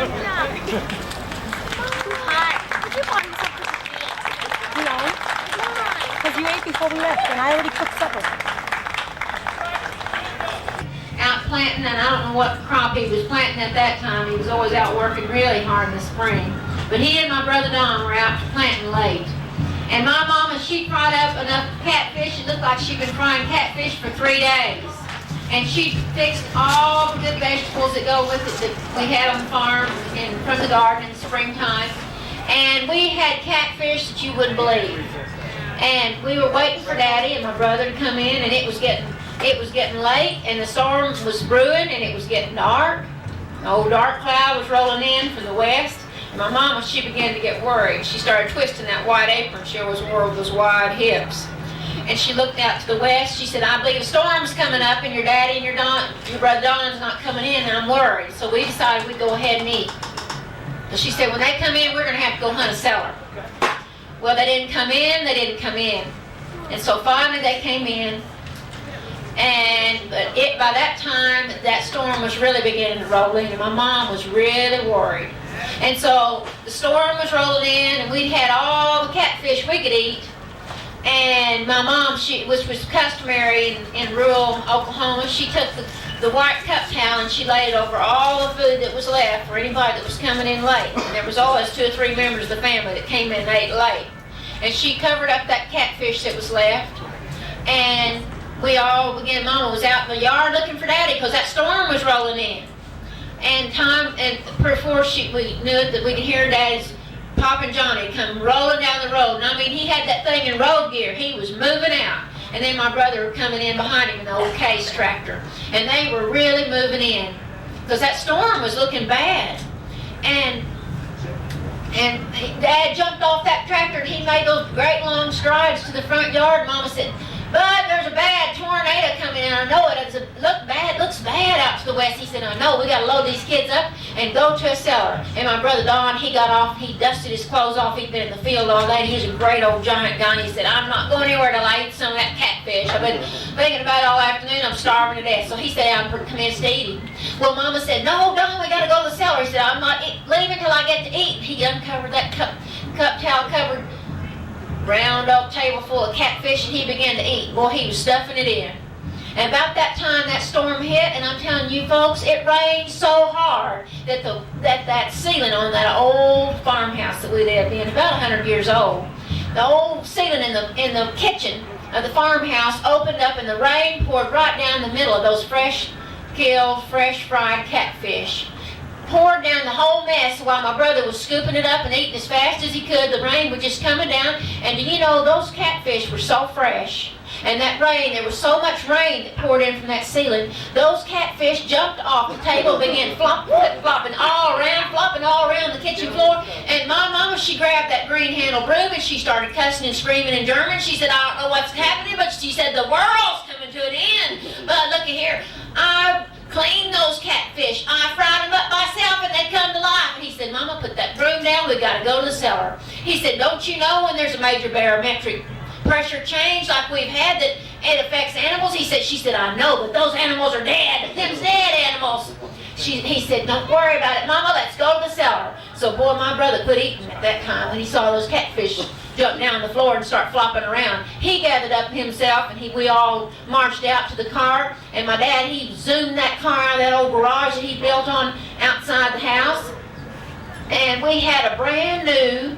No, because you ate before we left, and I already cooked supper. Out planting, and I don't know what crop he was planting at that time. He was always out working really hard in the spring. But he and my brother Don were out planting late. And my mama, she fried up enough catfish. It looked like she'd been frying catfish for 3 days. And she fixed all the good vegetables that go with it that we had on the farm and from the garden in the springtime. And we had catfish that you wouldn't believe. And we were waiting for Daddy and my brother to come in, and it was getting late, and the storm was brewing, and it was getting dark. An old dark cloud was rolling in from the west. And my mama, she began to get worried. She started twisting that white apron she always wore with those wide hips. And she looked out to the west. She said, I believe a storm's coming up, and your daddy and your brother Don's not coming in, and I'm worried. So we decided we'd go ahead and eat. So she said, when they come in, we're going to have to go hunt a cellar. Well, they didn't come in. And so finally they came in. And by that time, that storm was really beginning to roll in, and my mom was really worried. And so the storm was rolling in, and we had all the catfish we could eat. And my mom, which was customary in rural Oklahoma, she took the white cup towel and she laid it over all the food that was left for anybody that was coming in late. And there was always 2 or 3 members of the family that came in and ate late. And she covered up that catfish that was left. And we all began, Mama was out in the yard looking for Daddy because that storm was rolling in. And before we knew it, that we could hear Daddy's Pop and Johnny come rolling down the road. And I mean, he had that thing in road gear. He was moving out. And then my brother was coming in behind him in the old Case tractor. And they were really moving in because that storm was looking bad. And Dad jumped off that tractor and he made those great long strides to the front yard. Mama said, Bud, there's a bad tornado coming in. I know it. Looks bad out to the west. He said, I know. We got to load these kids up and go to a cellar. And my brother Don, he got off. He dusted his clothes off. He'd been in the field all day. He was a great old giant guy. And he said, I'm not going anywhere till I eat some of that catfish. I've been thinking about it all afternoon. I'm starving to death. So he said, I'm convinced to eat him. Well, Mama said, no, Don, we got to go to the cellar. He said, I'm not leaving till I get to eat. He uncovered that cup towel covered round oak table full of catfish, and he began to eat. Boy, he was stuffing it in. And about that time that storm hit, and I'm telling you folks, it rained so hard that that ceiling on that old farmhouse that we lived in, about 100 years old, the old ceiling in the kitchen of the farmhouse opened up, and the rain poured right down the middle of those fresh-killed, fresh-fried catfish. Poured down the whole mess while my brother was scooping it up and eating as fast as he could. The rain was just coming down, and do you know, those catfish were so fresh. And that rain, there was so much rain that poured in from that ceiling, those catfish jumped off the table, began flopping all around the kitchen floor. And my mama, she grabbed that green-handled broom and she started cussing and screaming in German. She said, I don't know what's happening, but she said, the world's coming to an end. But look at here, I cleaned those catfish. I fried them up myself and they come to life. He said, Mama, put that broom down. We've got to go to the cellar. He said, don't you know when there's a major barometric pressure change like we've had that it affects animals? She said, I know, but those animals are dead. Them's dead animals. He said, don't worry about it, Mama, let's go to the cellar. So boy, my brother quit eating at that time when he saw those catfish jump down the floor and start flopping around. He gathered up himself and we all marched out to the car, and my dad, he zoomed that car out of that old garage that he built on outside the house, and we had a brand new,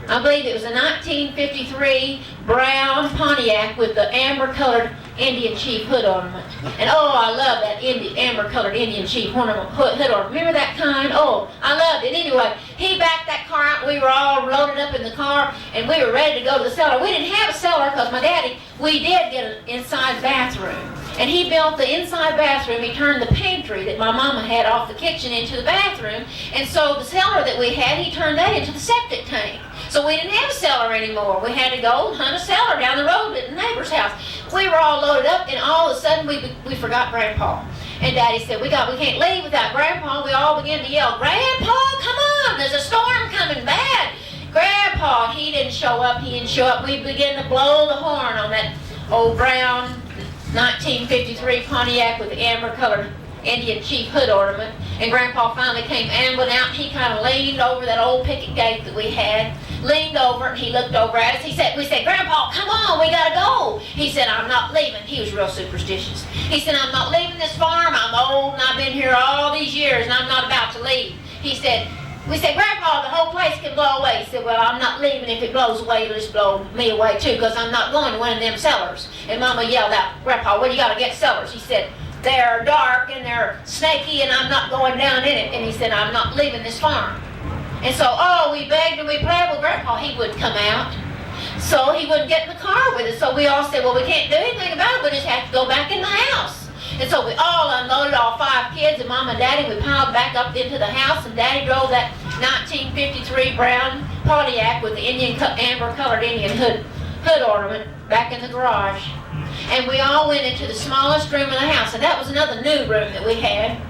I believe it was a 1953 brown Pontiac with the amber-colored Indian chief hood ornament. And oh, I love that amber-colored Indian chief hood ornament. Remember that kind? Oh, I loved it. Anyway, he backed that car out. We were all loaded up in the car, and we were ready to go to the cellar. We didn't have a cellar because my daddy, we did get an inside bathroom. And he built the inside bathroom. He turned the pantry that my mama had off the kitchen into the bathroom. And so the cellar that we had, he turned that into the septic tank. So we didn't have a cellar anymore. We had to go hunt a cellar down the road at the neighbor's house. We were all loaded up, and all of a sudden we forgot Grandpa. And Daddy said, we can't leave without Grandpa. We all began to yell, Grandpa, come on, there's a storm coming bad. Grandpa, he didn't show up. We began to blow the horn on that old brown 1953 Pontiac with the amber-colored Indian chief hood ornament. And Grandpa finally came ambling out. He kind of leaned over that old picket gate that we had, leaned over, and he looked over at us. We said, Grandpa, come on, we gotta go. He said, I'm not leaving. He was real superstitious. He said, I'm not leaving this farm. I'm old and I've been here all these years and I'm not about to leave. We said, Grandpa, the whole place can blow away. He said, well, I'm not leaving. If it blows away, it'll just blow me away too, because I'm not going to one of them cellars. And Mama yelled out, Grandpa, what do you got against cellars? He said, they're dark and they're snaky and I'm not going down in it. And he said, I'm not leaving this farm. And so, we begged and we prayed. Well, Grandpa, he wouldn't come out. So he wouldn't get in the car with us. So we all said, well, we can't do anything about it. We just have to go back in the house. And so we all unloaded, all 5 kids and Mom and Daddy. We piled back up into the house, and Daddy drove that 1953 brown Pontiac with the amber-colored Indian hood ornament back in the garage. And we all went into the smallest room in the house, and that was another new room that we had.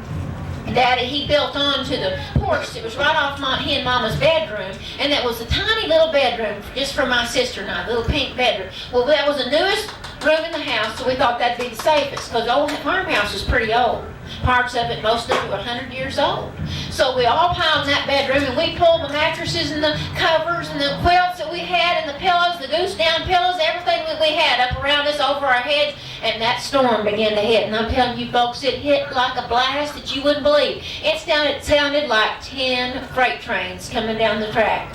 Daddy, he built onto the porch. It was right off he and Mama's bedroom, and that was a tiny little bedroom just for my sister and I, the little pink bedroom. Well, that was the newest room in the house, so we thought that'd be the safest, because the old farmhouse was pretty old. Parts of it, most of it, were 100 years old. So we all piled in that bedroom, and we pulled the mattresses and the covers and the quilts that we had and the pillows, the goose down pillows, everything that we had up around us over our heads, and that storm began to hit. And I'm telling you folks, it hit like a blast that you wouldn't believe. It sounded like 10 freight trains coming down the track.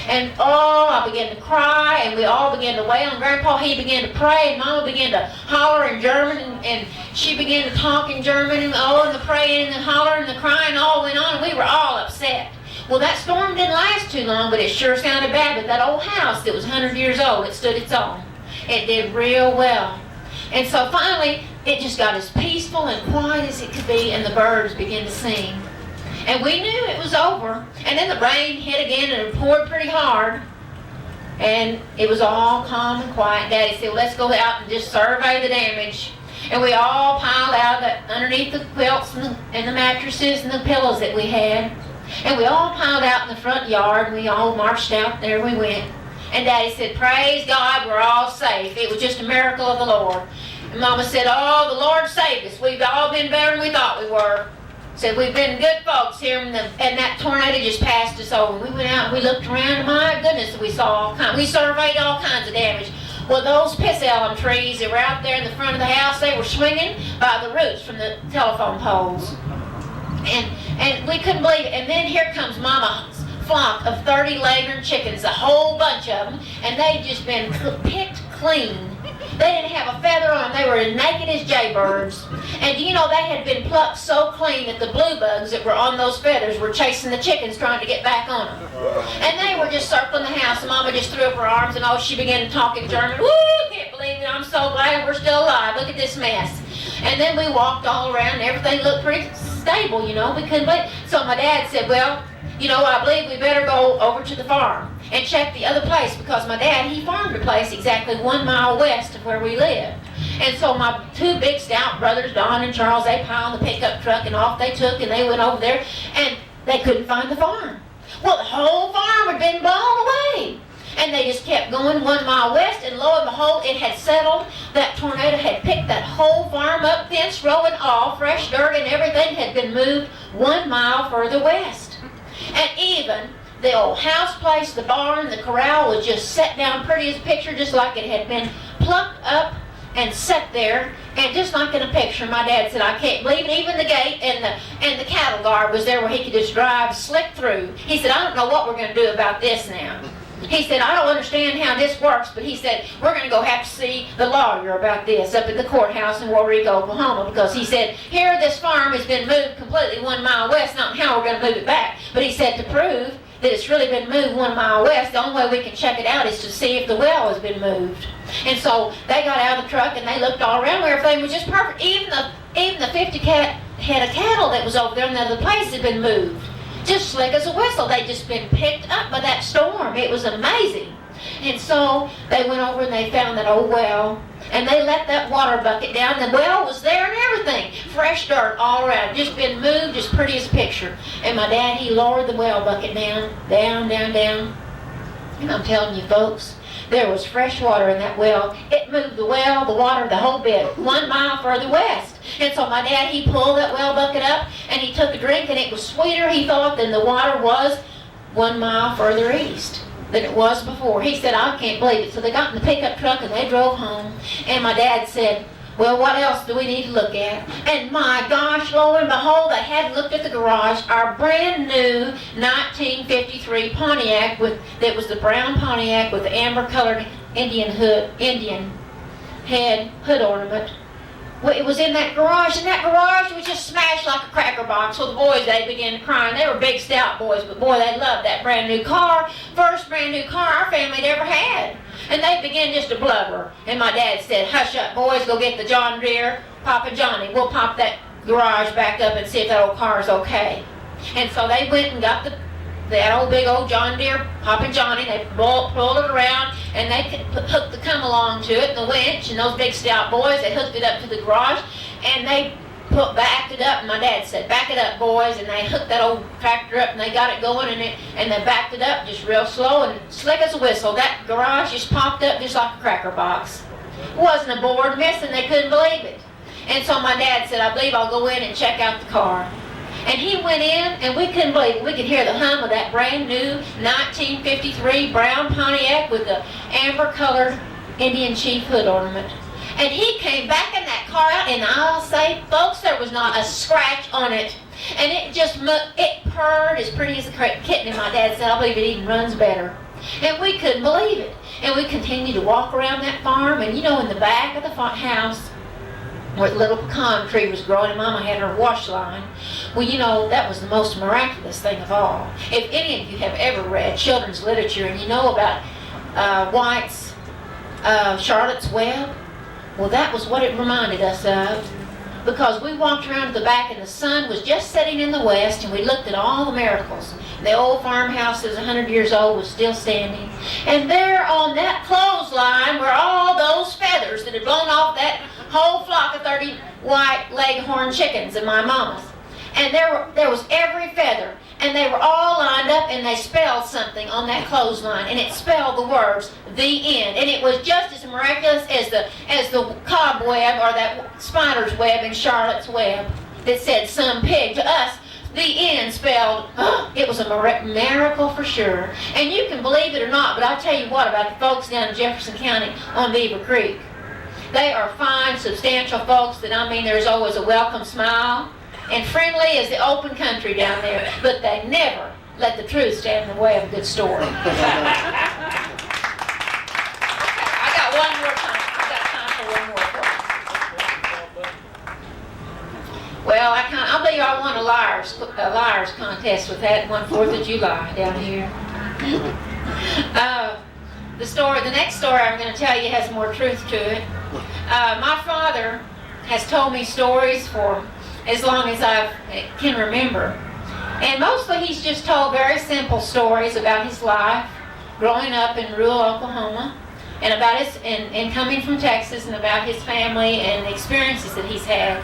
And I began to cry, and we all began to wail, and Grandpa, he began to pray, and Mama began to holler in German, and she began to talk in German, and the praying and the hollering and the crying all went on, and we were all upset. Well, that storm didn't last too long, but it sure sounded bad. But that old house that was 100 years old, it stood its own. It did real well. And so finally, it just got as peaceful and quiet as it could be, and the birds began to sing. And we knew it was over. And then the rain hit again, and it poured pretty hard. And it was all calm and quiet. Daddy said, well, let's go out and just survey the damage. And we all piled out underneath the quilts and the mattresses and the pillows that we had. And we all piled out in the front yard, and we all marched out. There we went. And Daddy said, praise God, we're all safe. It was just a miracle of the Lord. And Mama said, the Lord saved us. We've all been better than we thought we were. Said, we've been good folks here, and that tornado just passed us over. We went out and we looked around, and my goodness, we surveyed all kinds of damage. Well, those piss elm trees that were out there in the front of the house, they were swinging by the roots from the telephone poles. And we couldn't believe it. And then here comes Mama's flock of 30 Leghorn chickens, a whole bunch of them, and they'd just been picked clean. They didn't have a feather on them. They were as naked as jaybirds. And you know, they had been plucked so clean that the blue bugs that were on those feathers were chasing the chickens trying to get back on them. And they were just circling the house, and Mama just threw up her arms, and she began to talk in German. Woo, can't believe it. I'm so glad we're still alive. Look at this mess. And then we walked all around, and everything looked pretty stable, you know. We couldn't believe it. So my dad said, well, you know, I believe we better go over to the farm and check the other place, because my dad, he farmed a place exactly 1 mile west of where we lived. And so my 2 big stout brothers, Don and Charles, they piled the pickup truck, and off they took, and they went over there, and they couldn't find the farm. Well, the whole farm had been blown away. And they just kept going 1 mile west, and lo and behold, it had settled. That tornado had picked that whole farm up, fence row and all, fresh dirt and everything had been moved 1 mile further west. And even the old house place, the barn, the corral was just set down pretty as a picture, just like it had been plucked up and set there. And just like in a picture, my dad said, I can't believe it. Even the gate and the cattle guard was there where he could just drive slick through. He said, I don't know what we're going to do about this now. He said, I don't understand how this works, but he said, we're going to go have to see the lawyer about this up at the courthouse in Waurika, Oklahoma, because he said, here this farm has been moved completely 1 mile west, not how we're going to move it back. But he said, to prove that it's really been moved 1 mile west, the only way we can check it out is to see if the well has been moved. And so they got out of the truck, and they looked all around where everything was just perfect. Even the 50 head of cattle that was over there in the other place had been moved. Just slick as a whistle. They'd just been picked up by that storm. It was amazing. And so they went over and they found that old well, and they let that water bucket down. The well was there and everything. Fresh dirt all around. Just been moved, just pretty as a picture. And my dad, he lowered the well bucket down. And I'm telling you folks, there was fresh water in that well. It moved the well, the water, the whole bit 1 mile further west. And so my dad, he pulled that well bucket up, and he took a drink, and it was sweeter, he thought, than the water was 1 mile further east than it was before. He said, I can't believe it. So they got in the pickup truck, and they drove home. And my dad said, well, what else do we need to look at? And my gosh, lo and behold, I had looked at the garage. Our brand new 1953 Pontiac, that was the brown Pontiac with the amber colored Indian head hood ornament. Well, it was in that garage, and that garage was just smashed like a cracker box. So the boys, they began crying. They were big, stout boys, but boy, they loved that brand new car. First brand new car our family had ever had. And they began just to blubber. And my dad said, hush up, boys, go get the John Deere, Papa Johnny. We'll pop that garage back up and see if that old car's okay. And so they went and got that old big old John Deere, Papa Johnny. They pulled it around, and they hooked the come-along to it, the winch, and those big stout boys, they hooked it up to the garage, and they backed it up. And my dad said, back it up, boys, and they hooked that old tractor up, and they got it going, and they backed it up just real slow and slick as a whistle. That garage just popped up just like a cracker box. Wasn't a board missing. They couldn't believe it. And so my dad said, I believe I'll go in and check out the car. And he went in, and we couldn't believe it. We could hear the hum of that brand new 1953 brown Pontiac with the amber-colored Indian chief hood ornament. And he came back in that car out, and I'll say, folks, there was not a scratch on it. And it purred as pretty as a kitten, and my dad said, I believe it even runs better. And we couldn't believe it. And we continued to walk around that farm, and in the back of the house, where the little pecan tree was growing, and Mama had her wash line. Well, that was the most miraculous thing of all. If any of you have ever read children's literature and you know about White's Charlotte's Web, well, that was what it reminded us of. Because we walked around to the back, and the sun was just setting in the west, and we looked at all the miracles. The old farmhouse that was 100 years old was still standing. And there on that clothesline were all those feathers that had blown off that whole flock of 30 white leghorn chickens of my mama's. And there was every feather, and they were all lined up, and they spelled something on that clothesline, and it spelled the words, the end. And it was just as miraculous as the cobweb or that spider's web in Charlotte's Web that said some pig. To us, the end spelled, it was a miracle for sure. And you can believe it or not, but I'll tell you what about the folks down in Jefferson County on Beaver Creek. They are fine, substantial folks that, there's always a welcome smile. And friendly as the open country down there, but they never let the truth stand in the way of a good story. Okay, I got one more time. I got time for one more. Well, I believe I won a liars contest with that one 4th of July down here. The next story I'm going to tell you has more truth to it. My father has told me stories for as long as I can remember. And mostly he's just told very simple stories about his life growing up in rural Oklahoma, and about and coming from Texas, and about his family and the experiences that he's had.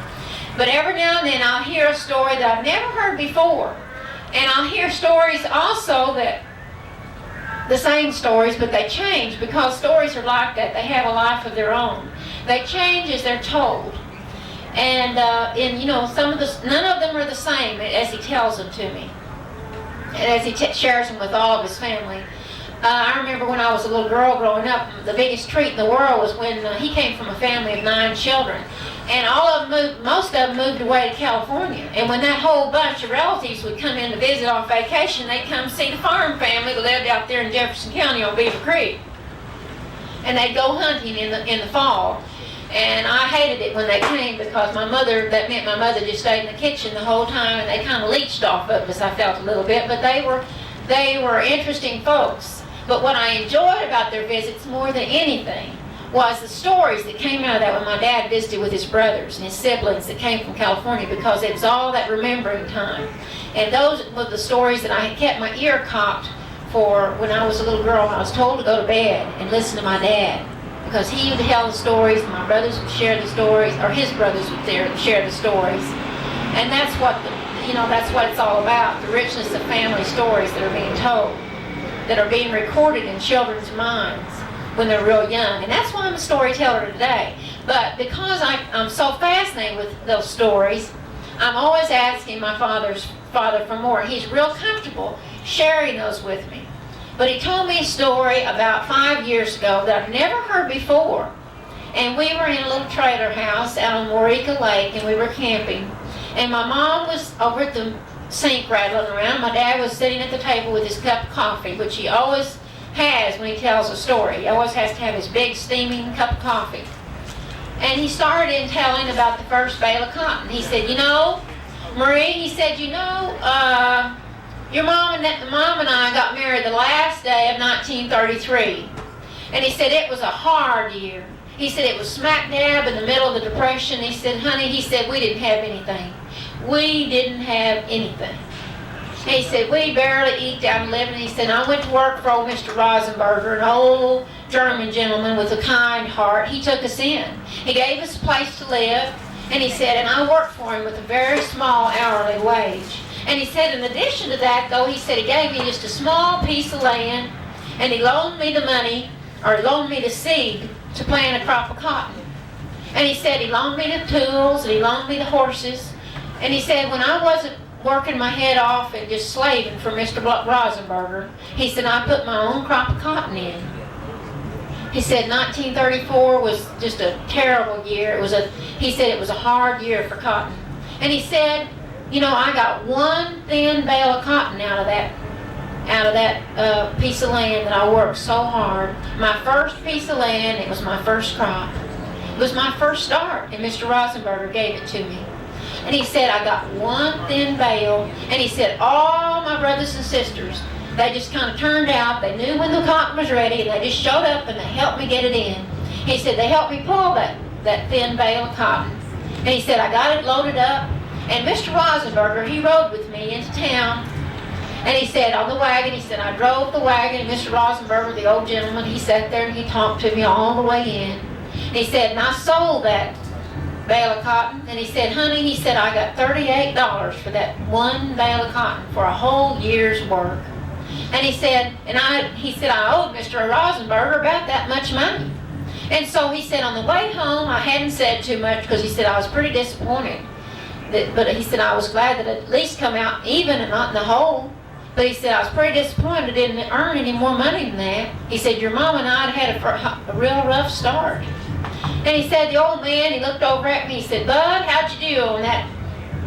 But every now and then I'll hear a story that I've never heard before. And I'll hear stories also that the same stories, but they change, because stories are like that. They have a life of their own. They change as they're told. And none of them are the same as he tells them to me, and as he shares them with all of his family. I remember when I was a little girl growing up, the biggest treat in the world was when he came from a family of 9 children, and most of them moved away to California. And when that whole bunch of relatives would come in to visit on vacation, they'd come see the farm family that lived out there in Jefferson County on Beaver Creek, and they'd go hunting in the fall. And I hated it when they came, because that meant my mother just stayed in the kitchen the whole time, and they kind of leached off of us, I felt a little bit. But they were interesting folks. But what I enjoyed about their visits more than anything was the stories that came out of that when my dad visited with his brothers and his siblings that came from California, because it was all that remembering time. And those were the stories that I had kept my ear cocked for when I was a little girl. I was told to go to bed and listen to my dad, because he would tell the stories, and my brothers would share the stories, or his brothers would share the stories. And that's what it's all about, the richness of family stories that are being told, that are being recorded in children's minds. when they're real young. And that's why I'm a storyteller today. But because I'm so fascinated with those stories, I'm always asking my father for more. He's real comfortable sharing those with me. But he told me a story about 5 years ago that I've never heard before. And we were in a little trailer house out on Waurika Lake, and we were camping. And my mom was over at the sink rattling around. My dad was sitting at the table with his cup of coffee, which he always has when he tells a story. He always has to have his big steaming cup of coffee. And he started in telling about the first bale of cotton. He said, Marie, he said, your mom and I got married the last day of 1933. And he said it was a hard year. He said it was smack dab in the middle of the Depression. He said, honey, he said, we didn't have anything. We didn't have anything. He said, we barely eked out a living. He said, I went to work for old Mr. Rosenberger, an old German gentleman with a kind heart. He took us in. He gave us a place to live. And he said, and I worked for him with a very small hourly wage. And he said, in addition to that, though, he said he gave me just a small piece of land, and he loaned me the money, or he loaned me the seed to plant a crop of cotton. And he said he loaned me the tools, and he loaned me the horses. And he said when I wasn't working my head off and just slaving for Mr. Rosenberger, he said I put my own crop of cotton in. He said 1934 was just a terrible year. He said it was a hard year for cotton. And he said, I got one thin bale of cotton out of that piece of land that I worked so hard. My first piece of land, it was my first crop. It was my first start, and Mr. Rosenberger gave it to me. And he said, I got one thin bale, and he said, all my brothers and sisters, they just kind of turned out. They knew when the cotton was ready, and they just showed up, and they helped me get it in. He said, they helped me pull that thin bale of cotton. And he said, I got it loaded up. And Mr. Rosenberger, he rode with me into town. And he said, on the wagon, he said, I drove the wagon. And Mr. Rosenberger, the old gentleman, he sat there and he talked to me all the way in. And he said, and I sold that bale of cotton. And he said, honey, he said, I got $38 for that one bale of cotton for a whole year's work. And he said, I owed Mr. Rosenberger about that much money. And so he said, on the way home, I hadn't said too much because he said I was pretty disappointed. But he said I was glad that it at least come out even and not in the hole. But he said I was pretty disappointed I didn't earn any more money than that. He said your mom and I had a real rough start. And he said the old man, he looked over at me, he said, Bud, how'd you do on that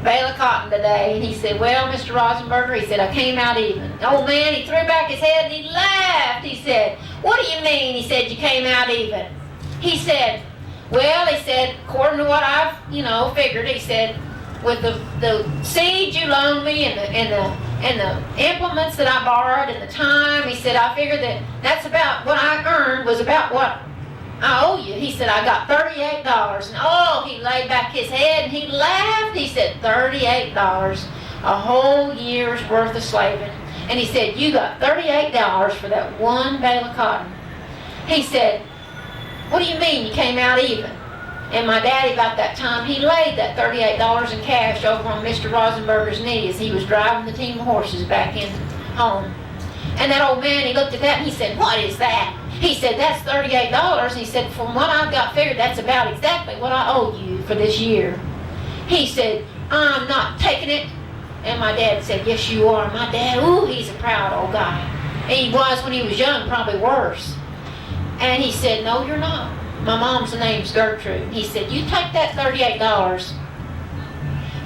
bale of cotton today? And he said, well, Mr. Rosenberger, he said, I came out even. The old man, he threw back his head and he laughed. He said, what do you mean? He said, you came out even. He said, well, he said, according to what I've, figured, he said, with the seeds you loaned me and the implements that I borrowed and the time, he said, I figured that's about what I earned was about what I owe you. He said, I got $38. And he laid back his head and he laughed. He said, $38, a whole year's worth of slaving. And he said, you got $38 for that one bale of cotton. He said, what do you mean you came out even? And my daddy, about that time, he laid that $38 in cash over on Mr. Rosenberger's knee as he was driving the team of horses back in home. And that old man, he looked at that and he said, what is that? He said, that's $38. He said, from what I've got figured, that's about exactly what I owe you for this year. He said, I'm not taking it. And my dad said, yes, you are. My dad, he's a proud old guy. And he was when he was young, probably worse. And he said, no, you're not. My mom's name's Gertrude. He said, you take that $38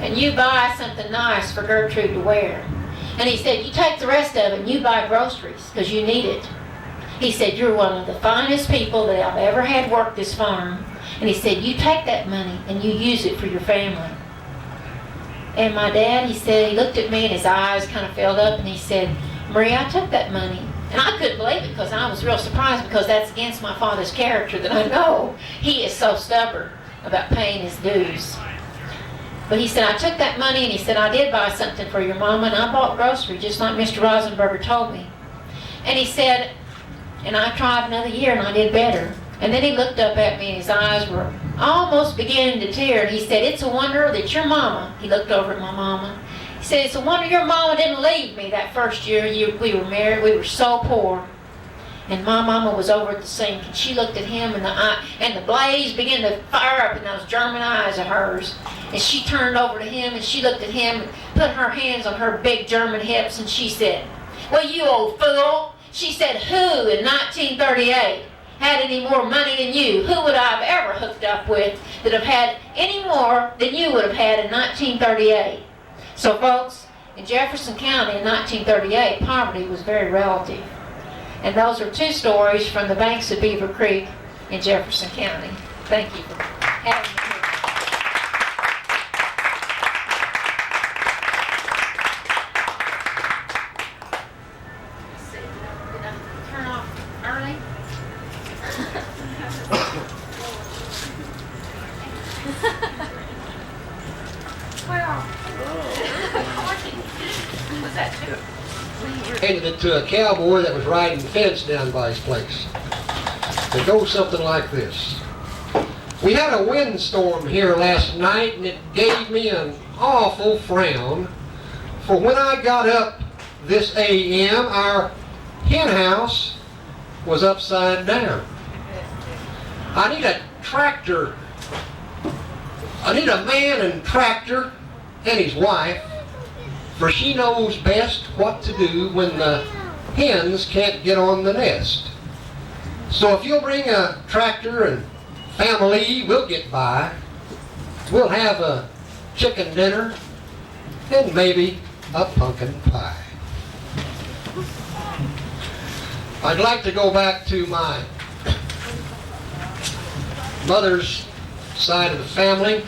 and you buy something nice for Gertrude to wear. And he said, you take the rest of it and you buy groceries because you need it. He said, you're one of the finest people that I've ever had work this farm. And he said, you take that money and you use it for your family. And my dad, he said, he looked at me and his eyes kind of filled up and he said, Marie, I took that money. And I couldn't believe it because I was real surprised because that's against my father's character that I know. He is so stubborn about paying his dues. But he said, I took that money and he said, I did buy something for your mama and I bought groceries just like Mr. Rosenberger told me. And he said, and I tried another year and I did better. And then he looked up at me and his eyes were almost beginning to tear. And he said, it's a wonder that your mama, he looked over at my mama, he said, it's a wonder your mama didn't leave me that first year we were married. We were so poor. And my mama was over at the sink, and she looked at him, and the blaze began to fire up in those German eyes of hers. And she turned over to him, and she looked at him, and put her hands on her big German hips, and she said, "Well, you old fool." She said, "Who in 1938 had any more money than you? Who would I have ever hooked up with that have had any more than you would have had in 1938? So, folks, in Jefferson County in 1938, poverty was very relative. And those are two stories from the banks of Beaver Creek in Jefferson County. Thank you for having me here. Let's see, did I turn off early? Was that too? Handed it to a cowboy that was riding the fence down by his place. It goes something like this. We had a windstorm here last night, and it gave me an awful frown. For when I got up this a.m., our hen house was upside down. I need a tractor. I need a man and tractor and his wife, for she knows best what to do when the hens can't get on the nest. So if you'll bring a tractor and family, we'll get by. We'll have a chicken dinner and maybe a pumpkin pie. I'd like to go back to my mother's side of the family,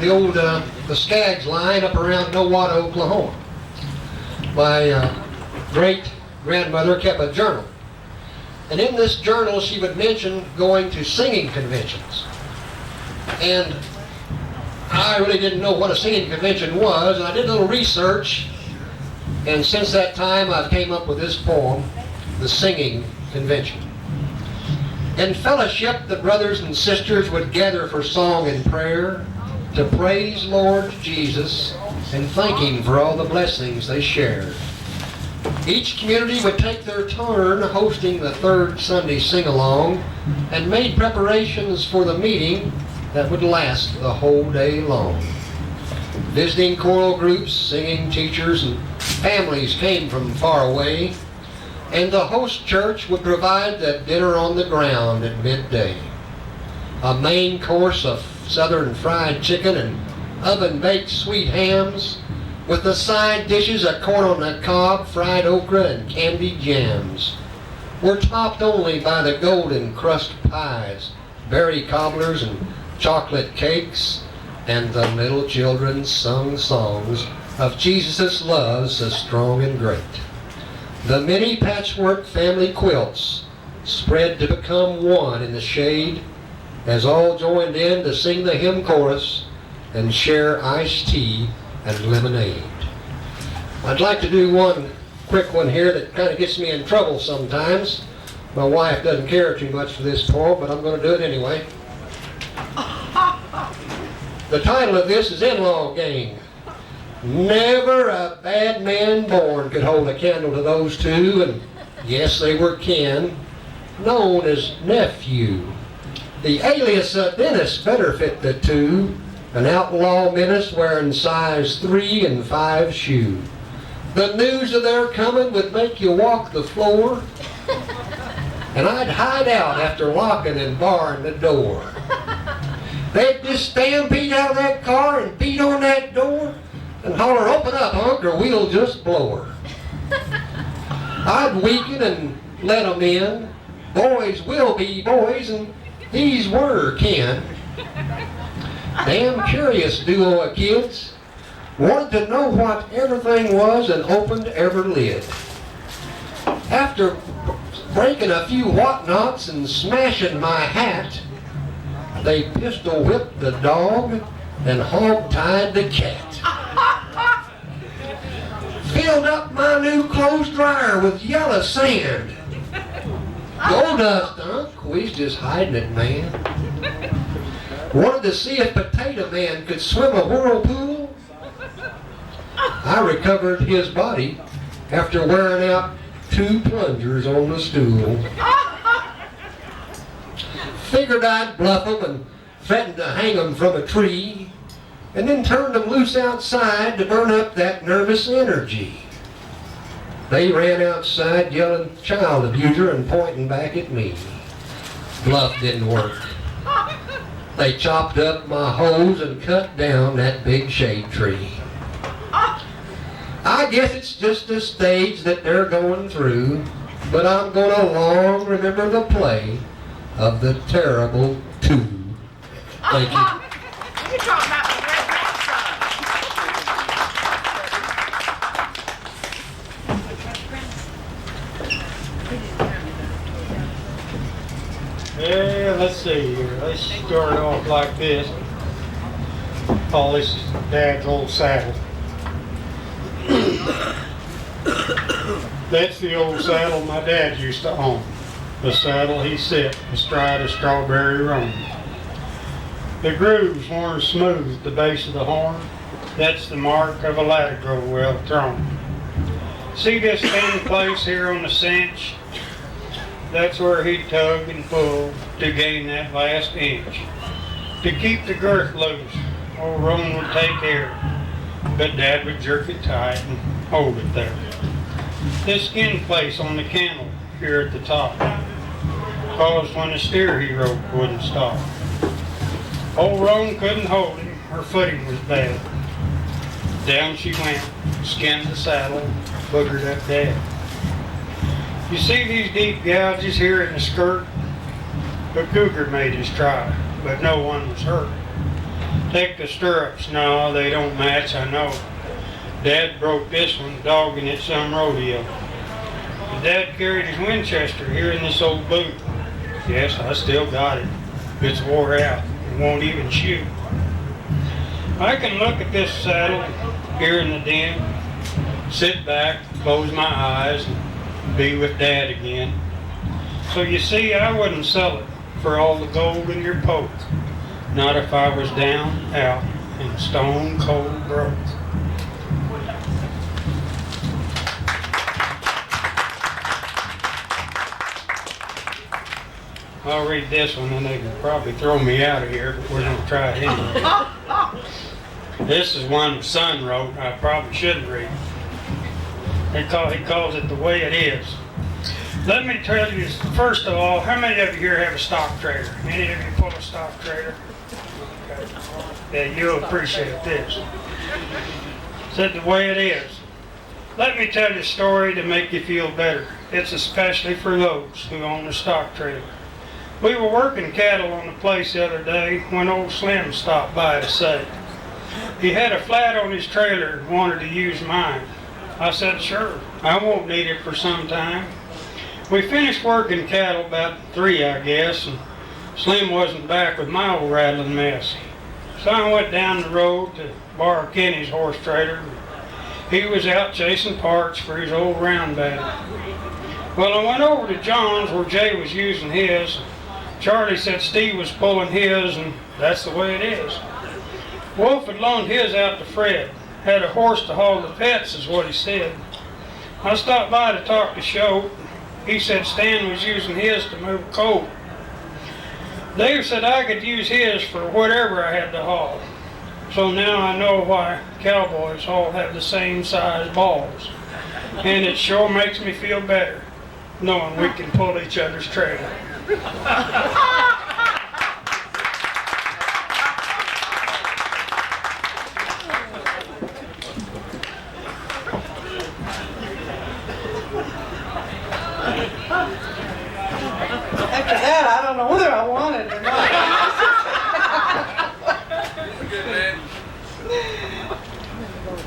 the old the Skaggs line up around Nowata, Oklahoma. My great-grandmother kept a journal. And in this journal she would mention going to singing conventions. And I really didn't know what a singing convention was, and I did a little research, and since that time I've came up with this poem, The Singing Convention. In fellowship, the brothers and sisters would gather for song and prayer, to praise Lord Jesus and thank Him for all the blessings they shared. Each community would take their turn hosting the third Sunday sing-along and made preparations for the meeting that would last the whole day long. Visiting choral groups, singing teachers, and families came from far away, and the host church would provide the dinner on the ground at midday. A main course of southern fried chicken and oven-baked sweet hams, with the side dishes of corn on the cob, fried okra, and candied jams, were topped only by the golden crust pies, berry cobblers, and chocolate cakes, and the little children sung songs of Jesus' love so strong and great. The many patchwork family quilts spread to become one in the shade, as all joined in to sing the hymn chorus and share iced tea and lemonade. I'd like to do one quick one here that kind of gets me in trouble sometimes. My wife doesn't care too much for this poem, but I'm going to do it anyway. The title of this is In-Law Gang. Never a bad man born could hold a candle to those two, and yes, they were kin, known as nephew. The alias Dennis better fit the two, an outlaw menace wearing size 3 and 5 shoe. The news of their coming would make you walk the floor, and I'd hide out after locking and barring the door. They'd just stampede out of that car and beat on that door and holler, "Open up, hunk, or we'll just blow her." I'd weaken and let 'em in. Boys will be boys, and these were kin. Damn curious duo of kids. Wanted to know what everything was and opened every lid. After breaking a few whatnots and smashing my hat, they pistol whipped the dog and hog-tied the cat. Filled up my new clothes dryer with yellow sand. Gold dust, Unc, we's just hiding it, man. Wanted to see if Potato Man could swim a whirlpool. I recovered his body after wearing out 2 plungers on the stool. Figured I'd bluff 'em and threatened to hang 'em from a tree, and then turned 'em loose outside to burn up that nervous energy. They ran outside yelling child abuser and pointing back at me. Bluff didn't work. They chopped up my hose and cut down that big shade tree. I guess it's just a stage that they're going through, but I'm gonna long remember the play of the terrible 2. Thank you. You're talking about my great grandson. Yeah, let's see here. Let's start off like this. Oh, this is Dad's old saddle. That's the old saddle my dad used to own. The saddle he sit astride a strawberry roan. The grooves weren't smooth at the base of the horn. That's the mark of a ladder grow well thrown. See this thin place here on the cinch? That's where he tugged and pulled to gain that last inch. To keep the girth loose, old Roan would take care, but Dad would jerk it tight and hold it there. This skin place on the cantle here at the top caused when the steer he rode wouldn't stop. Old Roan couldn't hold him, her footing was bad. Down she went, skinned the saddle, boogered up Dad. You see these deep gouges here in the skirt? The cougar made his try, but no one was hurt. Take the stirrups, no, they don't match, I know. Dad broke this one, dogging at some rodeo. But Dad carried his Winchester here in this old boot. Yes, I still got it. It's wore out, it won't even shoot. I can look at this saddle here in the den, sit back, close my eyes, and be with Dad again. So you see, I wouldn't sell it for all the gold in your poke. Not if I was down, out, and stone cold broke. I'll read this one and they can probably throw me out of here, but we're going to try it anyway. This is one my son wrote, I probably shouldn't read. He calls it The Way It Is. Let me tell you, first of all, how many of you here have a stock trailer? Any of you pull a stock trailer? Okay. Yeah, you'll appreciate this. Said The Way It Is. Let me tell you a story to make you feel better. It's especially for those who own a stock trailer. We were working cattle on the place the other day when old Slim stopped by to say he had a flat on his trailer and wanted to use mine. I said, sure, I won't need it for some time. We finished working cattle about 3, I guess, and Slim wasn't back with my old rattling mess. So I went down the road to borrow Kenny's horse trailer. He was out chasing parts for his old roundabout. Well, I went over to John's where Jay was using his. Charlie said Steve was pulling his, and that's the way it is. Wolf had loaned his out to Fred. Had a horse to haul the pets, is what he said. I stopped by to talk to Show. He said Stan was using his to move coal. Dave said I could use his for whatever I had to haul. So now I know why cowboys all have the same size balls. And it sure makes me feel better knowing we can pull each other's trailer. After that, I don't know whether I want it or not.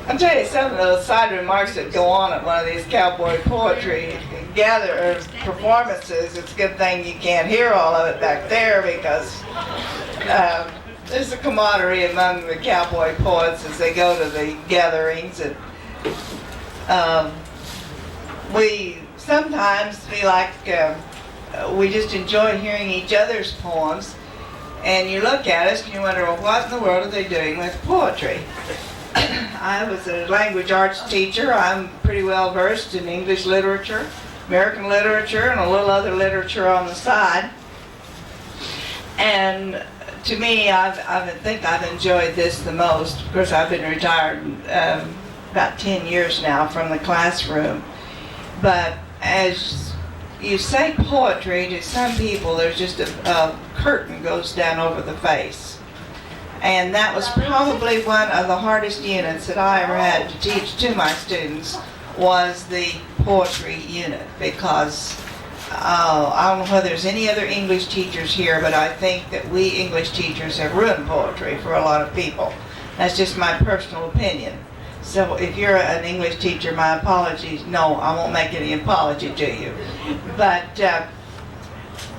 I'll tell you some of those side remarks that go on at one of these cowboy poetry performances. It's a good thing you can't hear all of it back there because there's a camaraderie among the cowboy poets as they go to the gatherings. And we sometimes feel like we just enjoy hearing each other's poems, and you look at us and you wonder, well, what in the world are they doing with poetry? I was a language arts teacher. I'm pretty well versed in English literature. American literature and a little other literature on the side. And to me, I think I've enjoyed this the most. Of course, I've been retired about 10 years now from the classroom. But as you say poetry, to some people, there's just a curtain goes down over the face. And that was probably one of the hardest units that I ever had to teach to my students, was the poetry unit, because I don't know whether there's any other English teachers here, but I think that we English teachers have ruined poetry for a lot of people. That's just my personal opinion. So if you're an English teacher, my apologies. No, I won't make any apology to you. But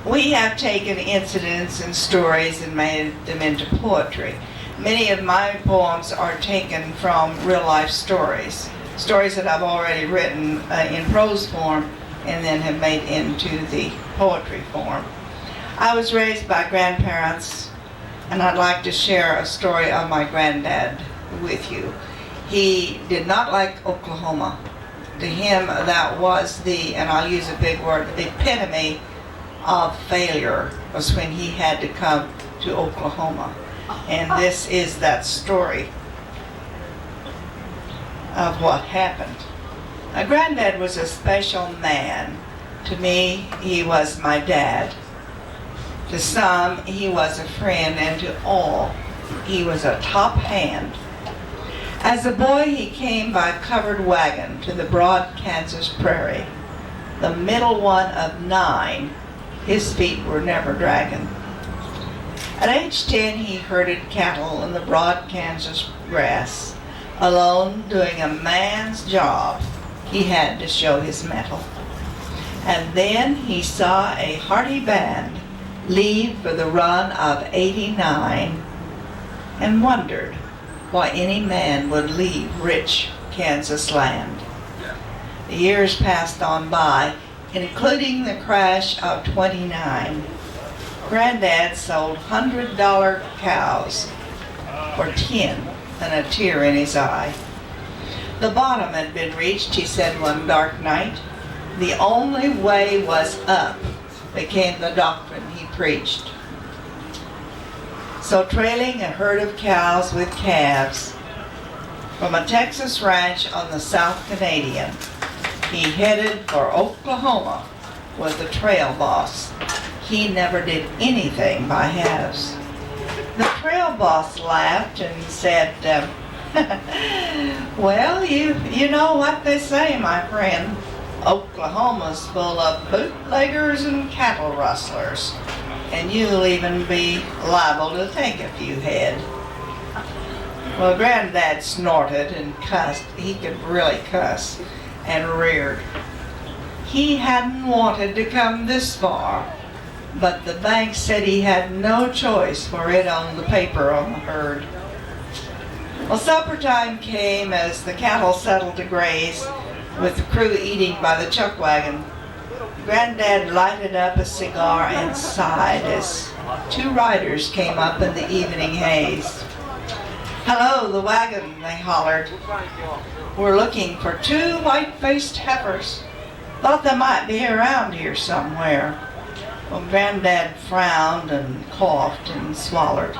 we have taken incidents and stories and made them into poetry. Many of my poems are taken from real life stories that I've already written in prose form and then have made into the poetry form. I was raised by grandparents, and I'd like to share a story of my granddad with you. He did not like Oklahoma. To him, that was the, and I'll use a big word, the epitome of failure, was when he had to come to Oklahoma. And this is that story of what happened. Granddad was a special man. To me, he was my dad. To some, he was a friend, and to all, he was a top hand. As a boy, he came by covered wagon to the broad Kansas prairie. The middle one of 9, his feet were never dragging. At age 10, he herded cattle in the broad Kansas grass. Alone, doing a man's job, he had to show his mettle. And then he saw a hearty band leave for the run of 89 and wondered why any man would leave rich Kansas land. The years passed on by, including the crash of 29. Granddad sold $100 cows for 10 and a tear in his eye. The bottom had been reached, he said one dark night. The only way was up, became the doctrine he preached. So trailing a herd of cows with calves from a Texas ranch on the South Canadian, he headed for Oklahoma with the trail boss. He never did anything by halves. The trail boss laughed and said, well, you know what they say, my friend. Oklahoma's full of bootleggers and cattle rustlers, and you'll even be liable to take a few head. Well, Granddad snorted and cussed. He could really cuss, and reared. He hadn't wanted to come this far, but the bank said he had no choice, for it owned the paper on the herd. Well, supper time came as the cattle settled to graze, with the crew eating by the chuck wagon. Granddad lighted up a cigar and sighed as 2 riders came up in the evening haze. Hello, the wagon, they hollered. We're looking for 2 white-faced heifers. Thought they might be around here somewhere. Well, Granddad frowned and coughed and swallowed.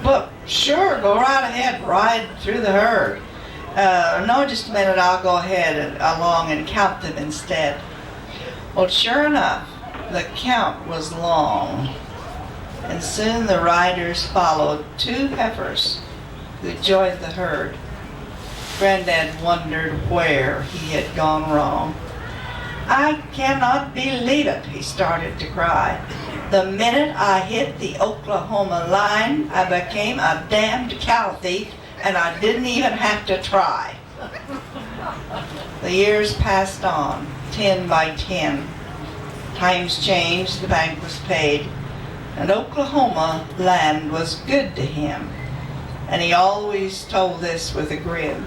But sure, go right ahead, ride through the herd. No, just a minute, I'll go ahead along and count them instead. Well, sure enough, the count was long, and soon the riders followed 2 heifers who joined the herd. Granddad wondered where he had gone wrong. I cannot believe it, he started to cry. The minute I hit the Oklahoma line, I became a damned cow thief, and I didn't even have to try. The years passed on, 10 by 10. Times changed, the bank was paid, and Oklahoma land was good to him. And he always told this with a grin.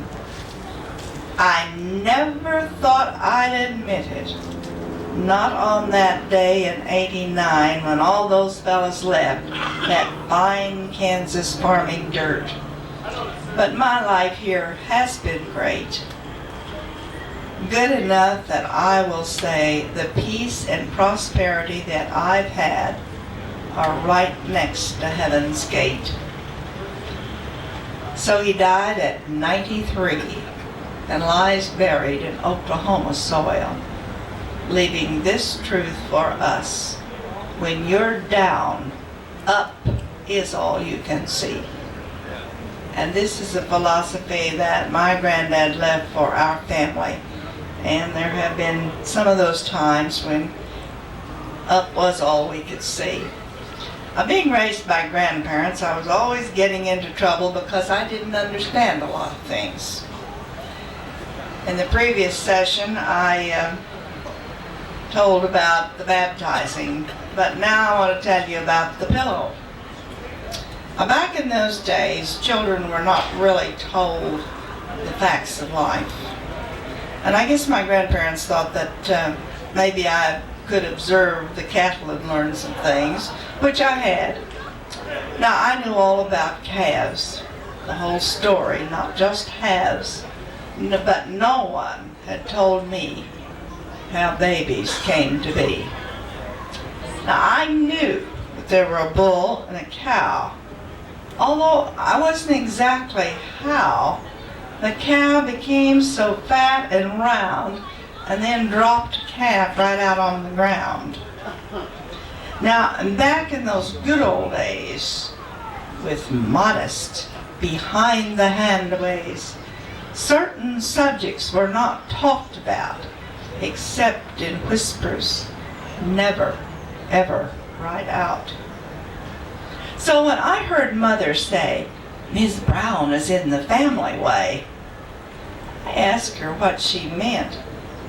I never thought I'd admit it. Not on that day in 89 when all those fellas left that fine Kansas farming dirt. But my life here has been great. good enough that I will say the peace and prosperity that I've had are right next to heaven's gate. So he died at 93 and lies buried in Oklahoma soil, leaving this truth for us. When you're down, up is all you can see. And this is a philosophy that my granddad left for our family. And there have been some of those times when up was all we could see. Being raised by grandparents, I was always getting into trouble because I didn't understand a lot of things. In the previous session, I told about the baptizing, but now I want to tell you about the pillow. Back in those days, children were not really told the facts of life. And I guess my grandparents thought that maybe I could observe the cattle and learn some things, which I had. Now, I knew all about calves, the whole story, not just halves. But no one had told me how babies came to be. Now, I knew that there were a bull and a cow, although I wasn't exactly how the cow became so fat and round and then dropped a calf right out on the ground. Now, back in those good old days, with modest, behind-the-hand ways, certain subjects were not talked about except in whispers, never, ever right out. So when I heard Mother say, "Ms. Brown is in the family way," I asked her what she meant,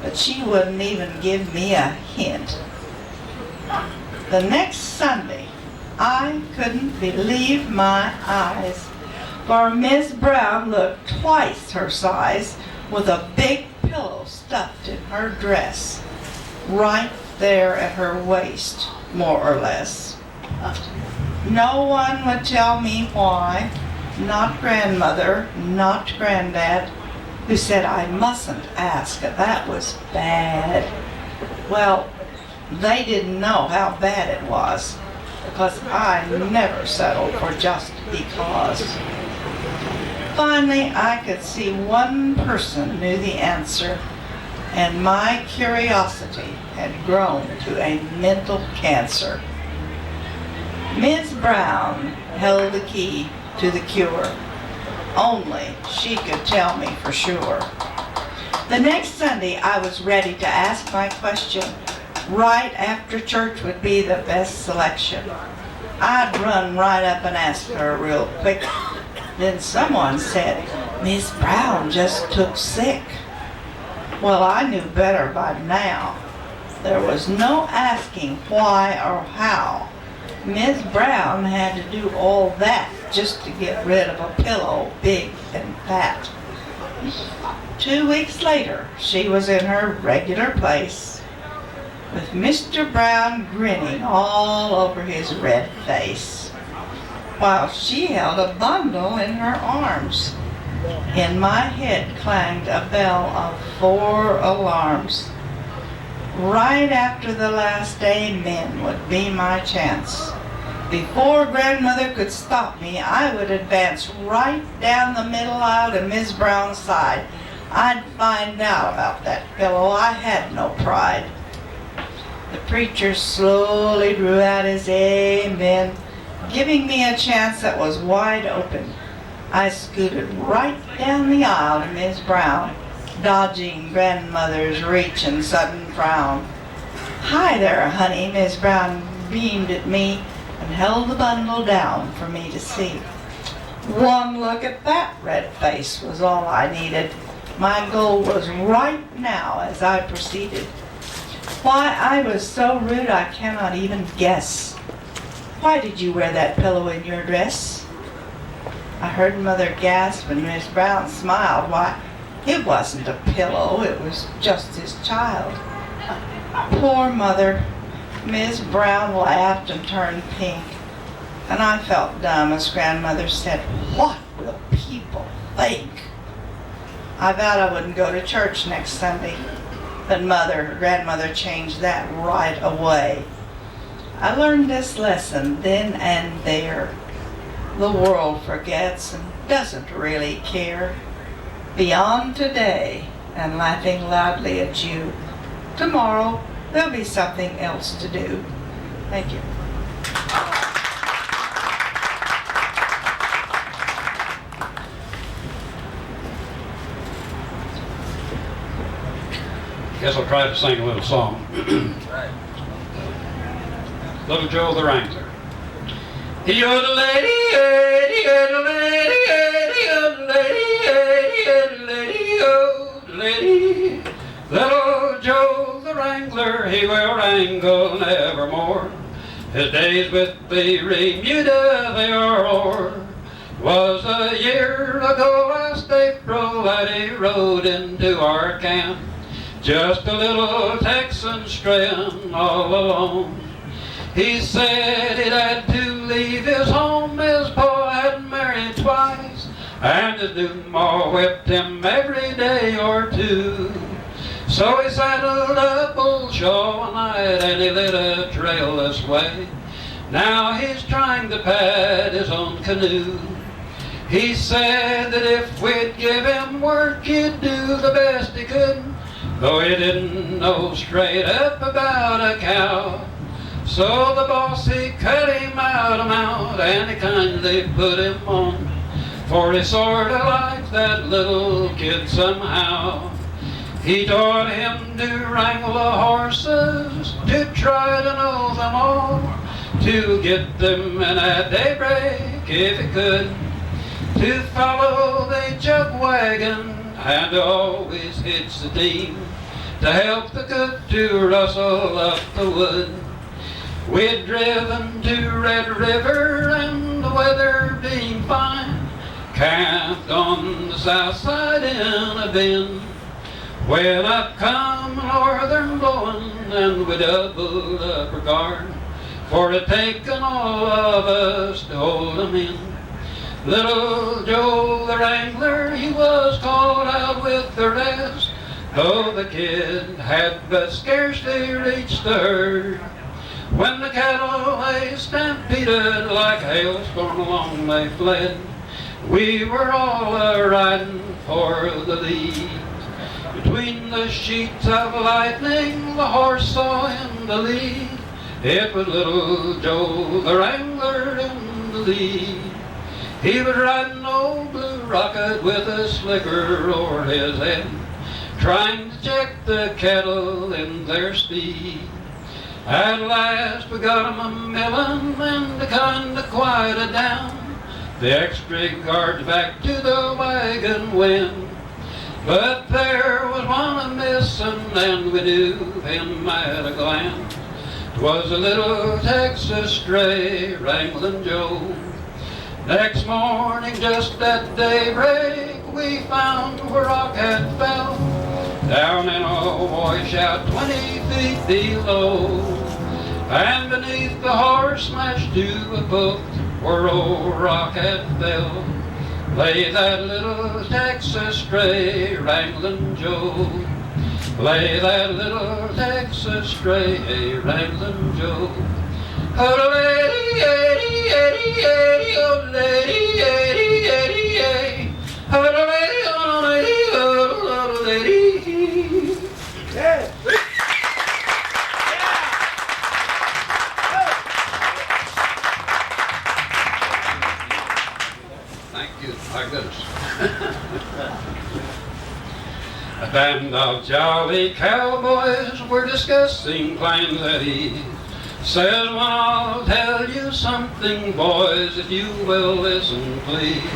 but she wouldn't even give me a hint. The next Sunday, I couldn't believe my eyes, for Miss Brown looked twice her size with a big pillow stuffed in her dress, right there at her waist, more or less. No one would tell me why, not grandmother, not granddad, who said I mustn't ask if that was bad. Well, they didn't know how bad it was, because I never settled for just because. Finally, I could see one person knew the answer, and my curiosity had grown to a mental cancer. Ms. Brown held the key to the cure. Only she could tell me for sure. The next Sunday, I was ready to ask my question. Right after church would be the best selection. I'd run right up and ask her real quick. Then someone said, "Miss Brown just took sick." Well, I knew better by now. There was no asking why or how. Miss Brown had to do all that just to get rid of a pillow big and fat. 2 weeks later, she was in her regular place, with Mr. Brown grinning all over his red face, while she held a bundle in her arms. In my head clanged a bell of 4 alarms. Right after the last amen would be my chance. Before grandmother could stop me, I would advance right down the middle aisle to Miss Brown's side. I'd find out about that pillow. I had no pride. The preacher slowly drew out his amen, giving me a chance that was wide open. I scooted right down the aisle to Miss Brown, dodging grandmother's reach and sudden frown. "Hi there, honey," Miss Brown beamed at me and held the bundle down for me to see. One look at that red face was all I needed. My goal was right now as I proceeded. Why I was so rude I cannot even guess. "Why did you wear that pillow in your dress?" I heard Mother gasp and Miss Brown smiled. Why, it wasn't a pillow, it was just his child. Poor Mother. Miss Brown laughed and turned pink. And I felt dumb as grandmother said, "What will people think?" I vowed I wouldn't go to church next Sunday, but grandmother changed that right away. I learned this lesson then and there. The world forgets and doesn't really care. Beyond today and laughing loudly at you, tomorrow there'll be something else to do. Thank you. Guess I'll try to sing a little song. Little Joe the Wrangler. You're the lady, you're the lady, you're the lady, you're the lady, oh, the lady. Little Joe the Wrangler, he will wrangle nevermore. His days with the remuda they are o'er. Was a year ago last April that he rode into our camp. Just a little Texan straying all alone. He said he'd had to leave his home. His boy had married twice, and his new ma whipped him every day or two. So he saddled up old Shaw one night and he lit a trail this way. Now he's trying to pad his own canoe. He said that if we'd give him work, he'd do the best he could, though he didn't know straight up about a cow. So the boss, he cut him out a mount and he kindly put him on, for he sort of liked that little kid somehow. He taught him to wrangle the horses, to try to know them all, to get them in at daybreak if he could, to follow the jug wagon and to always hitch the team, to help the cook to rustle up the wood. We'd driven to Red River and the weather being fine, camped on the south side in a bend, when up come northern blowing and we doubled up our guard, for it taken all of us to hold 'em in. Little Joe the Wrangler, he was called out with the rest, though the kid had but scarcely reached the herd. When the cattle lay stampeded like a hailstorm along they fled, we were all a-riding for the lead. Between the sheets of lightning the horse saw in the lead. It was little Joe the Wrangler in the lead. He was riding old Blue Rocket with a slicker o'er his head, trying to check the cattle in their speed. At last we got 'em a-millin' and they kinda quieted down. The extra guards back to the wagon went, but there was one a-missin' and we knew him at a glance. 'Twas a little Texas stray, Wranglin' Joe. Next morning, just at daybreak, we found where Rock had fell, down in a washout 20 feet below. And beneath the horse smashed to a boat where old Rock had fell, lay that little Texas stray, Wranglin' Joe. Lay that little Texas stray, Wranglin' Joe. Oh, the lady, lady, lady, lady, oh, the lady, lady, lady, lady. Oh, the lady, oh, the lady, oh, the lady. Yeah. Thank you, my goodness. A band of jolly cowboys were discussing plans at ease. Says, well, I'll tell you something, boys, if you will listen, please.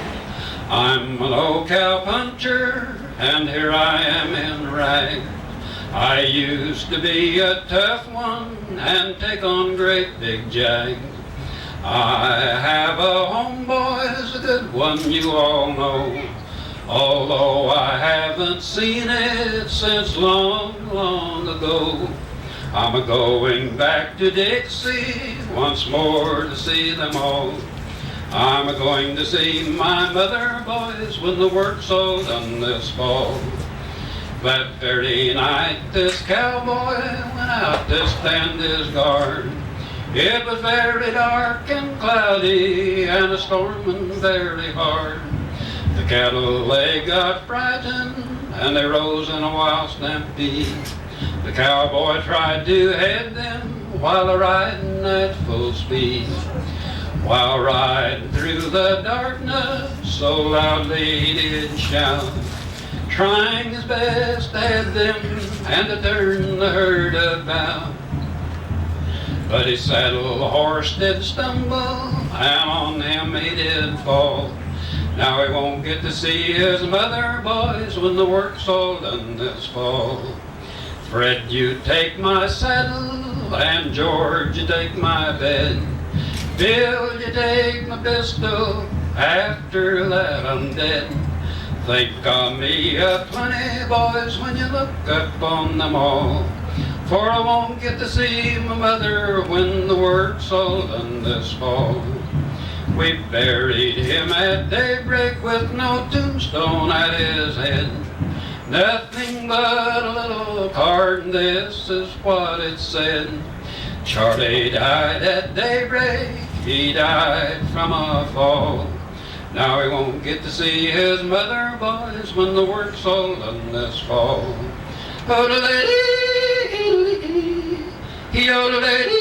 I'm an old cowpuncher, and here I am in rags. I used to be a tough one and take on great big jags. I have a home, boys, a good one you all know, although I haven't seen it since long, long ago. I'm a-going back to Dixie once more to see them all. I'm a-going to see my mother, boys, when the work's all done this fall. That very night this cowboy went out to stand his guard. It was very dark and cloudy and a storming very hard. The cattle, they got frightened and they rose in a wild stampede. The cowboy tried to head them while riding at full speed. While riding through the darkness, so loudly he did shout, trying his best to head them and to turn the herd about. But his saddle horse did stumble, and on him he did fall. Now he won't get to see his mother, boys, when the work's all done this fall. Fred, you take my saddle, and George, you take my bed. Bill, you take my pistol, after that I'm dead. Think of me a-plenty, boys, when you look up on them all. For I won't get to see my mother when the work's all done this fall. We buried him at daybreak with no tombstone at his head. Nothing but a little card, and this is what it said. Charlie died at daybreak, he died from a fall. Now he won't get to see his mother, boys, when the work's all done this fall. Oh-da-lady, he-oh-da-lady,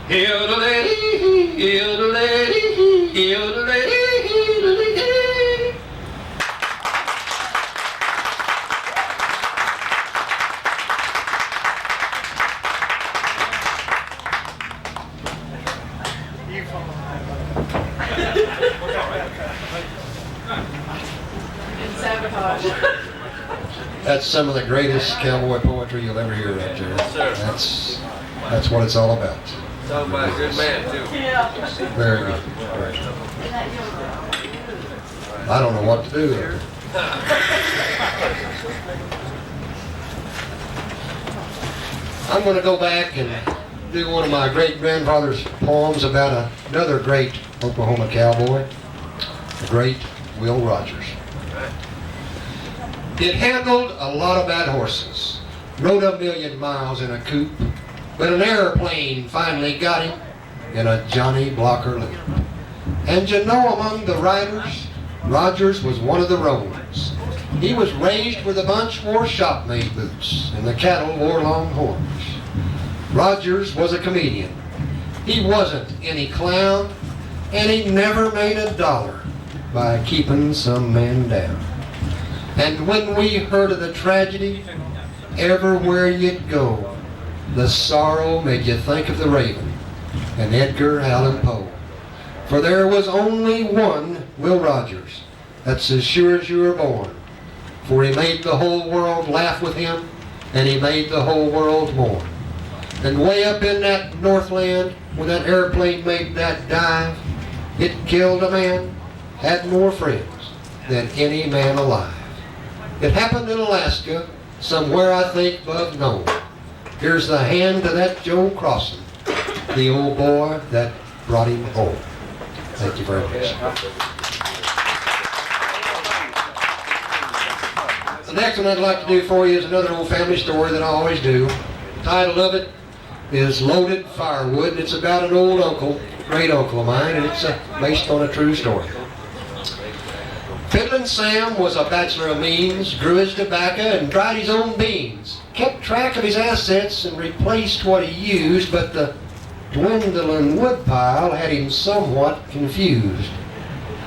he-oh-da-lady, he-oh-da-lady, he-oh-da-lady, he-oh-da-lady. That's some of the greatest cowboy poetry you'll ever hear right there. That's what it's all about. Talking about a good man, too. Very good. I don't know what to do there. I'm going to go back and do one of my great-grandfather's poems about another great Oklahoma cowboy, the great Will Rogers. It handled a lot of bad horses, rode 1,000,000 miles in a coupe, but an airplane finally got him in a Johnny Blocker loop. And you know, among the riders, Rogers was one of the roans. He was raised where the bunch wore shop-made boots and the cattle wore long horns. Rogers was a comedian. He wasn't any clown, and he never made a dollar by keeping some man down. And when we heard of the tragedy, everywhere you'd go, the sorrow made you think of the Raven and Edgar Allan Poe. For there was only one Will Rogers, that's as sure as you were born. For he made the whole world laugh with him, and he made the whole world mourn. And way up in that Northland, when that airplane made that dive, it killed a man, had more friends than any man alive. It happened in Alaska, somewhere I think above Nome. Here's the hand of that Joe Crossan, the old boy that brought him home. Thank you very much. The next one I'd like to do for you is another old family story that I always do. The title of it is Loaded Firewood. It's about an old uncle, great uncle of mine, and it's based on a true story. Fiddlin' Sam was a bachelor of means, grew his tobacco and dried his own beans, kept track of his assets and replaced what he used, but the dwindling woodpile had him somewhat confused.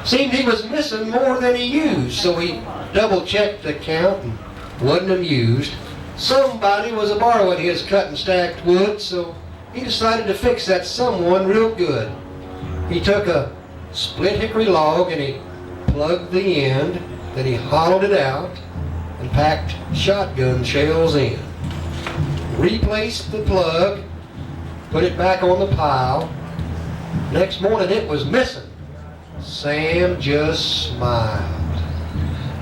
Seemed he was missing more than he used, so he double-checked the count and wasn't amused. Somebody was a-borrowing his cut and stacked wood, so he decided to fix that someone real good. He took a split hickory log and he plugged the end, then he hollowed it out and packed shotgun shells in. Replaced the plug, put it back on the pile. Next morning it was missing. Sam just smiled.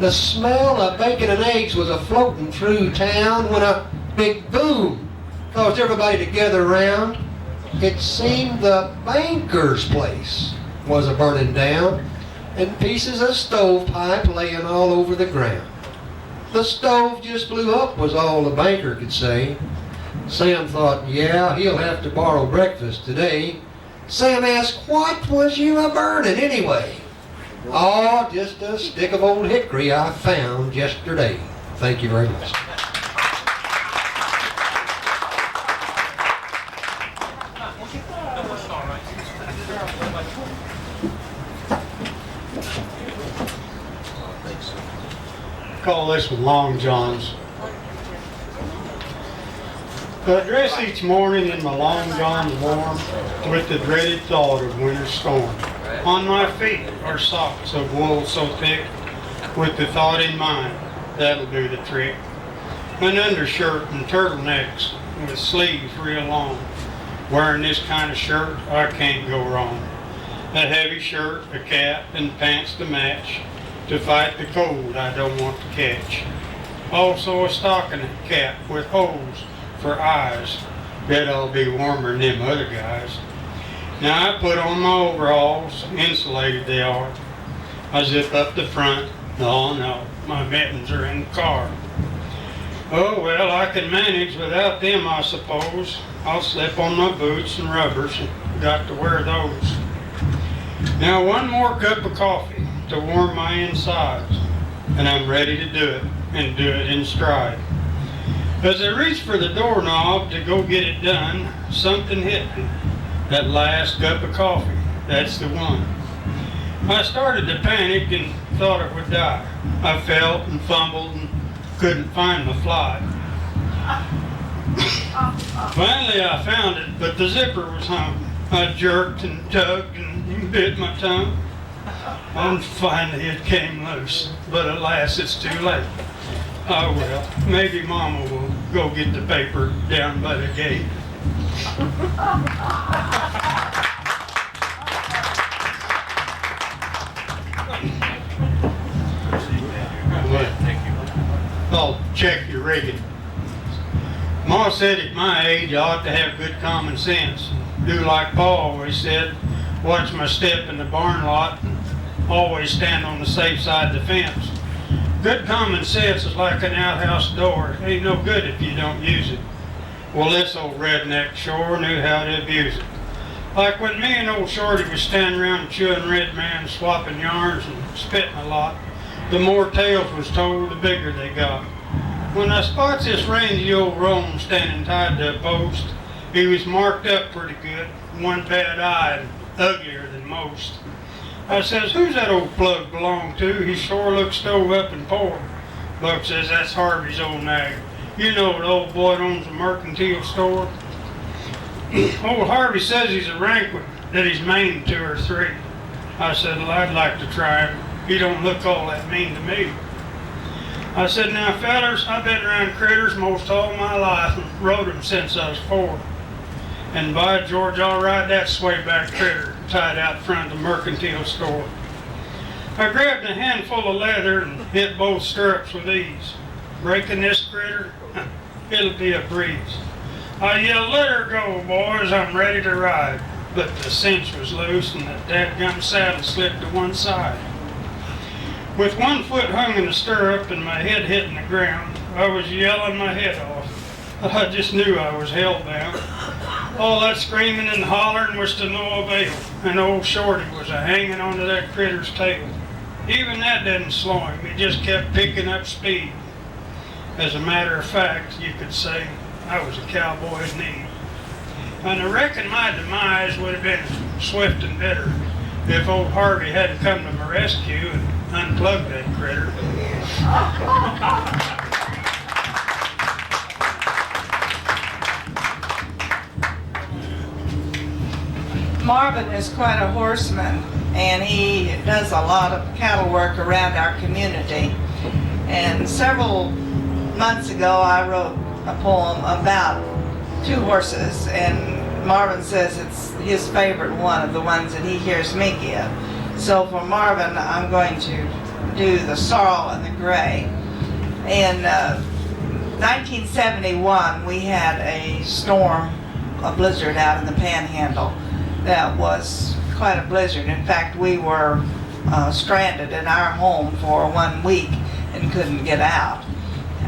The smell of bacon and eggs was a-floating through town when a big boom caused everybody to gather around. it seemed the banker's place was a burning down, and pieces of stovepipe laying all over the ground. The stove just blew up was all the banker could say. Sam thought, yeah, he'll have to borrow breakfast today. Sam asked, what was you a-burning anyway? Oh, just a stick of old hickory I found yesterday. Thank you very much. Call this one Long Johns. I dress each morning in my long johns warm with the dreaded thought of winter's storm. On my feet are socks of wool so thick with the thought in mind, that'll do the trick. An undershirt and turtlenecks with sleeves real long. Wearing this kind of shirt, I can't go wrong. A heavy shirt, a cap, and pants to match. To fight the cold I don't want to catch. Also a stocking cap with holes for eyes. Bet I'll be warmer than them other guys. Now I put on my overalls, insulated they are. I zip up the front. Oh no, my mittens are in the car. Oh well, I can manage without them I suppose. I'll slip on my boots and rubbers. Got to wear those. Now one more cup of coffee to warm my insides, and I'm ready to do it, and do it in stride. As I reach for the doorknob to go get it done, something hit me. That last cup of coffee, that's the one. I started to panic and thought it would die. I felt and fumbled and couldn't find my fly. Finally I found it, but the zipper was hung. I jerked and tugged and bit my tongue. And finally it came loose, but alas, it's too late. Oh well, maybe Mama will go get the paper down by the gate. I'll check your rigging. Ma said at my age I ought to have good common sense. Do like Pa always said, watch my step in the barn lot. Always stand on the safe side of the fence. Good common sense is like an outhouse door. It ain't no good if you don't use it. Well, this old redneck sure knew how to abuse it. Like when me and old Shorty was standing around chewing Red Man, swapping yarns and spitting a lot. The more tales was told, the bigger they got. When I spots this rangy old roan standing tied to a post, he was marked up pretty good, one bad eye and uglier than most. I says, who's that old plug belong to? He sure looks stove up and poor. Buck says, that's Harvey's old nag. You know the old boy owns a mercantile store. Old Harvey says he's a rank one, that he's maned 2 or 3. I said, well, I'd like to try him. He don't look all that mean to me. I said, now fellers, I've been around critters most all my life and rode them since I was 4. And by George, I'll ride that swayback critter tied out front of the mercantile store. I grabbed a handful of leather and hit both stirrups with ease. Breaking this critter, it'll be a breeze. I yelled, let her go, boys, I'm ready to ride. But the cinch was loose and the dadgum saddle slipped to one side. With one foot hung in the stirrup and my head hitting the ground, I was yelling my head off. I just knew I was hellbound. All that screaming and hollering was to no avail, and old Shorty was a-hanging onto that critter's tail. Even that didn't slow him, he just kept picking up speed. As a matter of fact, you could say I was a cowboy in need. And I reckon my demise would have been swift and bitter if old Harvey hadn't come to my rescue and unplugged that critter. Marvin is quite a horseman, and he does a lot of cattle work around our community. And several months ago, I wrote a poem about 2 horses, and Marvin says it's his favorite one of the ones that he hears me give. So for Marvin, I'm going to do the Sorrel and the Gray. In 1971, we had a storm a blizzard out in the Panhandle. That was quite a blizzard. In fact, we were stranded in our home for 1 week and couldn't get out.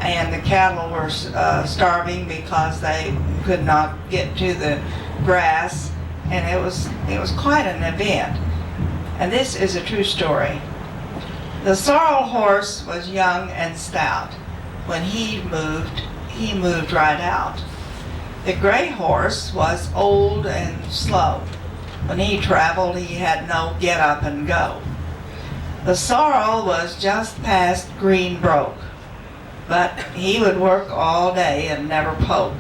And the cattle were starving because they could not get to the grass, and it was quite an event. And this is a true story. The sorrel horse was young and stout. When he moved right out. The gray horse was old and slow. When he traveled, he had no get up and go. The sorrel was just past green broke, but he would work all day and never poke.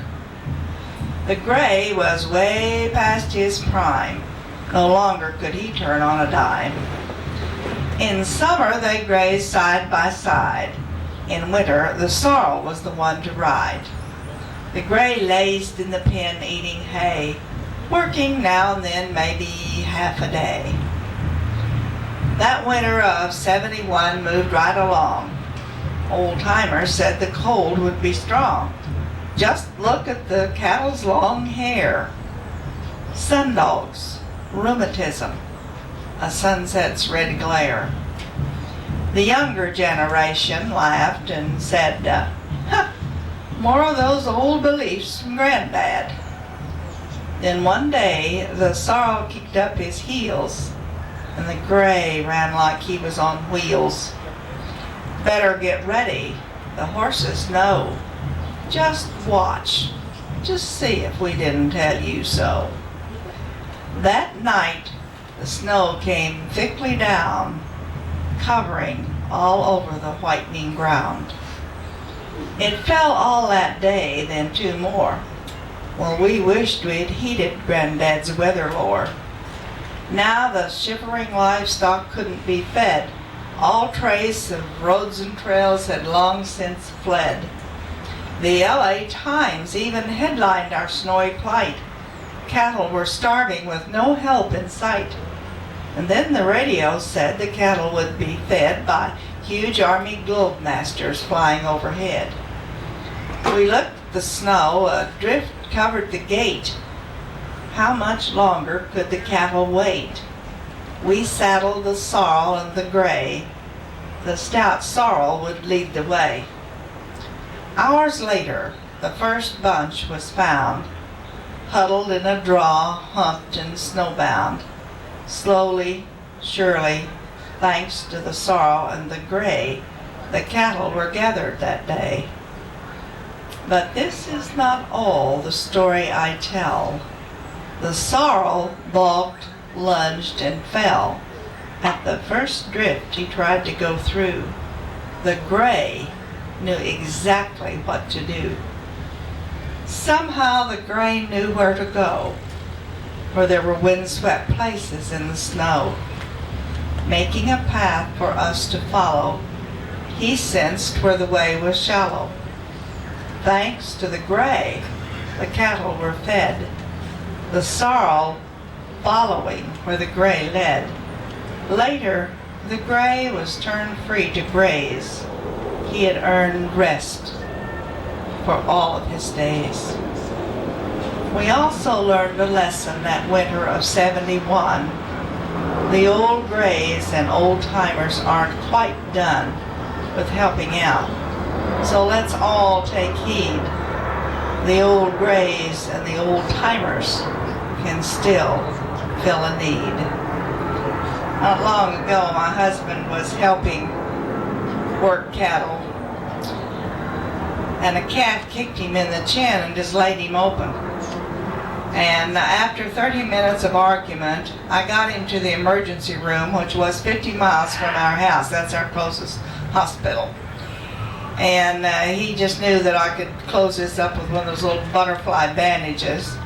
The gray was way past his prime. No longer could he turn on a dime. In summer they grazed side by side. In winter the sorrel was the one to ride. The gray lazed in the pen eating hay, working now and then maybe half a day. That winter of '71 moved right along. Old timers said the cold would be strong. Just look at the cattle's long hair. Sundogs, rheumatism, a sunset's red glare. The younger generation laughed and said, more of those old beliefs from Granddad. Then one day the sorrel kicked up his heels and the gray ran like he was on wheels. Better get ready, the horses know. Just watch, just see if we didn't tell you so. That night the snow came thickly down, covering all over the whitening ground. It fell all that day, then 2 more. Well, we wished we'd heeded Granddad's weather lore. Now the shivering livestock couldn't be fed. All trace of roads and trails had long since fled. The LA Times even headlined our snowy plight. Cattle were starving with no help in sight. And then the radio said the cattle would be fed by huge Army globe masters flying overhead. We looked at the snow, a drift covered the gate. How much longer could the cattle wait? We saddled the sorrel and the gray. The stout sorrel would lead the way. Hours later, the first bunch was found, huddled in a draw, humped and snowbound. Slowly, surely, thanks to the sorrel and the gray, the cattle were gathered that day. But this is not all the story I tell. The sorrel balked, lunged, and fell. At the first drift he tried to go through. The gray knew exactly what to do. Somehow the gray knew where to go, where there were windswept places in the snow. Making a path for us to follow, he sensed where the way was shallow. Thanks to the gray, the cattle were fed, the sorrel following where the gray led. Later, the gray was turned free to graze. He had earned rest for all of his days. We also learned a lesson that winter of '71. The old grays and old timers aren't quite done with helping out. So let's all take heed. The old grays and the old timers can still fill a need. Not long ago, my husband was helping work cattle, and a cat kicked him in the chin and just laid him open. And after 30 minutes of argument, I got him to the emergency room, which was 50 miles from our house. That's our closest hospital. And he just knew that I could close this up with one of those little butterfly bandages.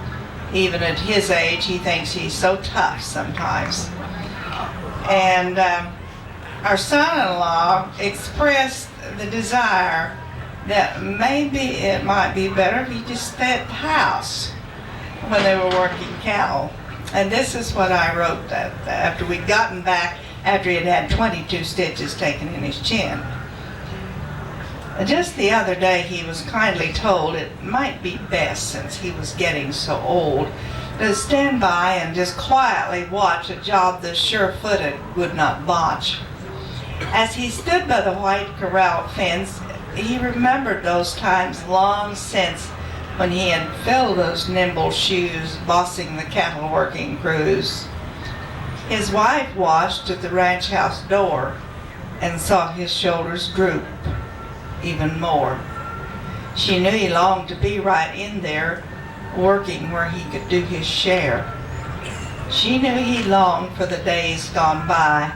Even at his age, he thinks he's so tough sometimes. And our son-in-law expressed the desire that maybe it might be better if he just stayed at the house when they were working cattle. And this is what I wrote that after we'd gotten back, after he had had 22 stitches taken in his chin. Just the other day he was kindly told it might be best, since he was getting so old, to stand by and just quietly watch a job the sure-footed would not botch. As he stood by the white corral fence, he remembered those times long since when he had filled those nimble shoes bossing the cattle working crews. His wife watched at the ranch house door and saw his shoulders droop even more. She knew he longed to be right in there, working where he could do his share. She knew he longed for the days gone by,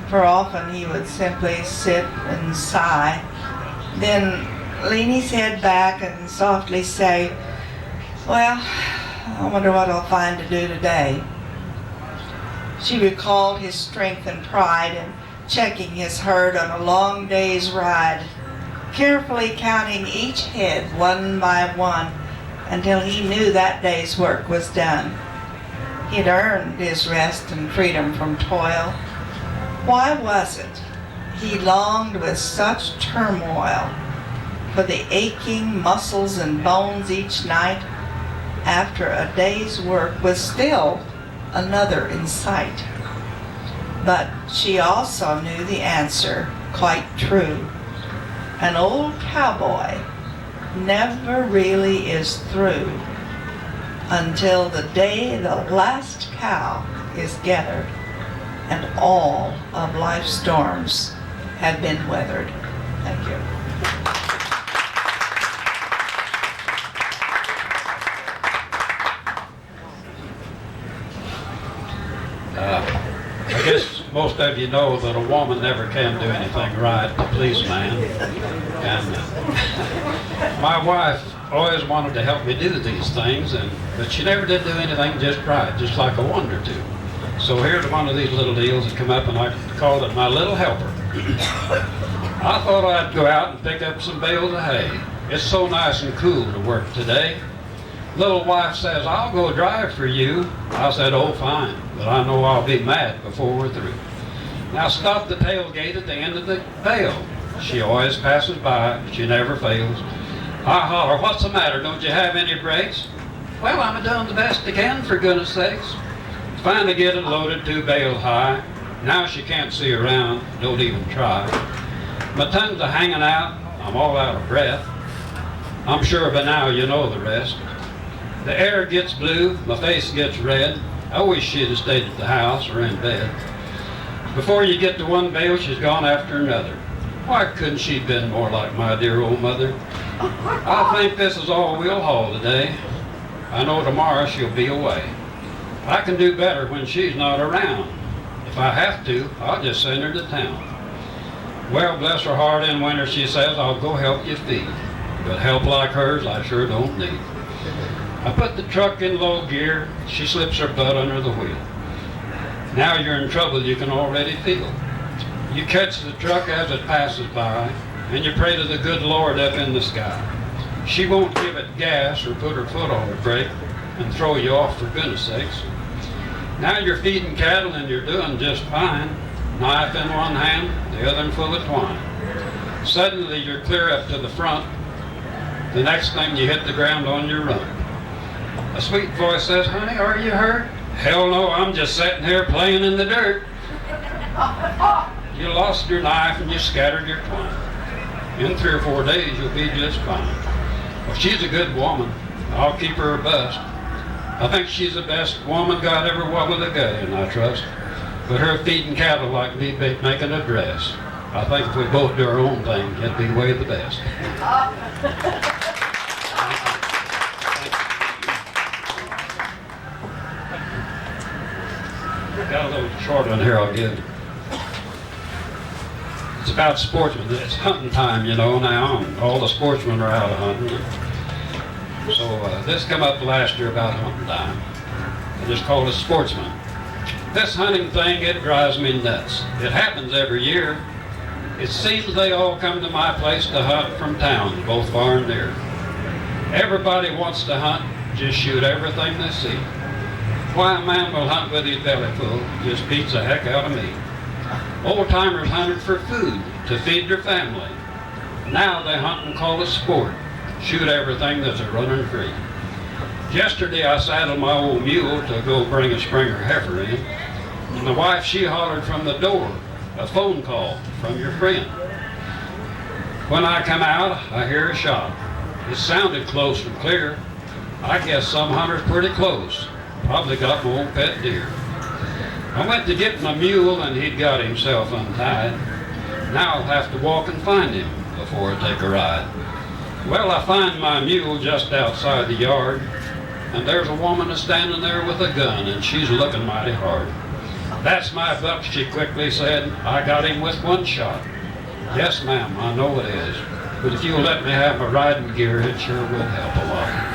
for often he would simply sit and sigh, then lean his head back and softly say, "Well, I wonder what I'll find to do today." She recalled his strength and pride in checking his herd on a long day's ride, carefully counting each head one by one until he knew that day's work was done. He'd earned his rest and freedom from toil. Why was it he longed with such turmoil for the aching muscles and bones each night after a day's work was still another in sight? But she also knew the answer quite true. An old cowboy never really is through until the day the last cow is gathered and all of life's storms have been weathered. Thank you. I guess most of you know that a woman never can do anything right to please a man. And my wife always wanted to help me do these things, but she never did do anything just right, just like I wanted her to. So here's one of these little deals that come up, and I called it my little helper. I thought I'd go out and pick up some bales of hay. It's so nice and cool to work today. Little wife says, "I'll go drive for you." I said, "Oh, fine, but I know I'll be mad before we're through." Now stop the tailgate at the end of the bale. She always passes by, she never fails. I holler, "What's the matter? Don't you have any brakes?" "Well, I'm doing the best I can, for goodness sakes." Finally get it loaded 2 bales high. Now she can't see around, don't even try. My tongue's a hanging out, I'm all out of breath. I'm sure by now you know the rest. The air gets blue, my face gets red. I wish she'd have stayed at the house or in bed. Before you get to one bale, she's gone after another. Why couldn't she have been more like my dear old mother? I think this is all we'll haul today. I know tomorrow she'll be away. I can do better when she's not around. If I have to, I'll just send her to town. Well, bless her heart, in winter she says, "I'll go help you feed." But help like hers I sure don't need. I put the truck in low gear, she slips her butt under the wheel. Now you're in trouble, you can already feel. You catch the truck as it passes by, and you pray to the good Lord up in the sky. She won't give it gas or put her foot on the brake and throw you off, for goodness sakes. Now you're feeding cattle and you're doing just fine. Knife in one hand, the other full of twine. Suddenly you're clear up to the front. The next thing you hit the ground on your run. A sweet voice says, "Honey, are you hurt?" "Hell no, I'm just sitting here playing in the dirt." You lost your knife and you scattered your twine. In 3 or 4 days you'll be just fine. Well, she's a good woman. I'll keep her a bust. I think she's the best woman God ever wobbled a gut in, I trust. But her feeding cattle like me making a dress. I think if we both do our own thing, it'd be way the best. Got a little short one here I'll give. It's about sportsmen. It's hunting time, you know, now, and all the sportsmen are out hunting. So this come up last year about hunting time. I just called it sportsman. This hunting thing, it drives me nuts. It happens every year. It seems they all come to my place to hunt from towns, both far and near. Everybody wants to hunt, just shoot everything they see. Why a man will hunt with his belly full just beats the heck out of me. Old timers hunted for food, to feed their family. Now they hunt and call it sport. Shoot everything that's a running free. Yesterday I saddled my old mule to go bring a Springer heifer in. And the wife, she hollered from the door, a phone call from your friend. When I come out, I hear a shot. It sounded close and clear. I guess some hunter's pretty close. Probably got my old pet deer. I went to get my mule and he'd got himself untied. Now I'll have to walk and find him before I take a ride. Well, I find my mule just outside the yard, and there's a woman standing there with a gun, and she's looking mighty hard. That's my buck, she quickly said. I got him with one shot. Yes, ma'am, I know it is. But if you'll let me have my riding gear, it sure would help a lot.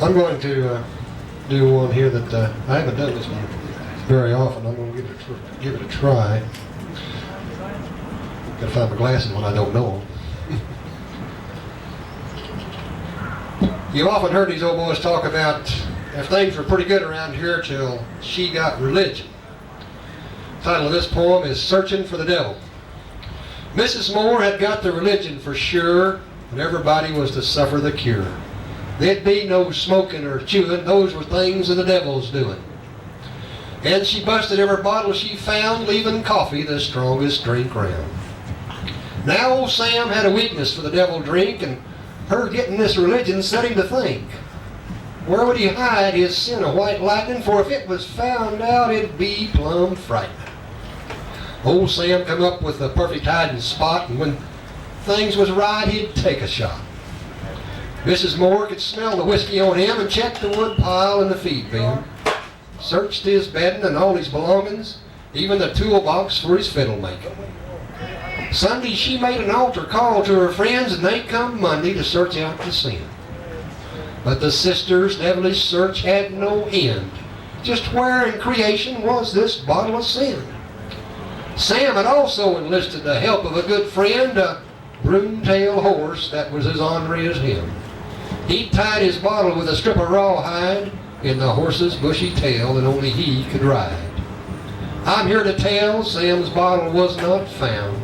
I'm going to do one here that I haven't done this one very often. I'm going to give it a try. Got to find my glasses when I don't know them. You've often heard these old boys talk about if things were pretty good around here till she got religion. The title of this poem is Searching for the Devil. Mrs. Moore had got the religion for sure, and everybody was to suffer the cure. There'd be no smoking or chewing. Those were things of the devil's doing. And she busted every bottle she found, leaving coffee the strongest drink round. Now old Sam had a weakness for the devil drink, and her getting this religion set him to think. Where would he hide his sin of white lightning? For if it was found out, it'd be plumb frightening. Old Sam come up with the perfect hiding spot, and when things was right, he'd take a shot. Mrs. Moore could smell the whiskey on him and checked the wood pile in the feed bin. Searched his bedding and all his belongings, even the toolbox for his fiddle making. Sunday she made an altar call to her friends, and they come Monday to search out the sin. But the sisters' devilish search had no end. Just where in creation was this bottle of sin? Sam had also enlisted the help of a good friend, a broom-tail horse that was as ornery as him. He tied his bottle with a strip of rawhide in the horse's bushy tail that only he could ride. I'm here to tell Sam's bottle was not found,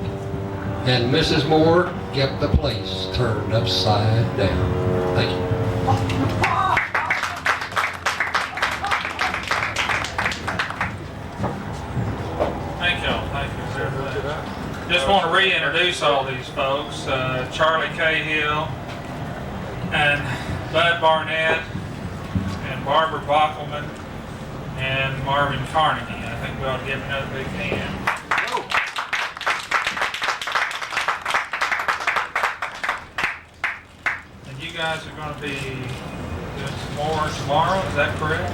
and Mrs. Moore kept the place turned upside down. Thank you. Thank y'all. Thank you very much. Just want to reintroduce all these folks. Charlie Cahill and Bud Barnett and Barbara Bockelman and Marvin Carnegie. I think we ought to give them another big hand. And you guys are going to be doing some more tomorrow, is that correct?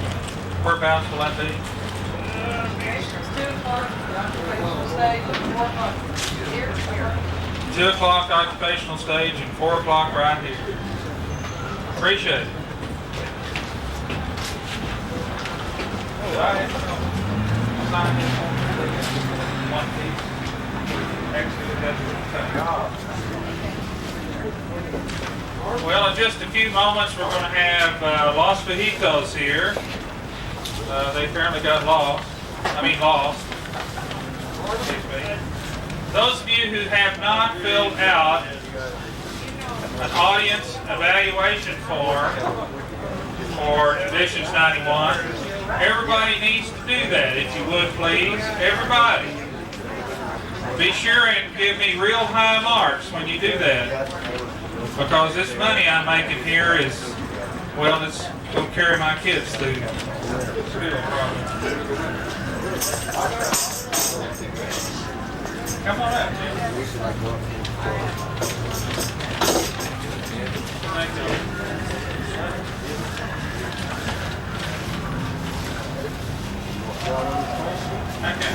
Whereabouts will that be? 2 o'clock occupational stage and 4 o'clock right here. Appreciate it. Well, in just a few moments we're going to have Los Vejitos here. They apparently got lost. Those of you who have not filled out an audience evaluation form for Traditions 91, everybody needs to do that, if you would please. Everybody. Be sure and give me real high marks when you do that, because this money I'm making here is, well, it's going to carry my kids through school probably. Come on up, Jim. Thank you. Okay,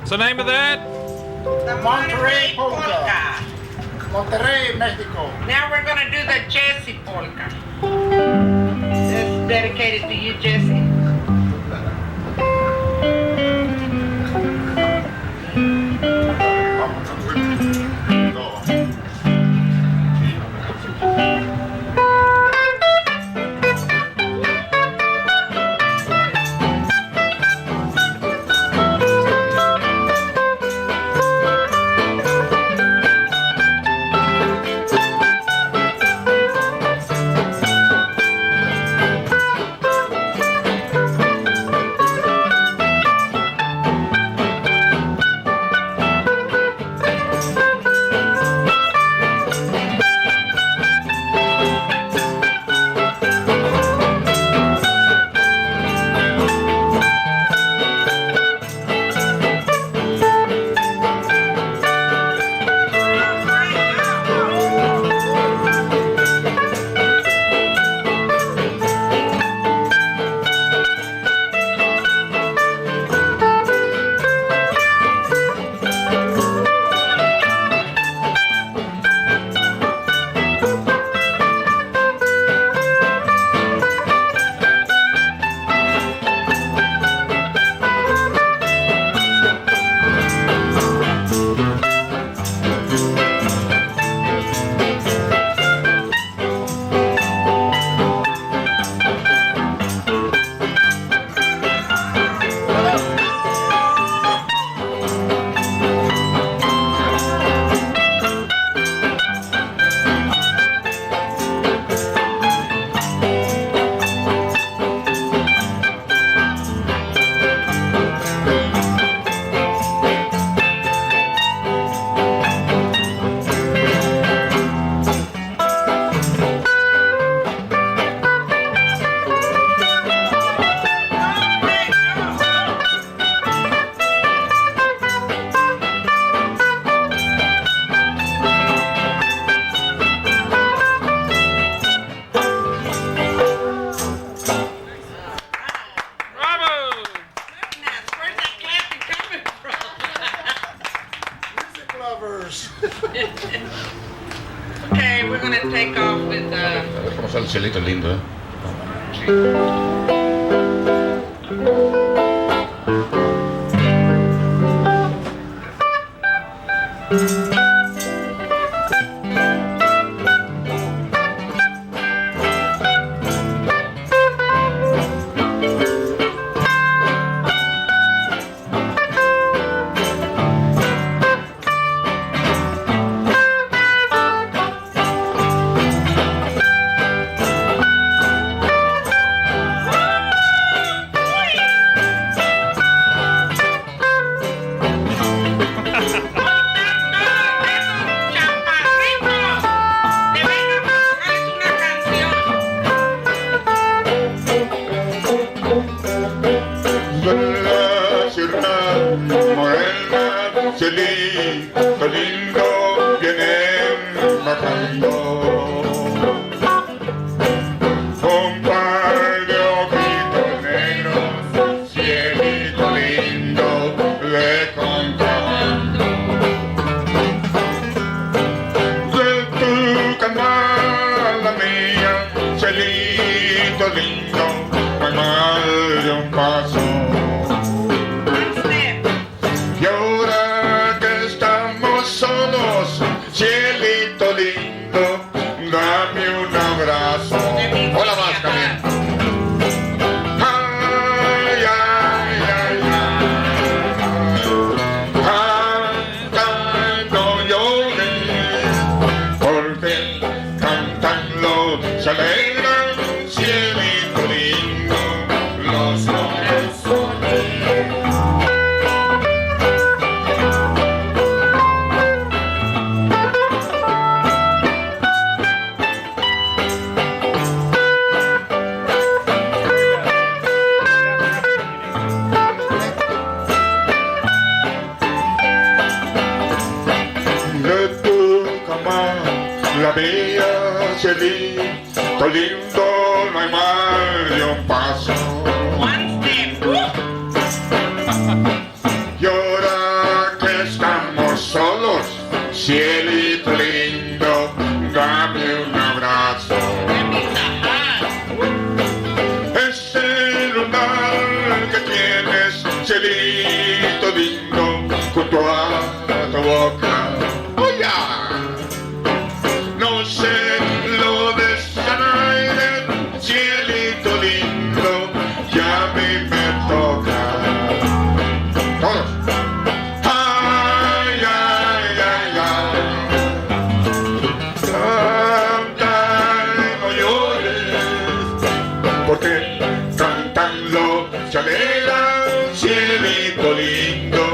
What's the name of that? The Monterey polka. Monterrey, Mexico. Now we're gonna do the Jesse polka. This is dedicated to you, Jesse. Okay, we're gonna take off with A ver cómo sale el cielito lindo, ¿eh? Cielito lindo vienen bajando, un par de ojitos negros, cielito lindo de contrabando. De tu canal la mía, cielito lindo, no hay mal de un paso. Cielito lindo, dame un abrazo. Hola más, Camila. Ay, ay, ay, ay. Canta, no llores, porque cantando se alegran. Cielito lindo, los corazones. La mía, cielito lindo, no hay mal de un paso. Y ahora que estamos solos, cielito lindo, dame un abrazo. Ese lunar que tienes, cielito lindo, junto a tu boca. No sé lo de San Aire, cielito lindo, ya a mí me toca. Todos. Ay, ay, ay, ay. Canta y no llores, porque cantando se alegran, cielito lindo,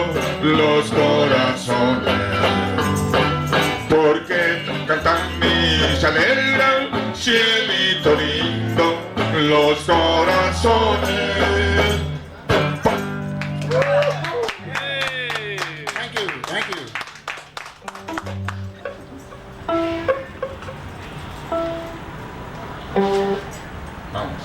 los corazones. Porque cantan y se alegran, cielito lindo, los corazones. Thank you, thank you. Vamos.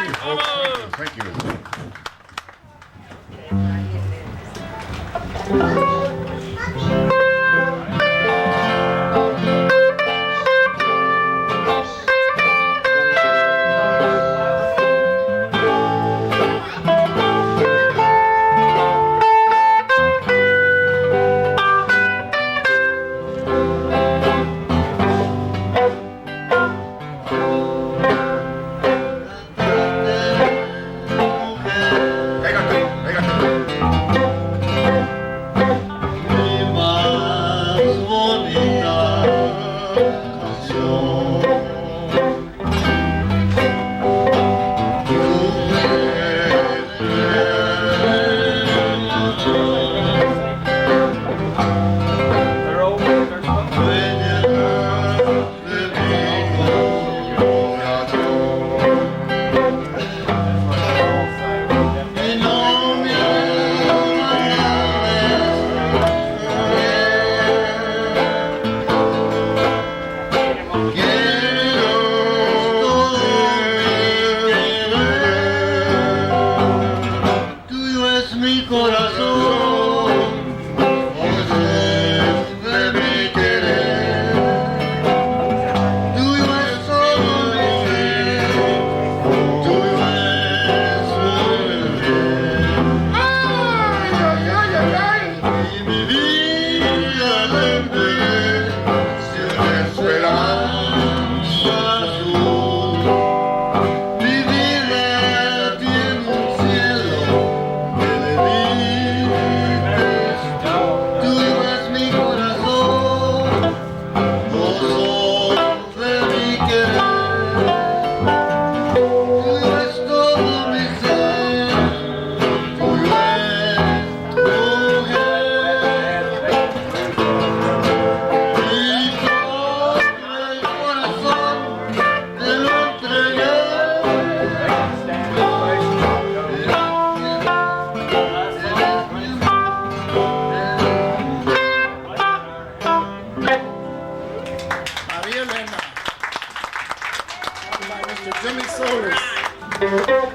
you, folks. Thank you. Thank you.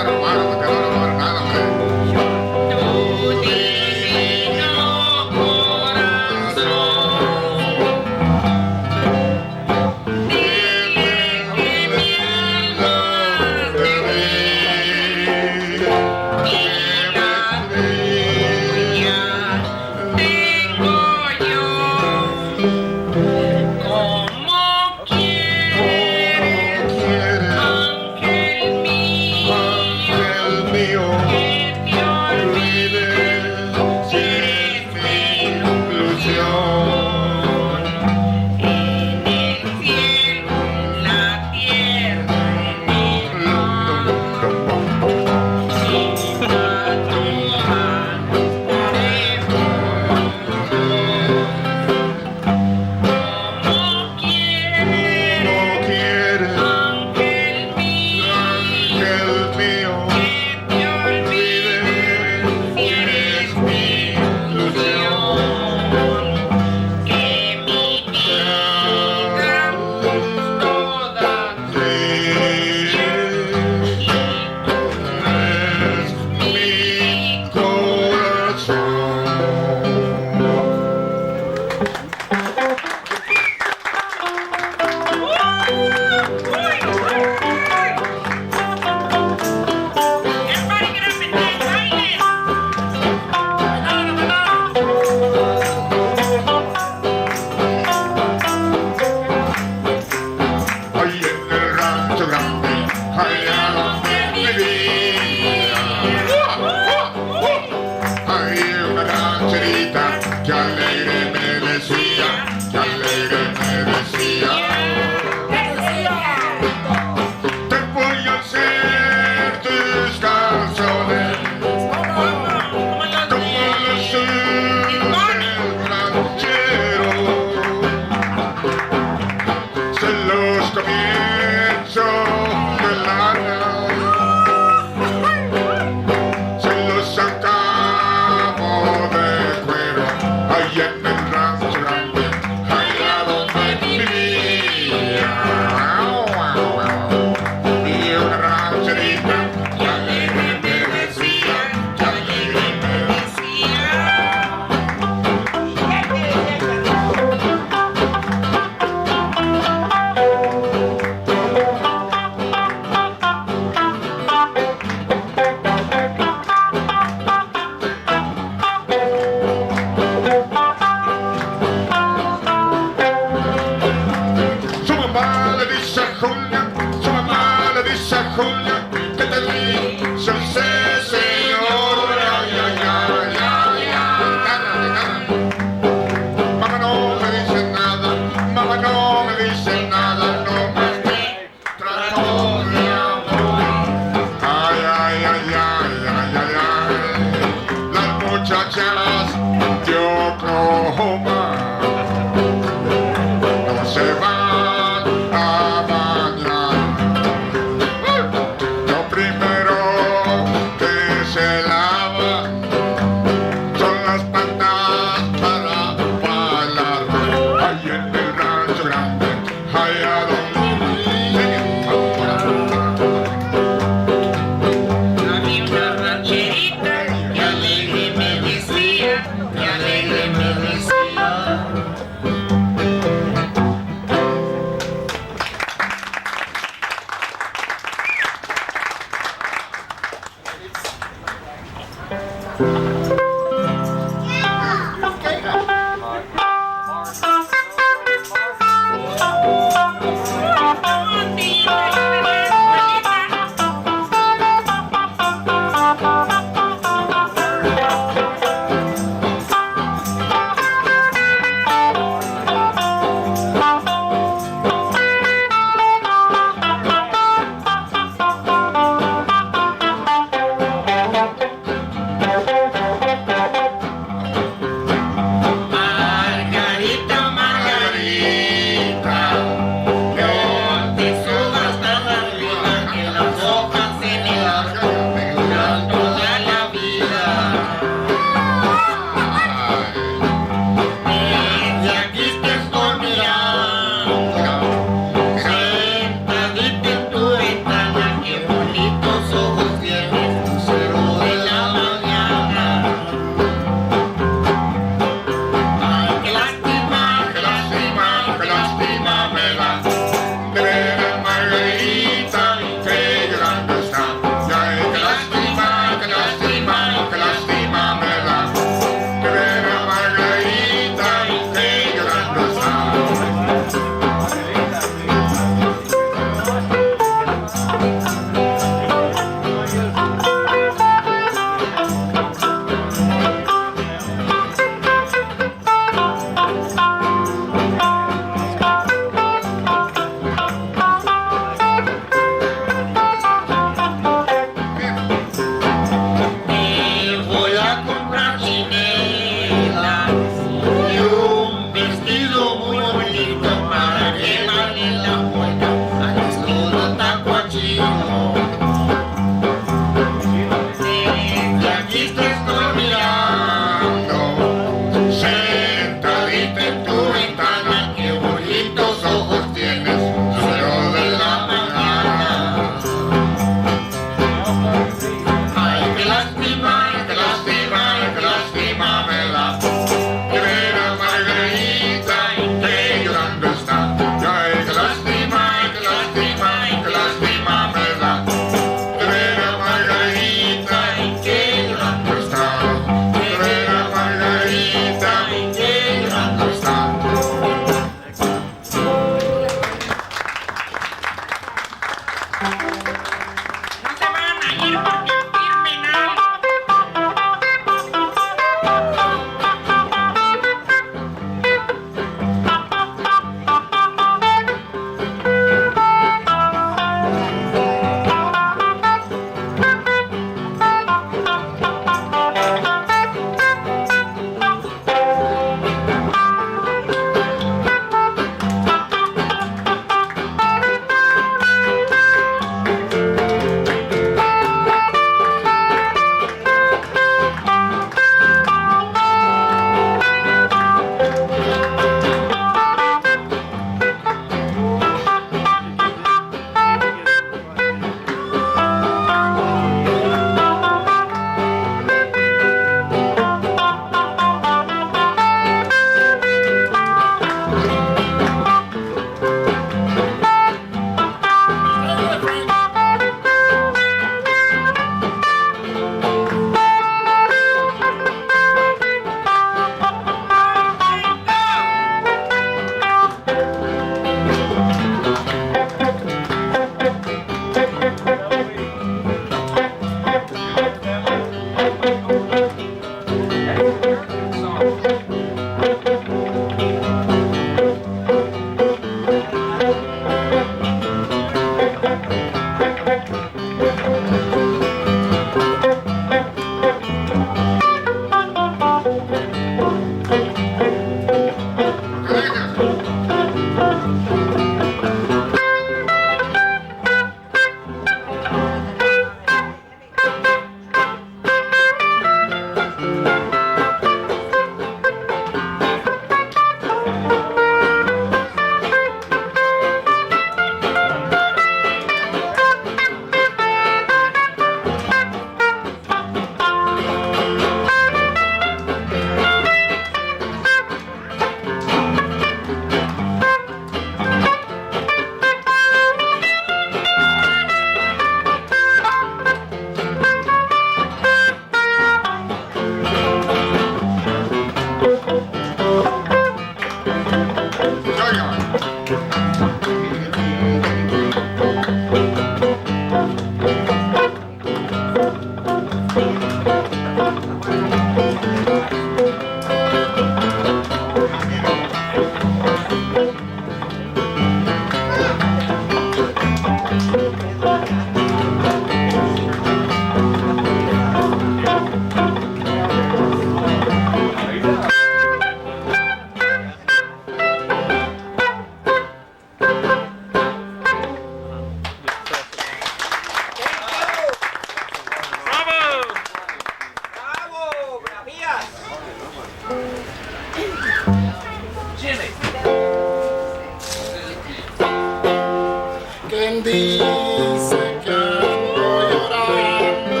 ¿Quién dice que ando llorando?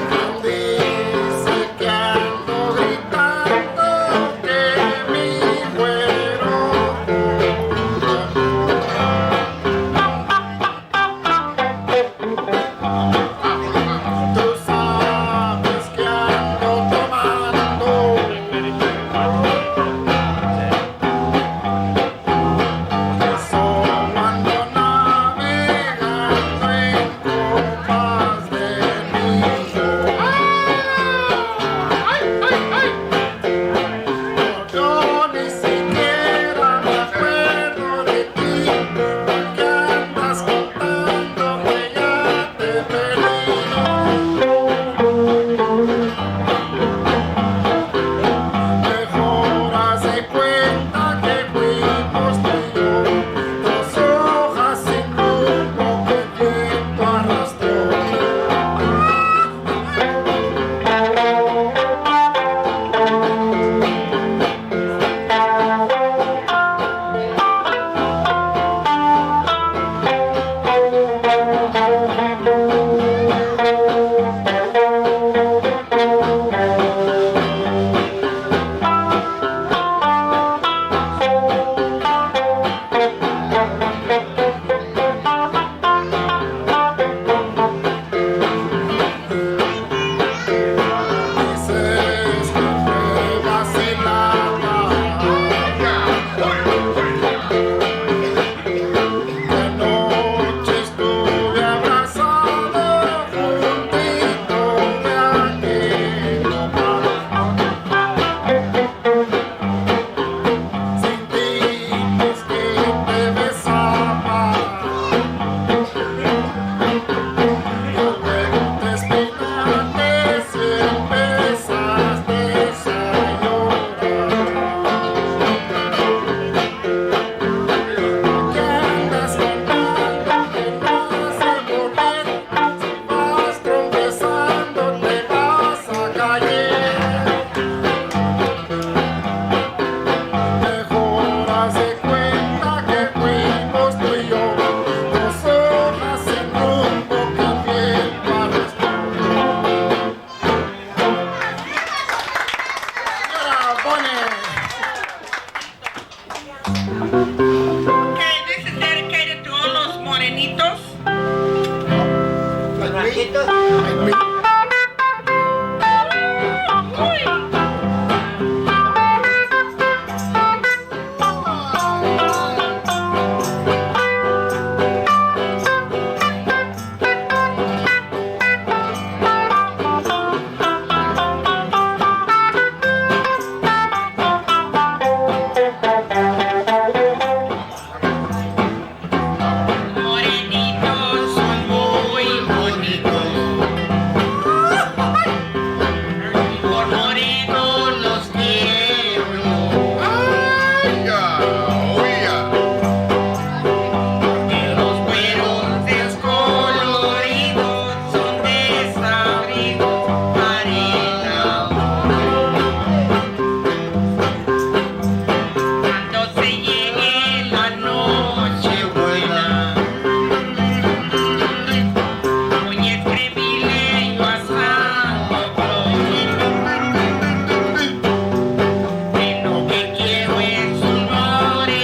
¿Quién dice que ando gritando que mi güero? Tú sabes que ando tomando. Solo ando navegando en copas de vino. Yo ni siquiera me acuerdo de ti, porque andas contando que ya te perdí. Mejor haz de cuenta que fuimos tú y yo, dos hojas sin rumbo que el viento arrastró. Dices que te vacilaba, de noche estuve abrazado juntito de aquel nopal. Sentiste que te besaba, y luego te espinaste y empezaste a llorar. ¿Qué andas contando que no has de volver? Si vas tropezando te vas a caer. Mejor haz de cuenta que fuimos tú y yo, dos hojas sin rumbo que el viento arrastró. Señora Bonnie. Okay, this is dedicated to all los morenitos. Like me. Morenitos son muy bonitos. Por morenos los quiero. Que los güeros descoloridos son desabridos para el amor. Cuando se llegue la noche buena, voy a escribirle yo a Santo Claus que lo que quiero es un moreno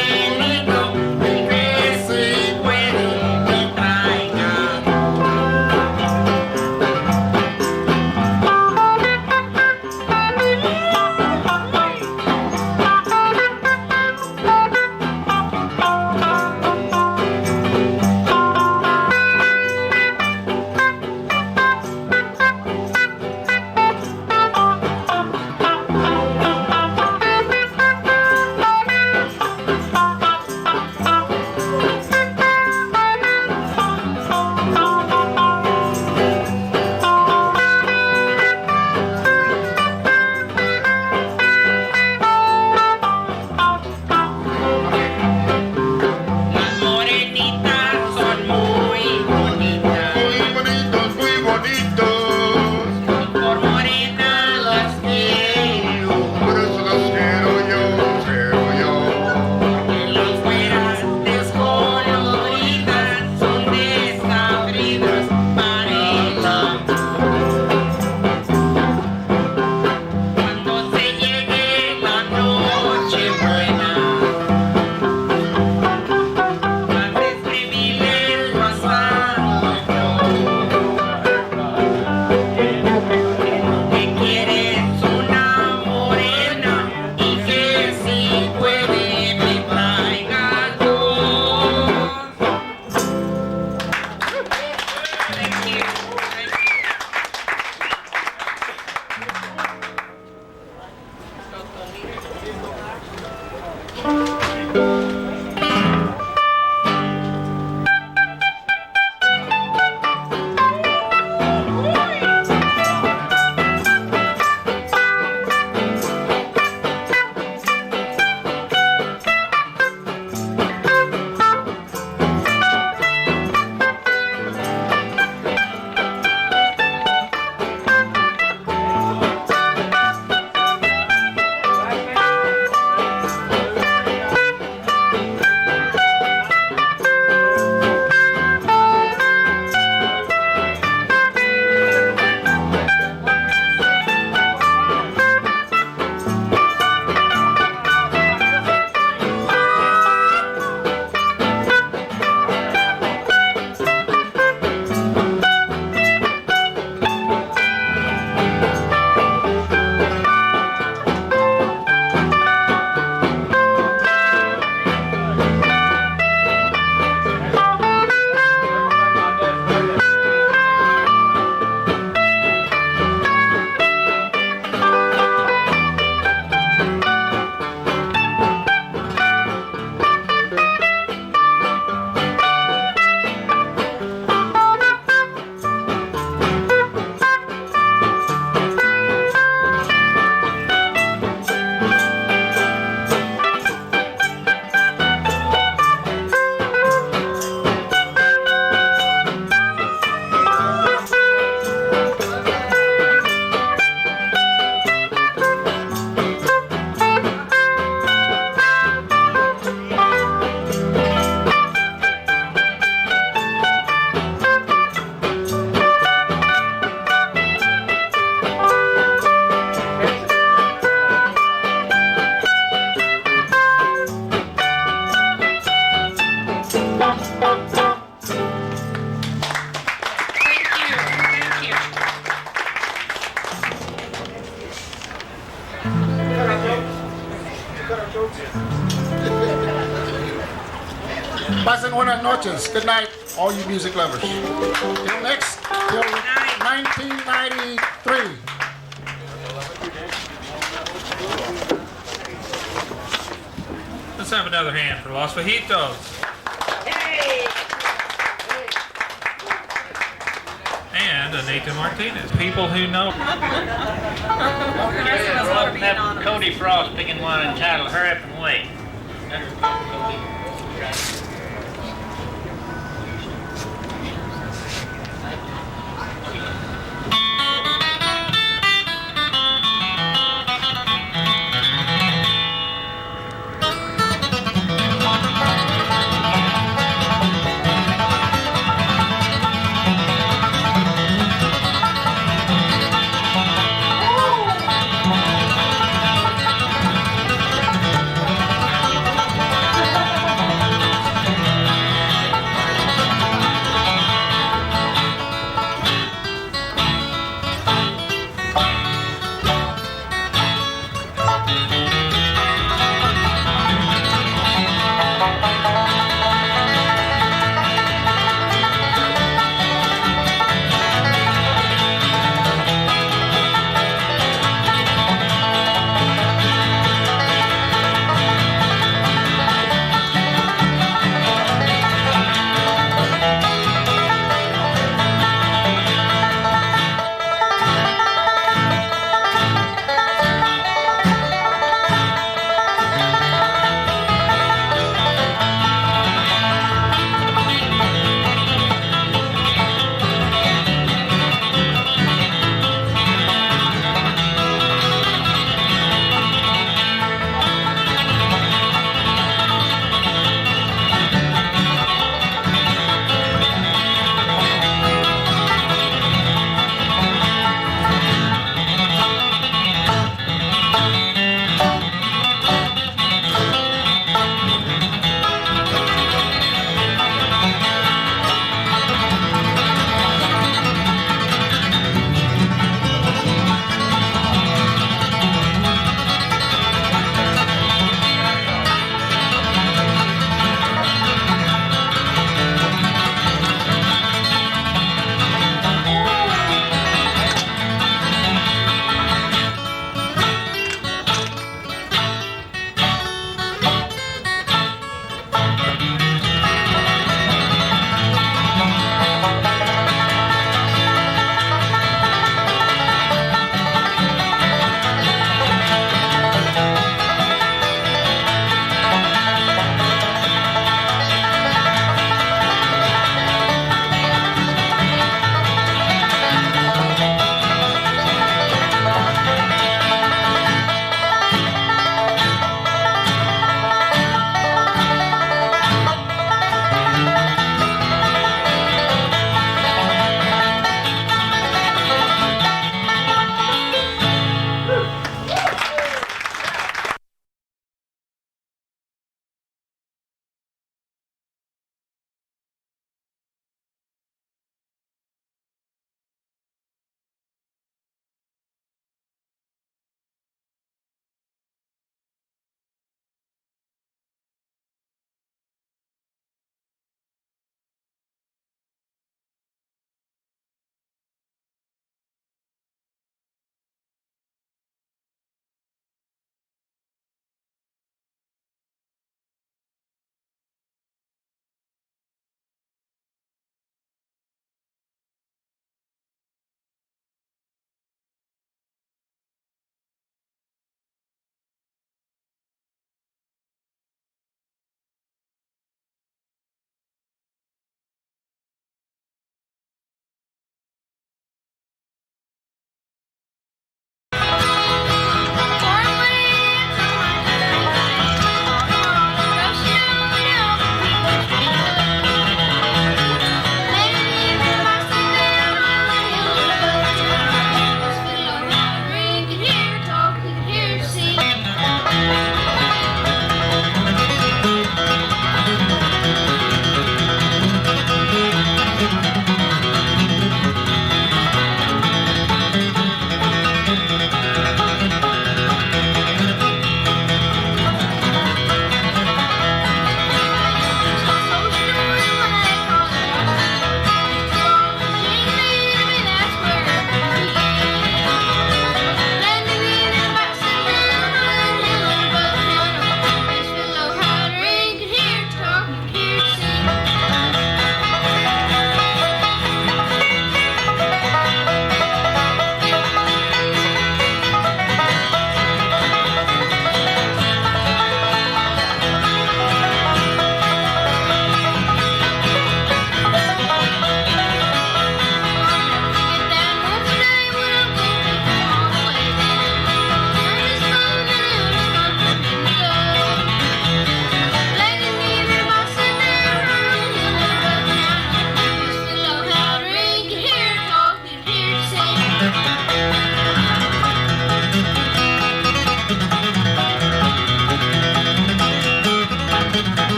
Pasen buenas noches. Good night, all you music lovers. Till next, till 1993. Let's have another hand for Los Fajitos. And Anita Martinez. People who know. Cody Frost picking one entitled Hurry Up and Wait.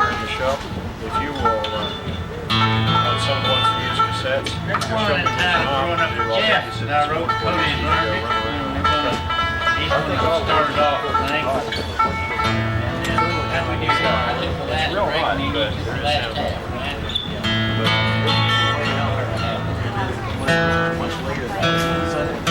here in the shop. If you will, someone wants to use cassettes, There's just one show me in the town knob growing to up do with all Jeff that. You that I wrote sit Cody in and the Margaret. run around. He's the one that started off, I think. And then we do I think the last real break, hot, we but used the there is last sound. half, right? Much later than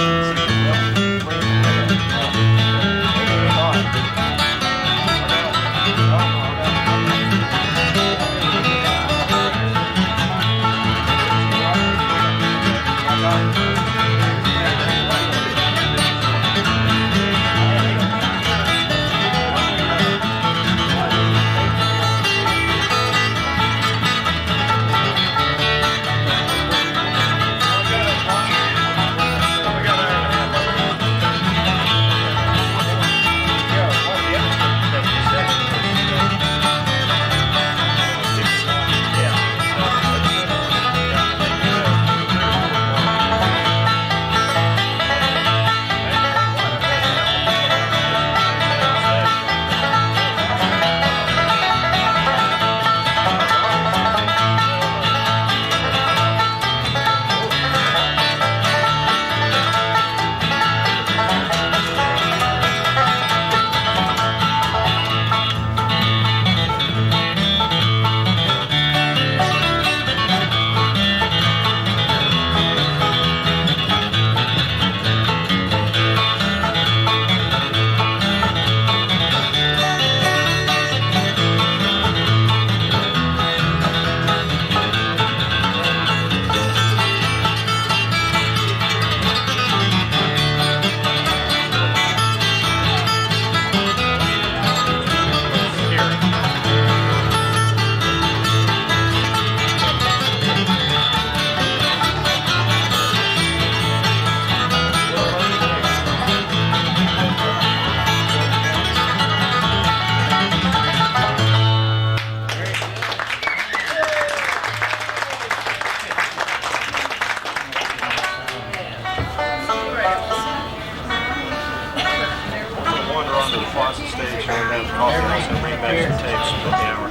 stage, going down to the coffee house and bring back some tapes for the hour.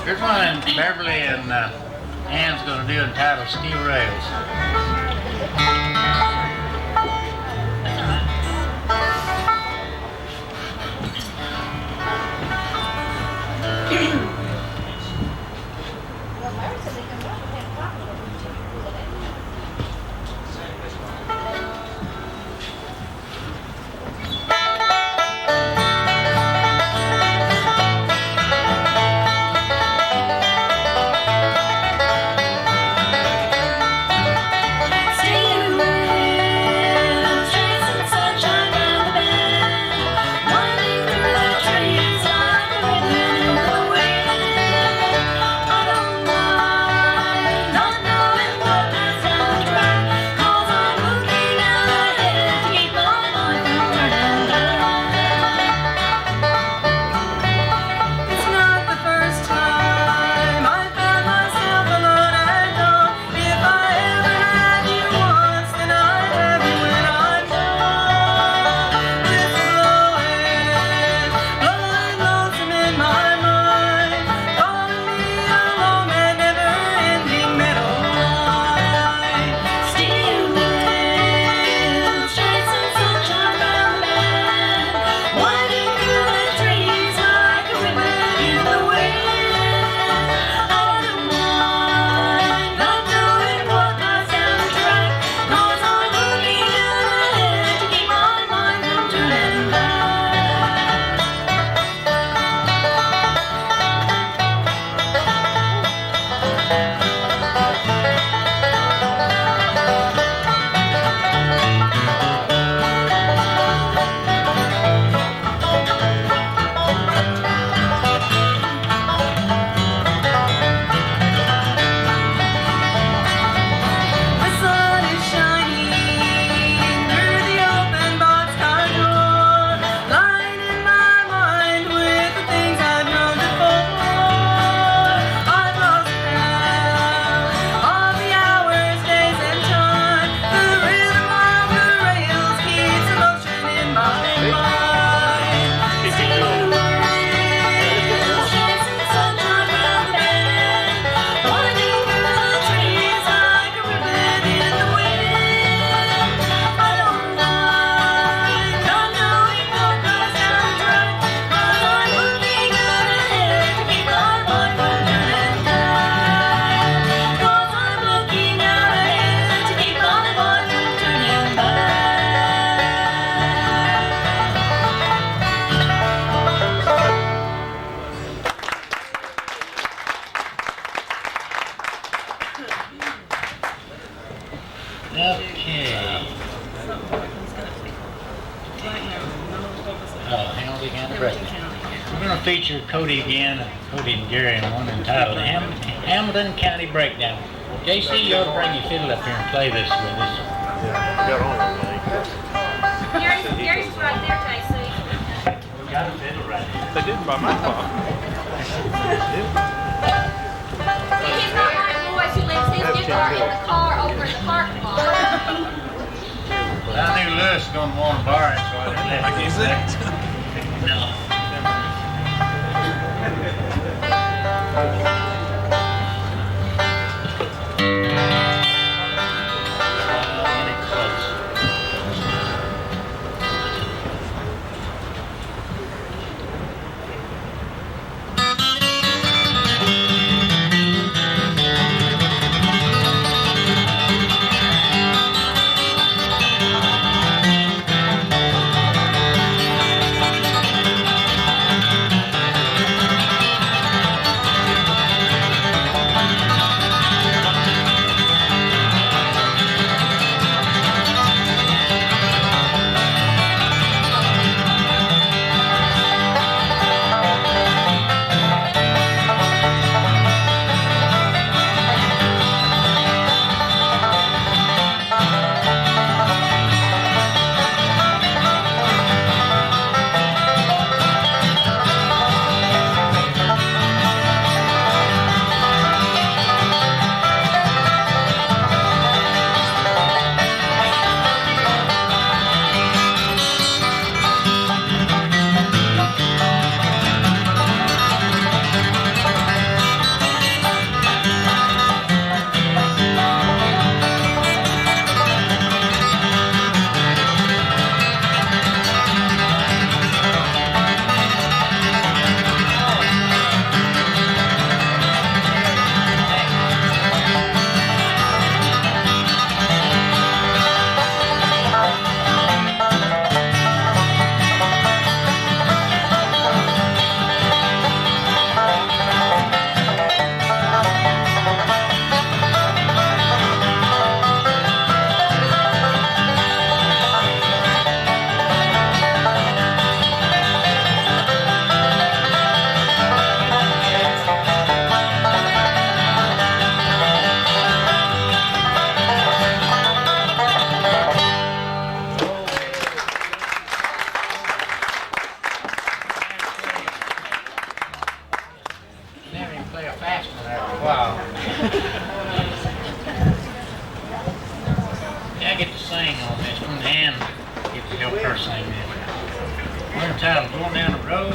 Here's one Beverly and Ann's going to do entitled Steel Rails. County Breakdown. We're going to feature Cody again, Cody and Gary, in one entitled Hamilton County Breakdown. JC, you ought to bring your fiddle up here and play this with us. Gary's right there, JC. We got a fiddle right here. They didn't buy my car. He's not one of the boys who leaves his guitar in the car over in the parking lot. I knew Lewis was going to want to borrow it, so I didn't let him. No. Yeah, I get to sing on this one, and get to help her sing this. We're entitled Going Down the Road.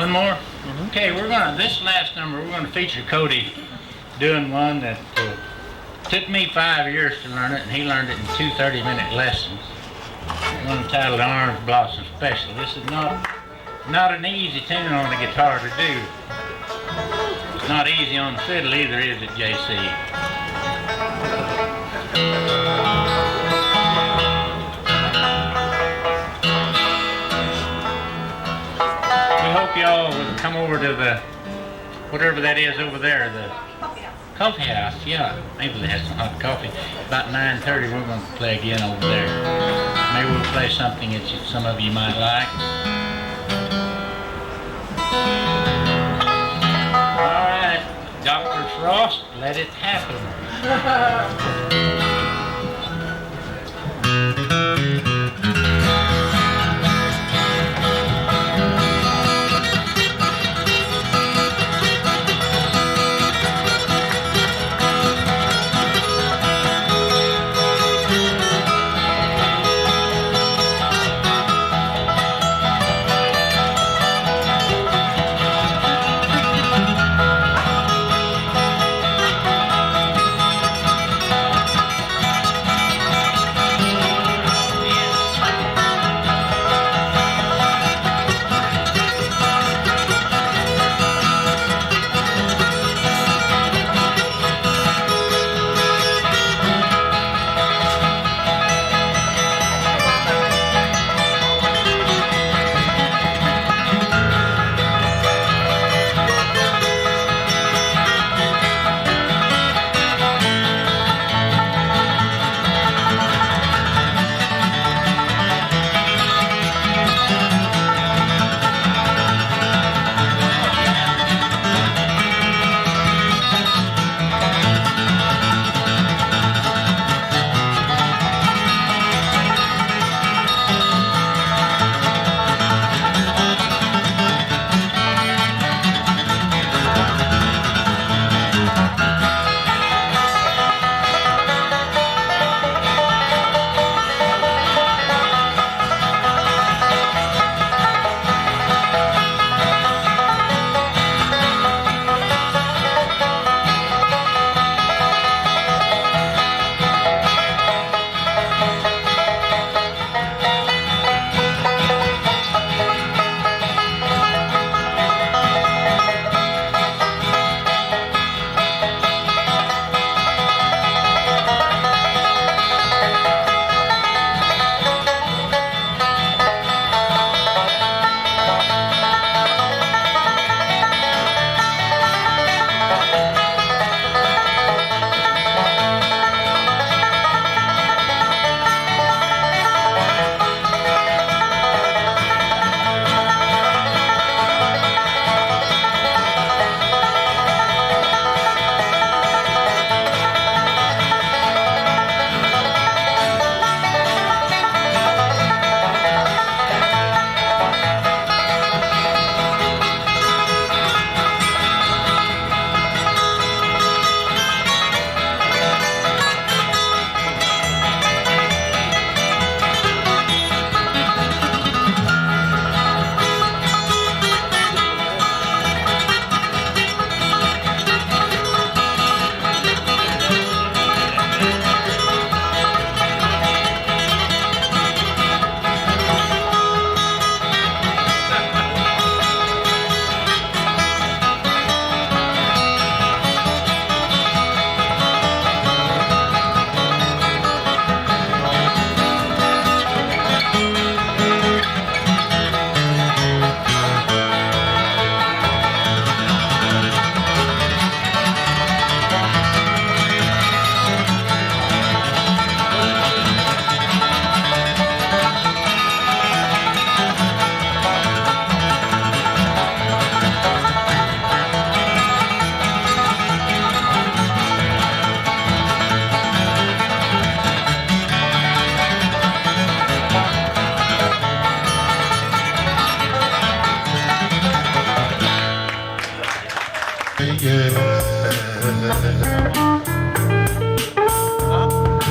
One more? Okay, this last number, we're gonna feature Cody doing one that took me 5 years to learn it, and he learned it in 2 30-minute lessons. One entitled Orange Blossom Special. This is not an easy tune on the guitar to do. It's not easy on the fiddle either, is it, JC? We hope y'all will come over to the, whatever that is over there, the coffee house. Yeah, maybe they have some hot coffee. About 9:30 we're going to play again over there. Maybe we'll play something that some of you might like. All right, Dr. Frost, let it happen.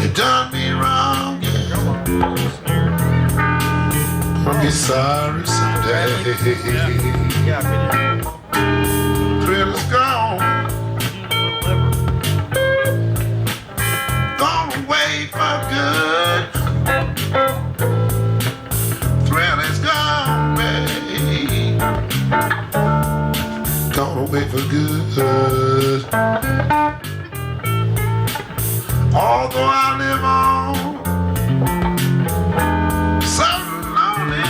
You done me wrong, yeah. I'll be sorry someday. Thrill is gone. Gone away for good. Thrill is gone, babe. Gone away for good. Although I live on so lonely,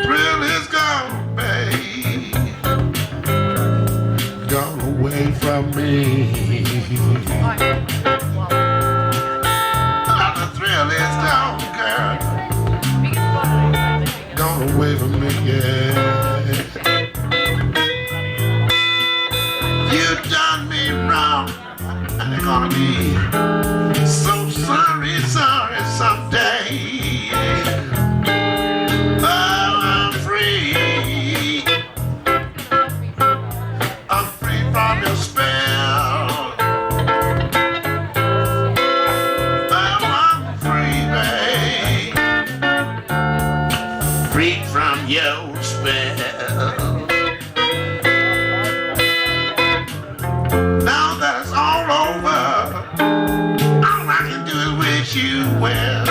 thrill is gone, babe. Gone away from me. The thrill is gone, girl. Gone away from me, yeah. You done me wrong. I'm gonna be so sorry, sorry someday. Oh, I'm free. I'm free from your spell. Oh, I'm free, babe. Free from your spell. Now that it's all over, all I can do is wish you well.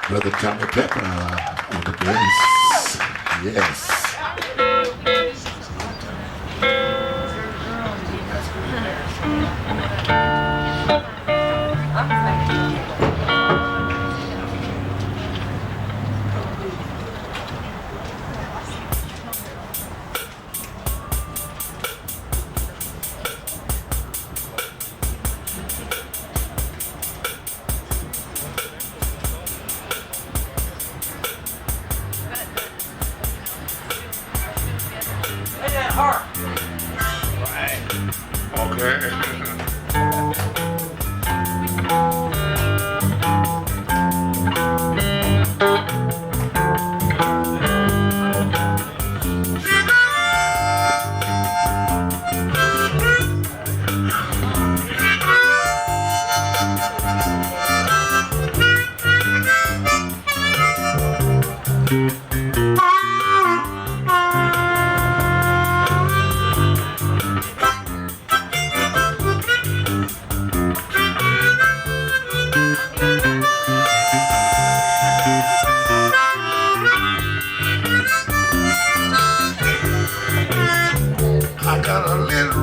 Brother Tommy Pepper on the bass. Yes. I got a little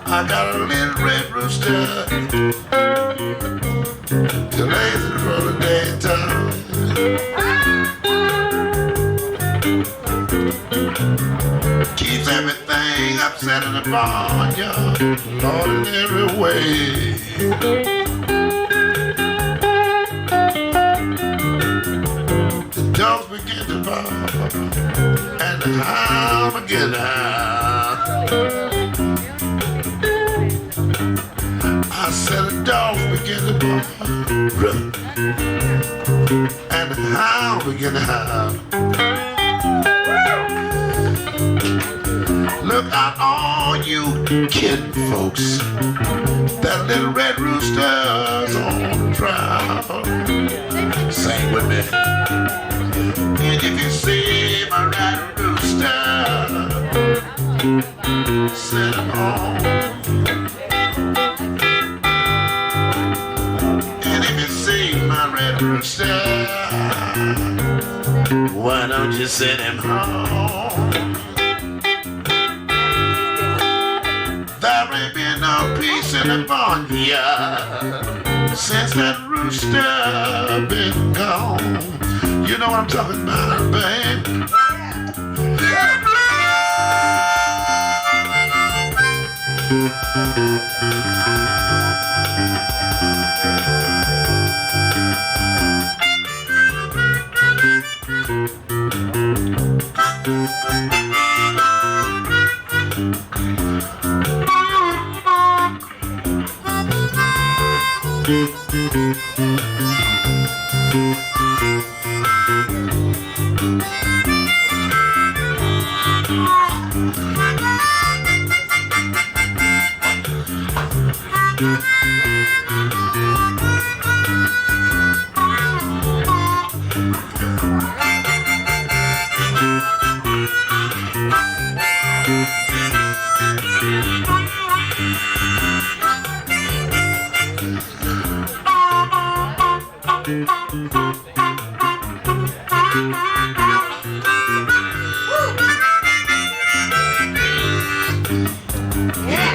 I got a little red rooster, the lazy for the daytime. Keeps everything upset in the barnyard, Lord, in every way. The dogs begin to bark, and the hound begin to howl. I said the dogs begin to bark, and the hound begin to howl. Look out, all you kid folks, that little red rooster's on trial. Sing with me. And if you see my red rooster, send him home. And if you see my red rooster, why don't you send him home? There ain't been no peace in the barnyard since that rooster been gone. You know what I'm talking about, babe?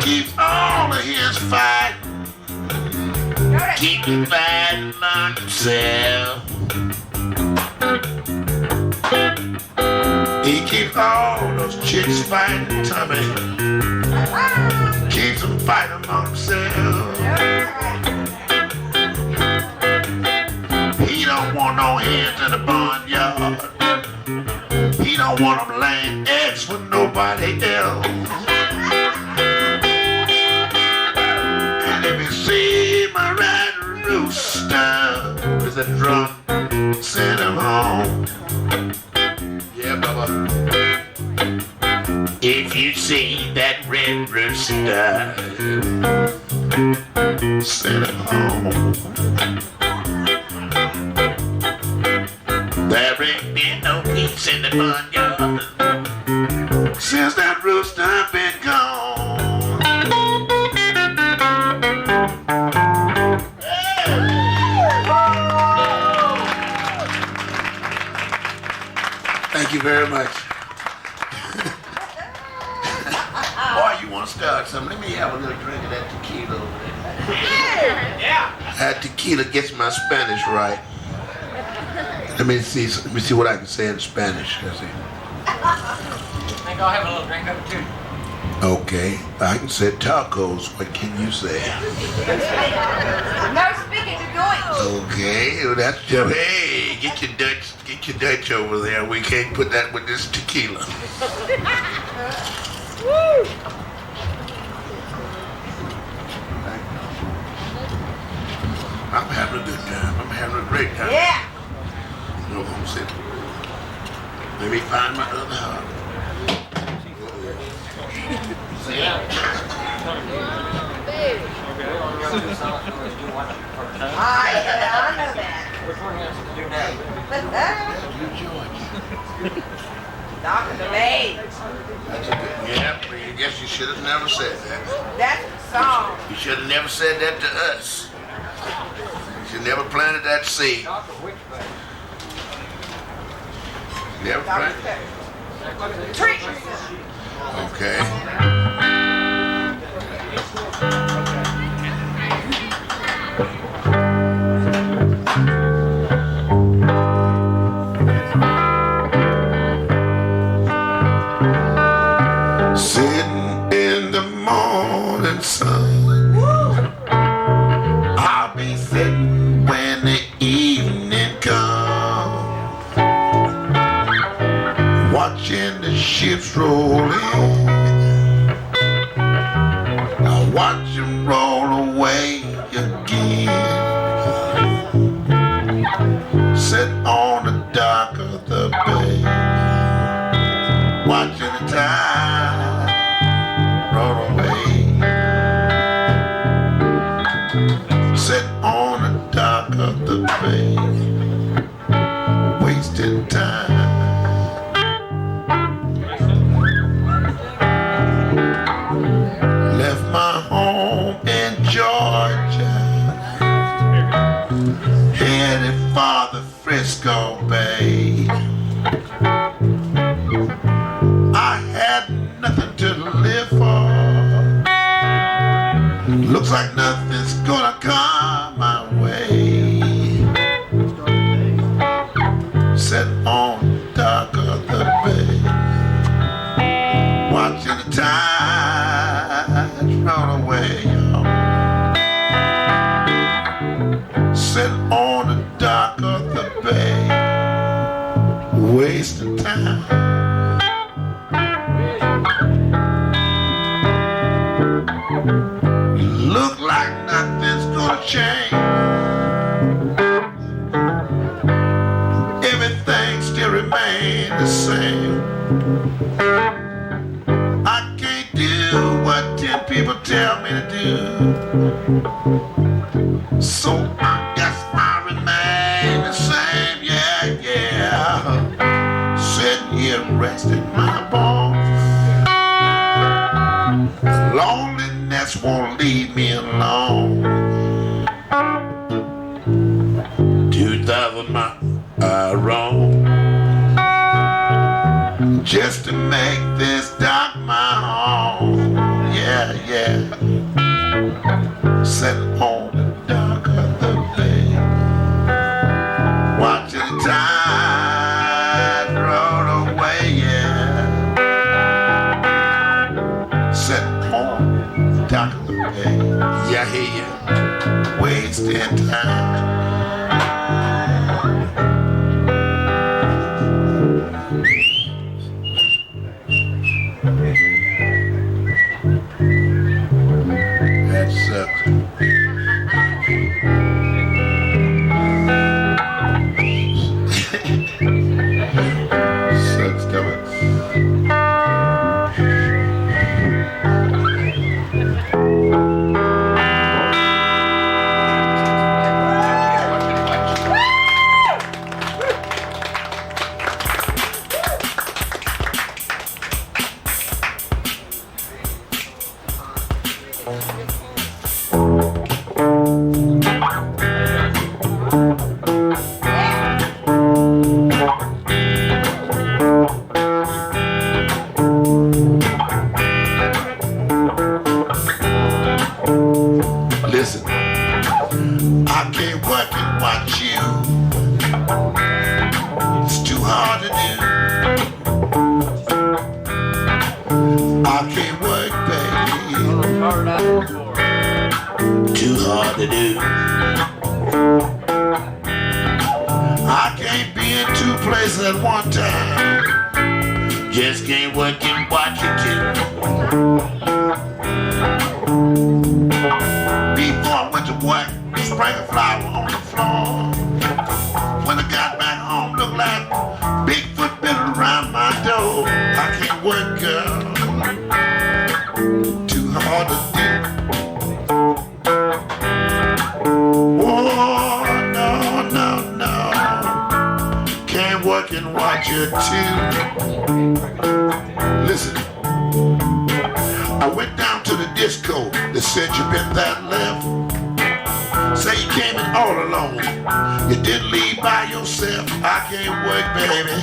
Keep all of his fight, keep him fighting on himself. He keeps all those chicks fighting Tommy, keeps them fighting on himself. He don't want no hens in the barnyard, he don't want them laying eggs for nobody else. See my red rooster with a drum, send him home. Yeah, Bubba. If you see that red rooster, send him home. There ain't been no peace in the barnyard since that rooster been gone. Thank you very much. Boy, you want to start something? Let me have a little drink of that tequila over there. Yeah. That tequila gets my Spanish right. Let me see what I can say in Spanish. Let's see. I think I'll have a little drink of it too. Okay, I can say tacos. What can you say? No speaking to doing. Okay, well, that's just, hey, get your Dutch over there. We can't put that with this tequila. Woo! I'm having a good time. I'm having a great time. Yeah. No, I'm sitting. Let me find my other heart. See ya. I know that. Which one has to do now? Dr. DeLay. That's a good, yeah, I guess you should have never said that. That's the song. You should have never said that to us. You should never planted that seed. Never planted. Okay. Sitting in the morning sun, I'll be sitting when the evening comes, watching the ships roll in. I watch them roll away again. Sit on the dock of the bay, watching the tide roll away. Sit on the dock of the bay, wasting time. Left my home in Georgia, headed for the Frisco Bay. I had nothing to live for. Looks like nothing's gonna come my way. Sat on the dock of the bay, watching the tides run away. Sit on the dock of the bay, wasting time. Look like nothing's gonna change. Everything still remains the same. I can't do what 10 people tell me to do, so I guess I remain the same. Yeah, yeah. Sitting here resting my bones. Loneliness won't leave me alone. 2,000 miles I roam just to make this dock my home. Yeah, yeah. Set on the dock of the bay, watching the tide roll away. Yeah. Set on the dock of the bay. Yeah, yeah. Wasting time. That sucks. Sucks, don't it? Listen, I can't work and watch you. It's too hard to do. I can't work, baby. Too hard to do. I can't be in two places at one time. Just can't work and watch you too. Before I went to work, sprang a flower on the floor. When I got back home, looked like Bigfoot been around my door. I can't work, girl. Too hard to do. Oh, no, no, no. Can't work and watch you too. Listen. I went down to the disco. They said you been that left. Say you came in all alone. You didn't leave by yourself. I can't work, baby.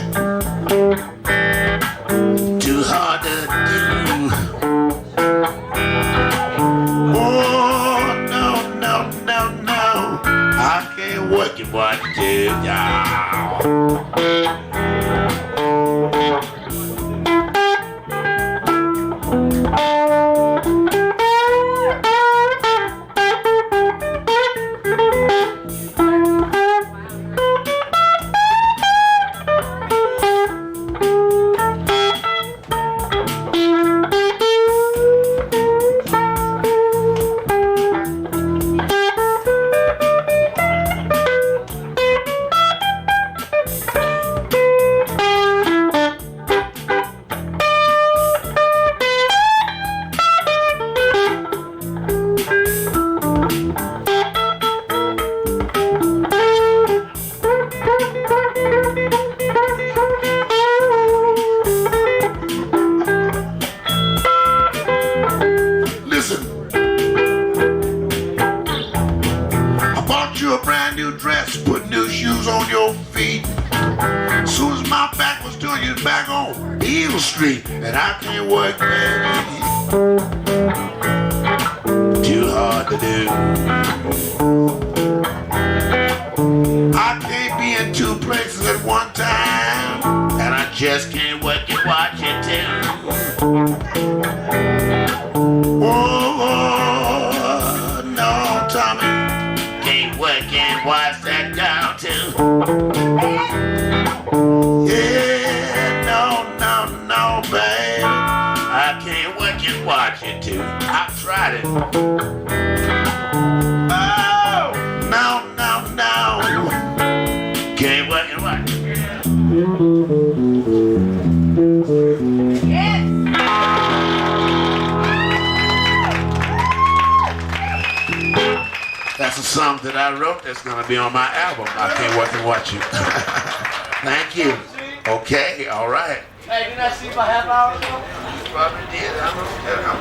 Listen, I bought you a brand new dress, put new shoes on your feet. As soon as my back was doing you back on Eagle Street, and I can't work, baby. Too hard to do. I can't be in two places at one time, and I just can't work and watch it too. Oh, no, Tommy, can't work and watch that down too. Yeah, no, baby, I can't work and watch it too. I've tried it. Oh, no, can't work and watch it. Yes. That's a song that I wrote that's gonna be on my album. I can't wait to watch you. Thank you. Okay, all right. Hey, didn't I see you for half hour ago? Probably did. I'm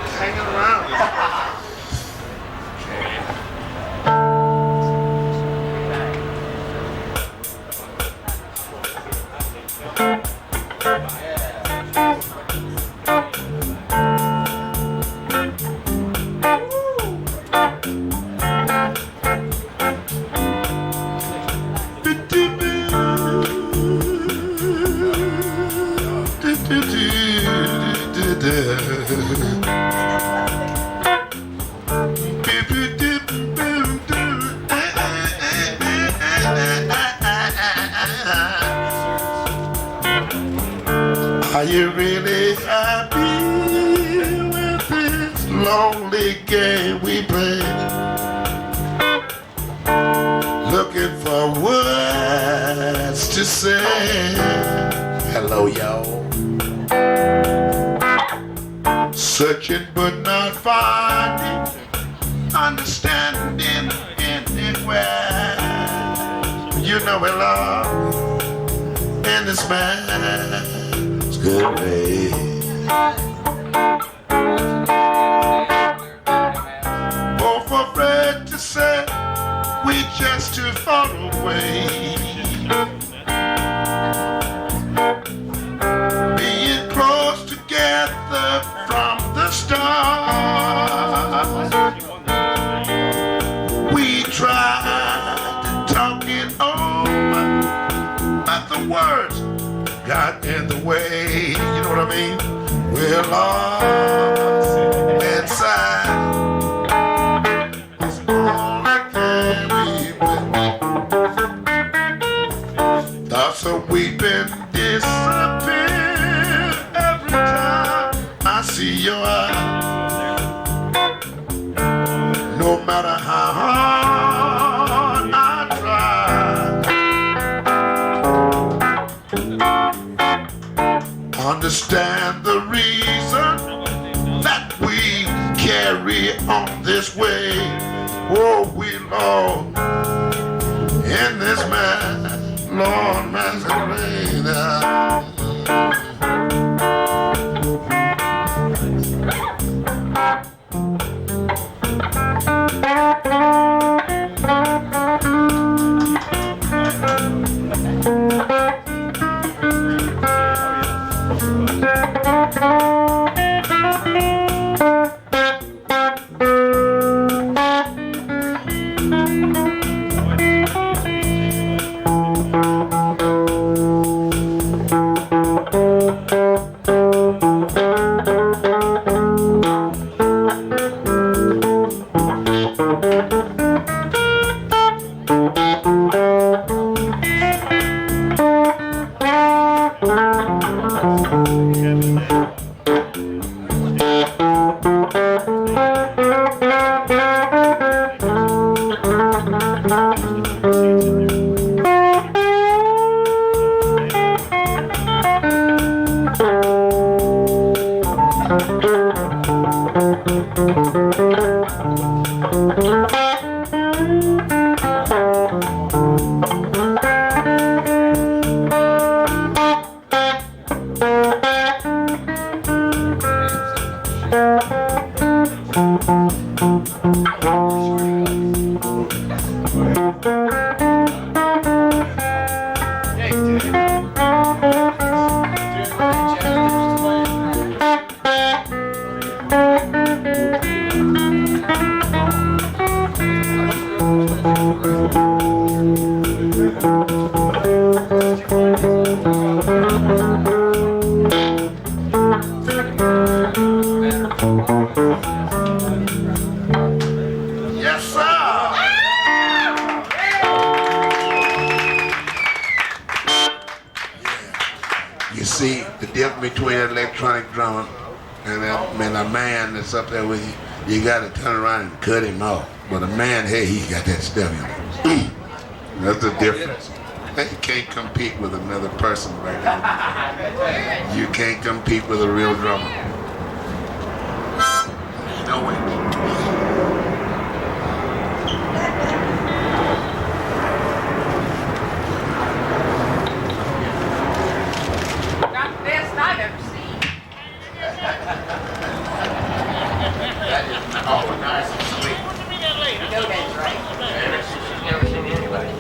just hanging around. Are you really happy with this lonely game we play? Looking for words to say. Hello, y'all. Searching but not finding, understanding anywhere. You know we love in this man's good way. Both afraid to say we just too far away. Being close together from the start. We tried to talk it over, but the words got in the way. You know what I mean? We're lost inside. It's all I carry with me. Thoughts of weeping disappear every time I see your eyes. No matter how hard I try, understand the reason that we carry on this way. Oh, we Lord, in this man, Lord, masquerade. Yes, sir. You see the difference between an electronic drummer and a man that's up there with you. You got to turn around and cut him off. But a man, hey, he got that stuff in him. That's the difference. You can't compete with another person right now. You can't compete with a real drummer. No way. Not the best I've ever seen. That is all nice and sweet. You know that's right. Never seen anybody.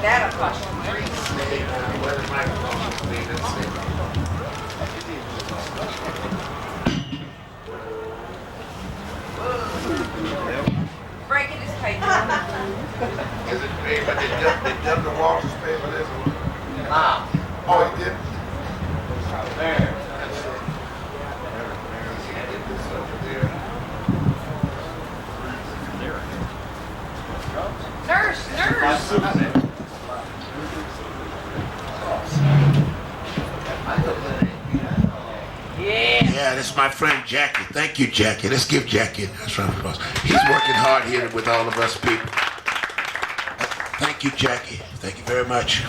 That'll cost you $3. Where the microphone is, let's see. Breaking his paper. Is it paper? Did Dr. Walters pay for this one? Oh, he did? There. Nurse. Yeah, this is my friend Jackie. Thank you, Jackie. Let's give Jackie a nice round of applause. He's working hard here with all of us people. Thank you, Jackie. Thank you very much.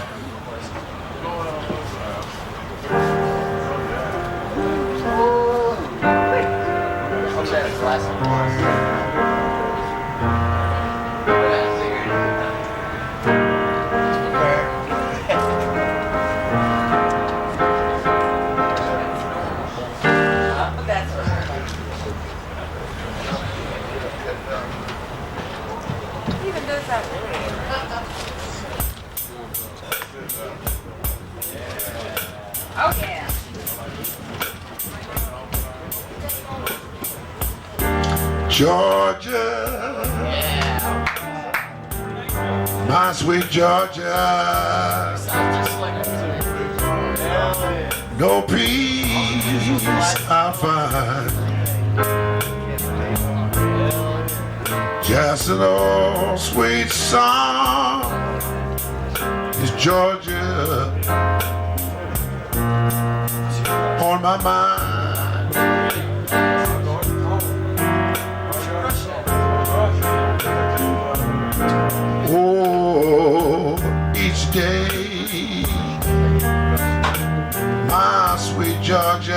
Even does that. Oh yeah. Georgia, my sweet Georgia, no peace I find, just an old sweet song is Georgia on my mind. Oh, each day, my sweet Georgia,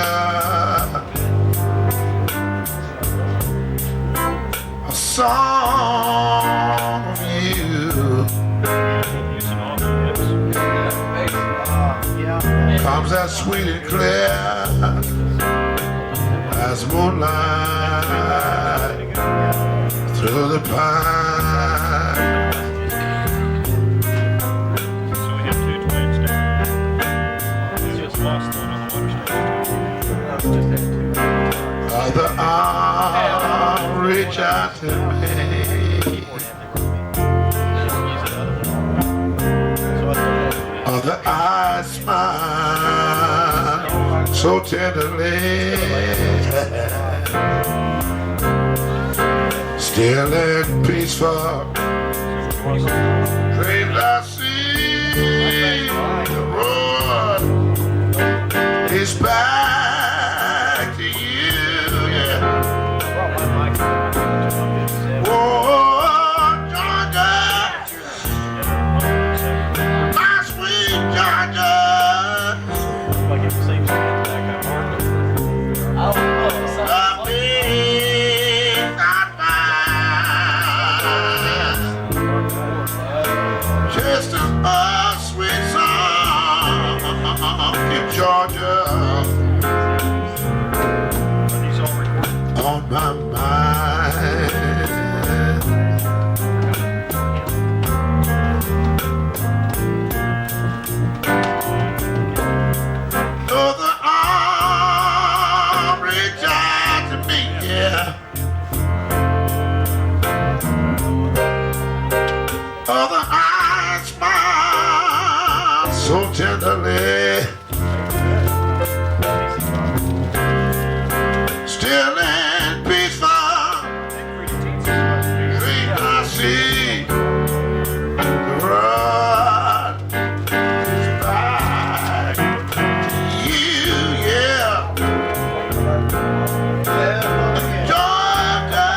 a song of you comes as sweet and clear as moonlight through the pine. Other arm reach out to me, other eyes smile so tenderly, still and peaceful dreams I see. The road is back to you, yeah. Oh, Georgia, my sweet Georgia. Georgia on my mind. Oh, the arm reach out to me, yeah. Oh, the eyes smile so tenderly. Still and peaceful, dream I see the road is back to you, yeah. Georgia,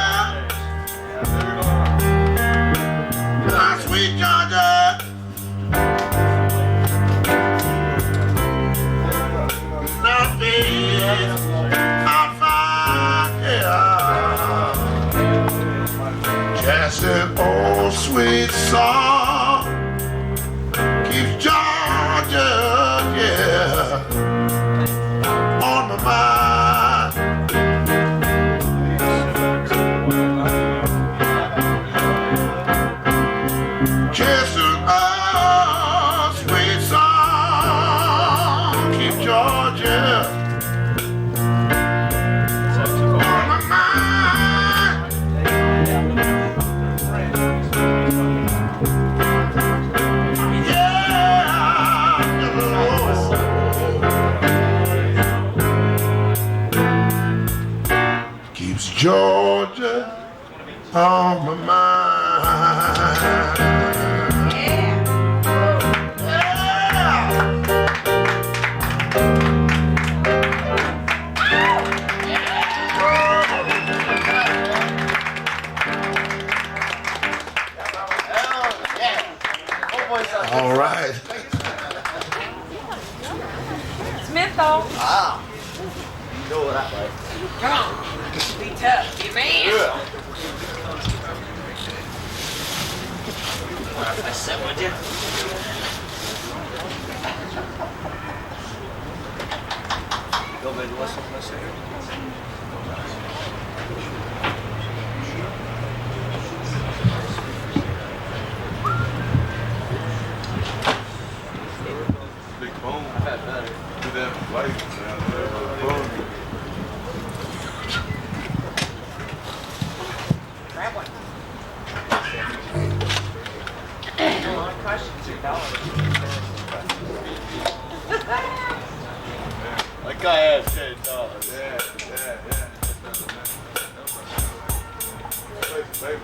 my sweet Georgia. Just an old sweet song keeps Georgia, yeah, on my mind. Just an old sweet song keeps Georgia on my mind. Keeps Georgia on my mind. All right. Smith, though. Ah. Go that way. Come on. Be tough. Be man. Yeah. I said, would you? Go ahead and listen to this here. Big bone. I've had better. Do them lights down there. Bone. Grab one. That guy has $10. Yeah. Baby.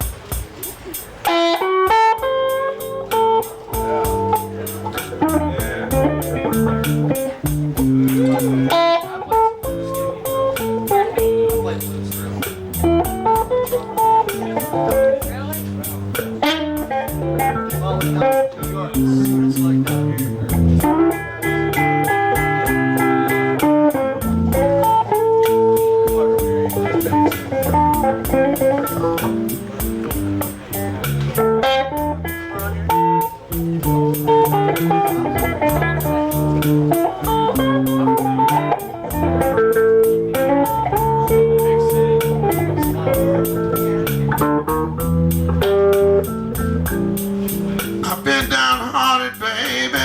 I've been downhearted, baby,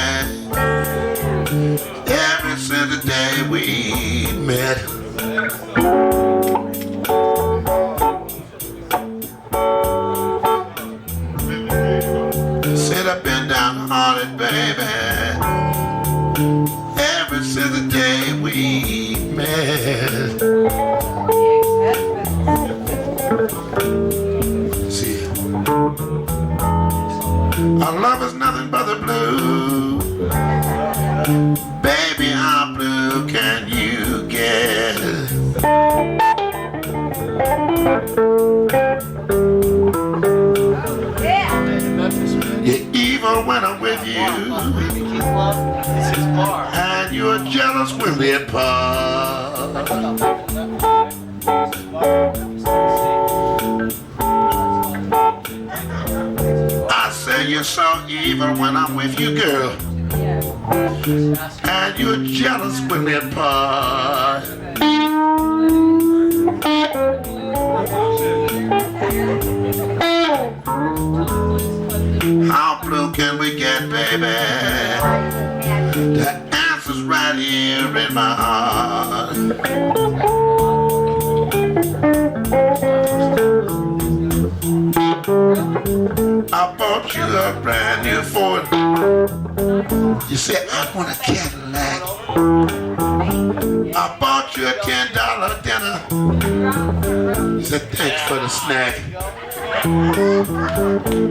ever since the day we met. Said I've been downhearted, baby, ever since the day we met. See, our love is nothing but the blue. Baby, how blue can you get? You're evil when I'm with you, and you're jealous when we apart. I say you're so evil when I'm with you, girl, and you're jealous when we part. How blue can we get, baby? The answer's right here in my heart. I bought you a brand new Ford. You said, I want a Cadillac. I bought you a $10 dinner. You said, thanks for the snack.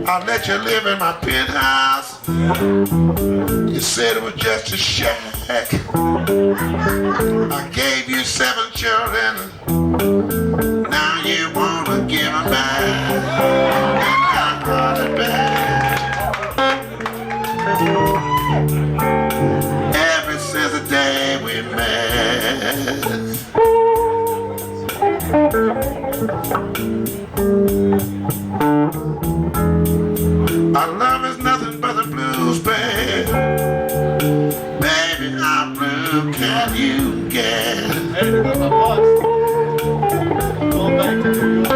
I'll let you live in my penthouse. You said it was just a shack. I gave you 7 children. Now you wanna give them back. And I got it back. Ever since the day we met. Our love is nothing but the blues, babe. Baby, how blue can you get? Hey, where's my boss? Going back to New York.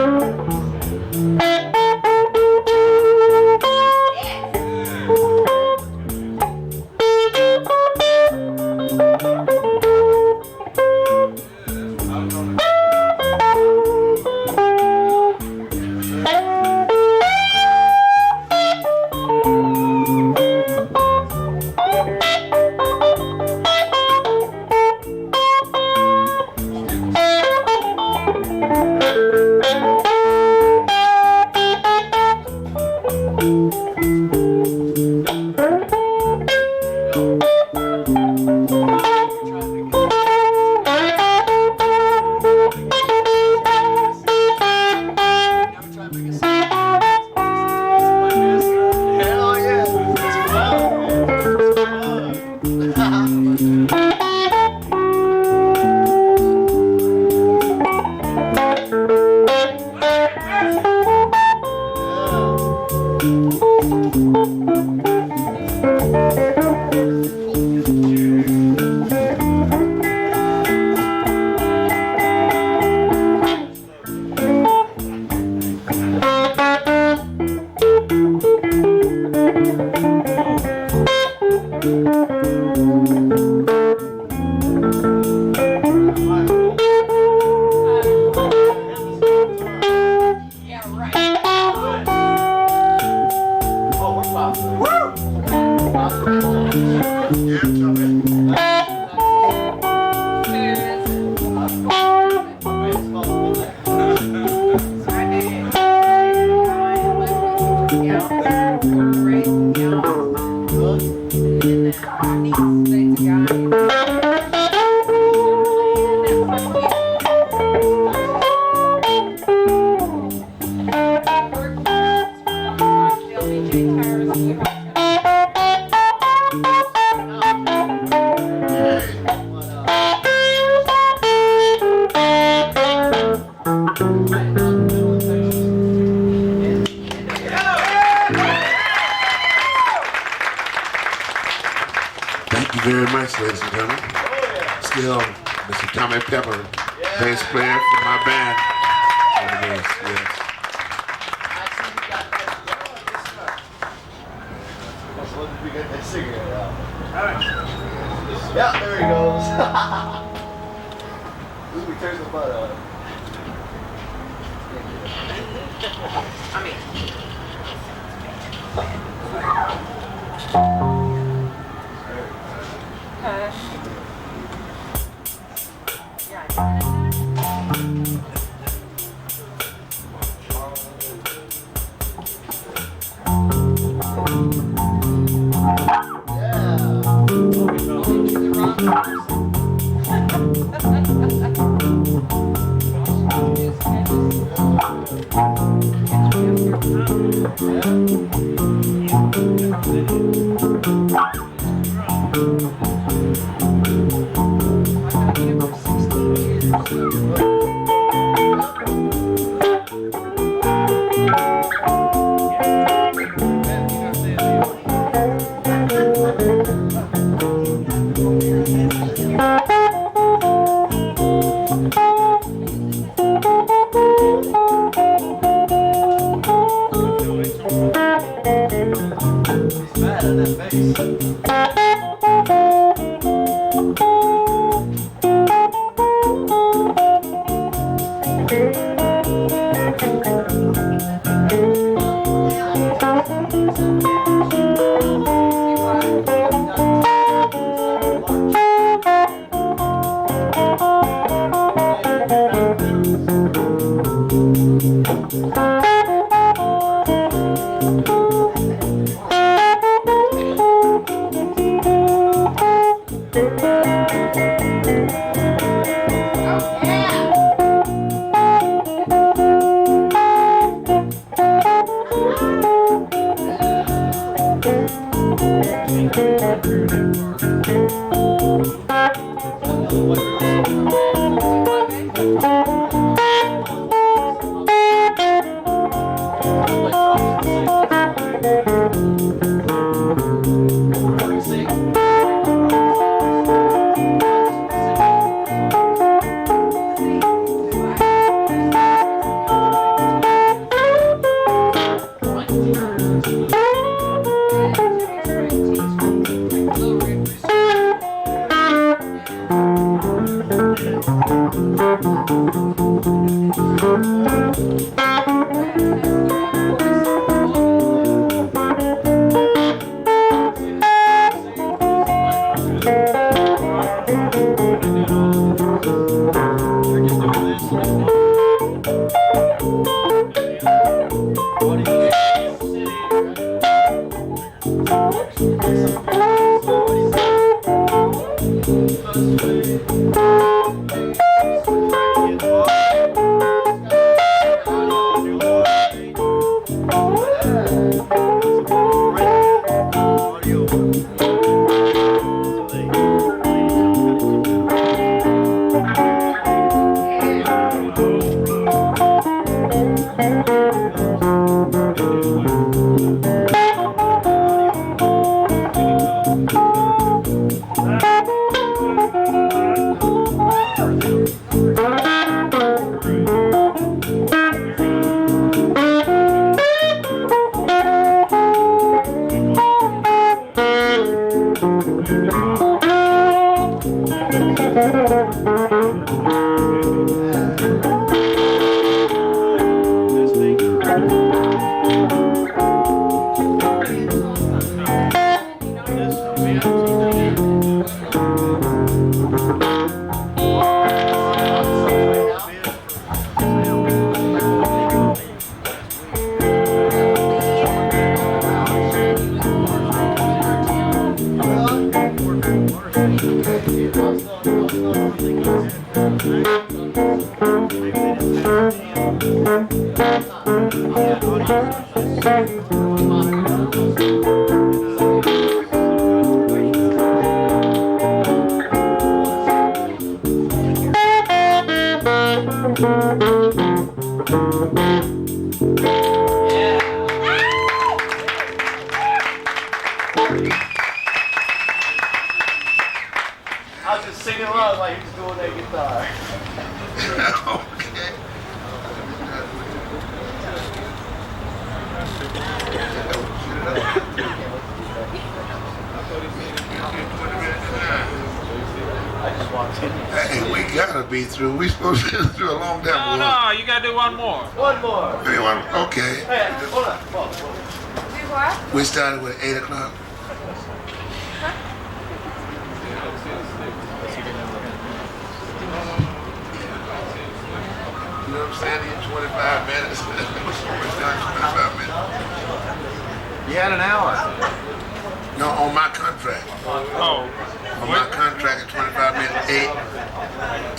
Thank you very much, ladies and gentlemen. Still, Mr. Tommy Pepper, bass player for my band. Yes, yes. We get that cigarette out. Yeah, there he goes. Ooh, he turns the butt on. I was just singing along like he was doing that guitar. Okay. I just walked in. Hey, we gotta be through. We supposed to be through a long time. No, you gotta do one more. One more. Okay. Hey, hold on. Hold on. Do what? We started with 8 o'clock. You know what I'm saying? In 25 minutes. We're done 25 minutes. You had an hour. No, on my contract. Oh. On my contract, at 25 minutes,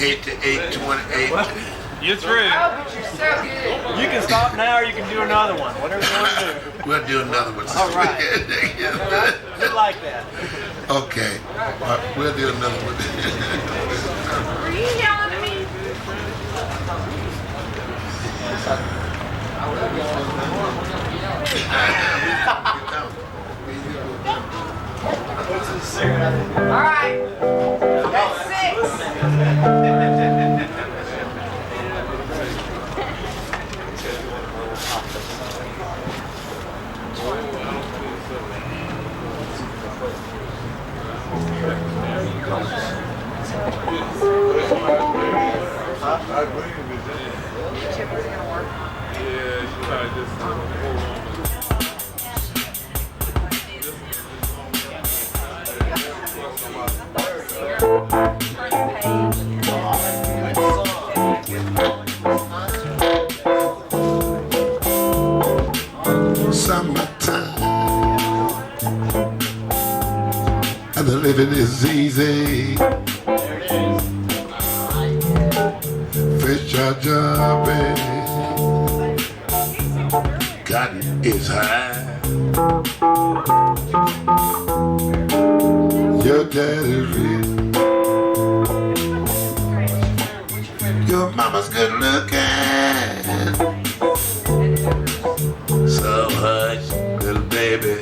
8 to 8:28. You're through. Oh, but you're so good. You can stop now or you can do another one. Whatever you want to do. We'll do another one. All right. You like that. Okay. We'll do another one. Were you yelling at me? All right. That's 6. Summertime, and the living is easy. Fish are jumping, cotton is high. Your daddy's rich, your mama's good looking. So hush, little baby,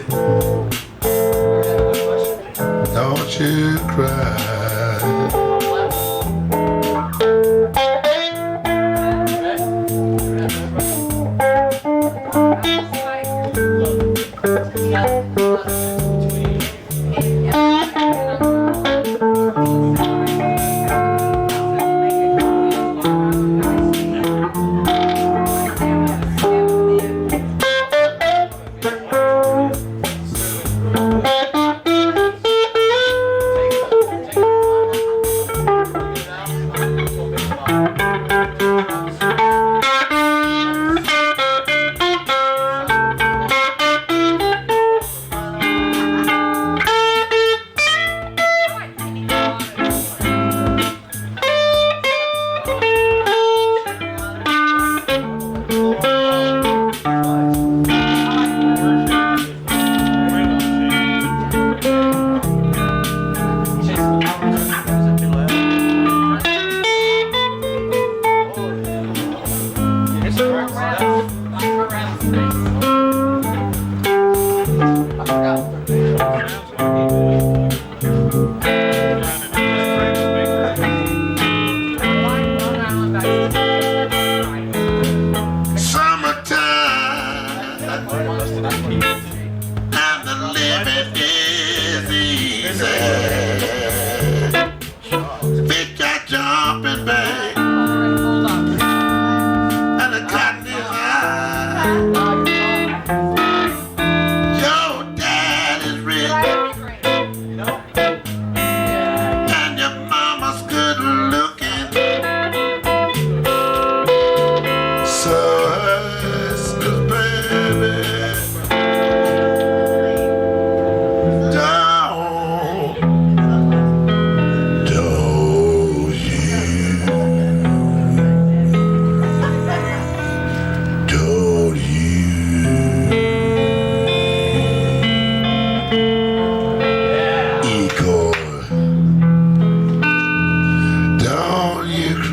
don't you cry.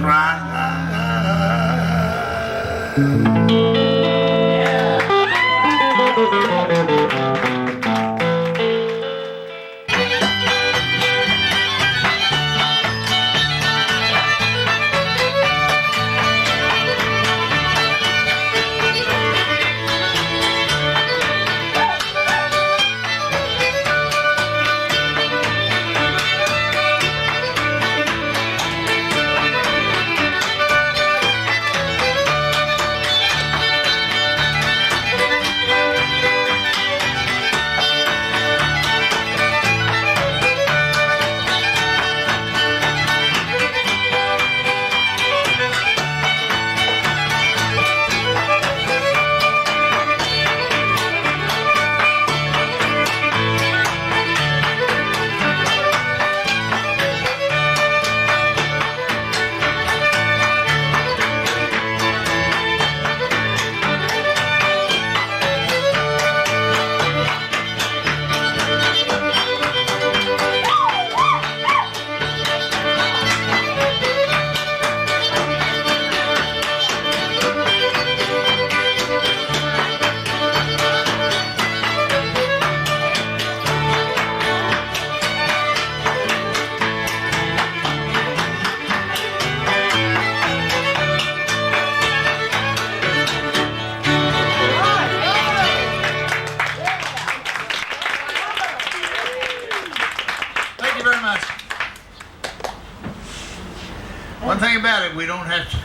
cry. One thing about it, we don't have to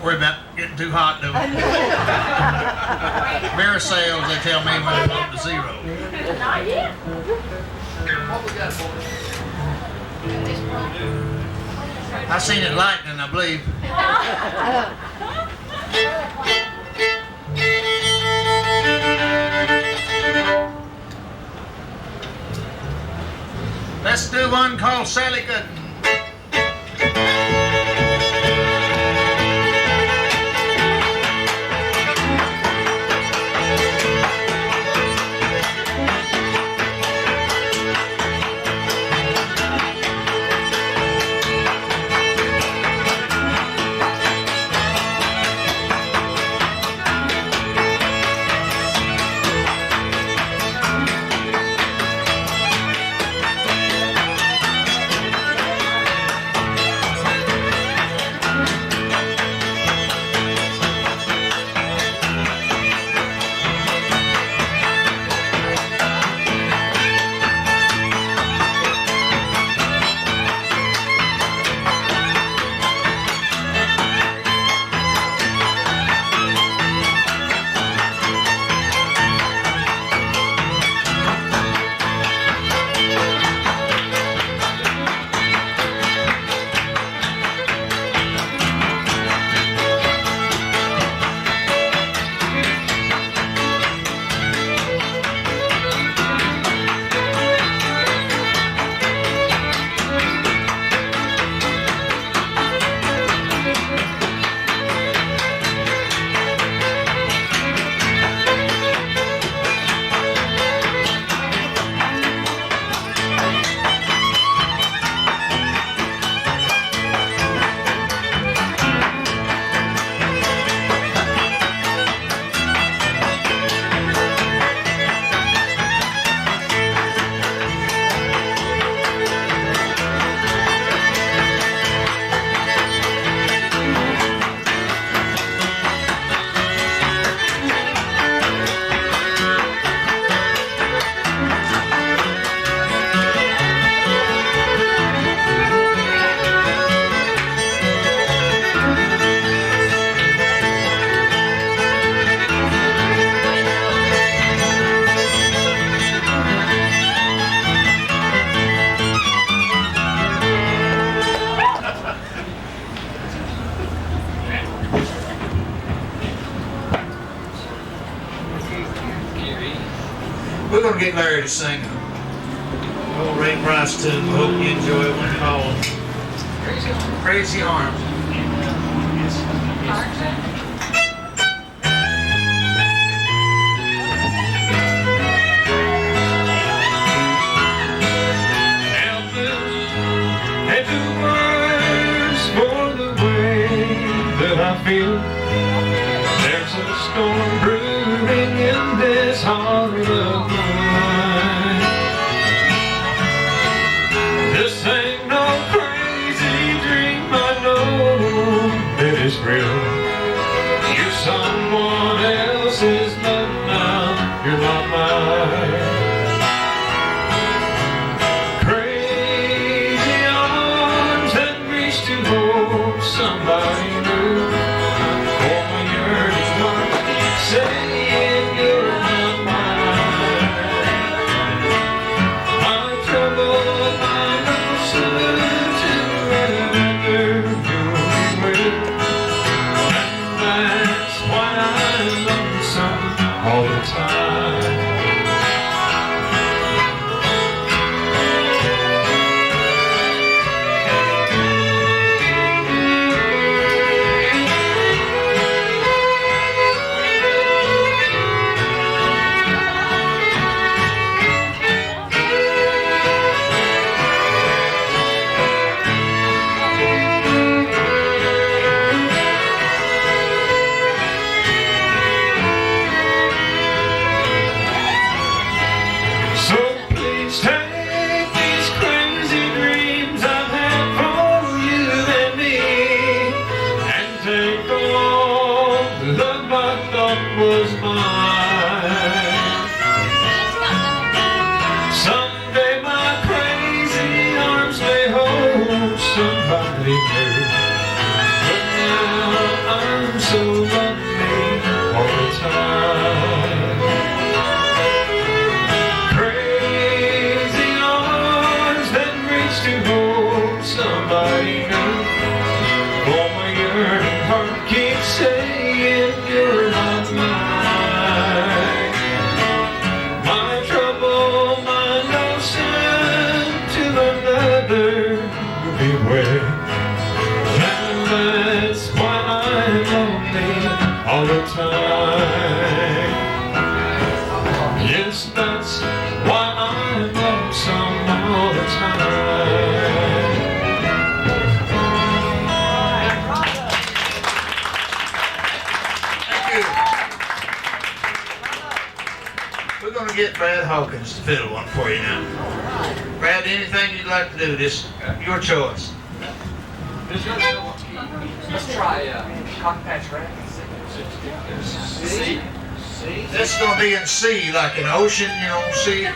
worry about getting too hot, do we? Beer sales, they tell me, when it's up to zero. Not yet. I seen it lightning, I believe. Let's do one called Sally Gooden. We're going to get Larry to sing an old Ray Price tune. I hope you enjoy it. One called Crazy Arms. Had two words for the way I feel. There's a storm brewing in this heart of mine. This ain't no crazy dream, I know that it's real. You're someone else's love now, you're not mine. Crazy arms that reach to hold somebody new. For my yearning heart saying you're not mine. My trouble, my notion to another you'll be with. And that's why I'm lonesome all the time. So please take these crazy dreams I've had for you and me, and take all the love I thought was mine. Someday my crazy arms may hold somebody new, but now I'm so lonely all the time. Crazy arms that reach to hold somebody new. Oh, my yearning heart keeps saying you're not mine. My trouble, my notion to another will be wed. And that's why I'm lonely all the time. Yes, that's why I'm lonesome all the time. Thank you. We're going to get Brad Hawkins to fiddle one for you now. Brad, anything you'd like to do, just your choice. Let's try Cotton Patch Rag. C. This is going to be in C, like an ocean, you know, C.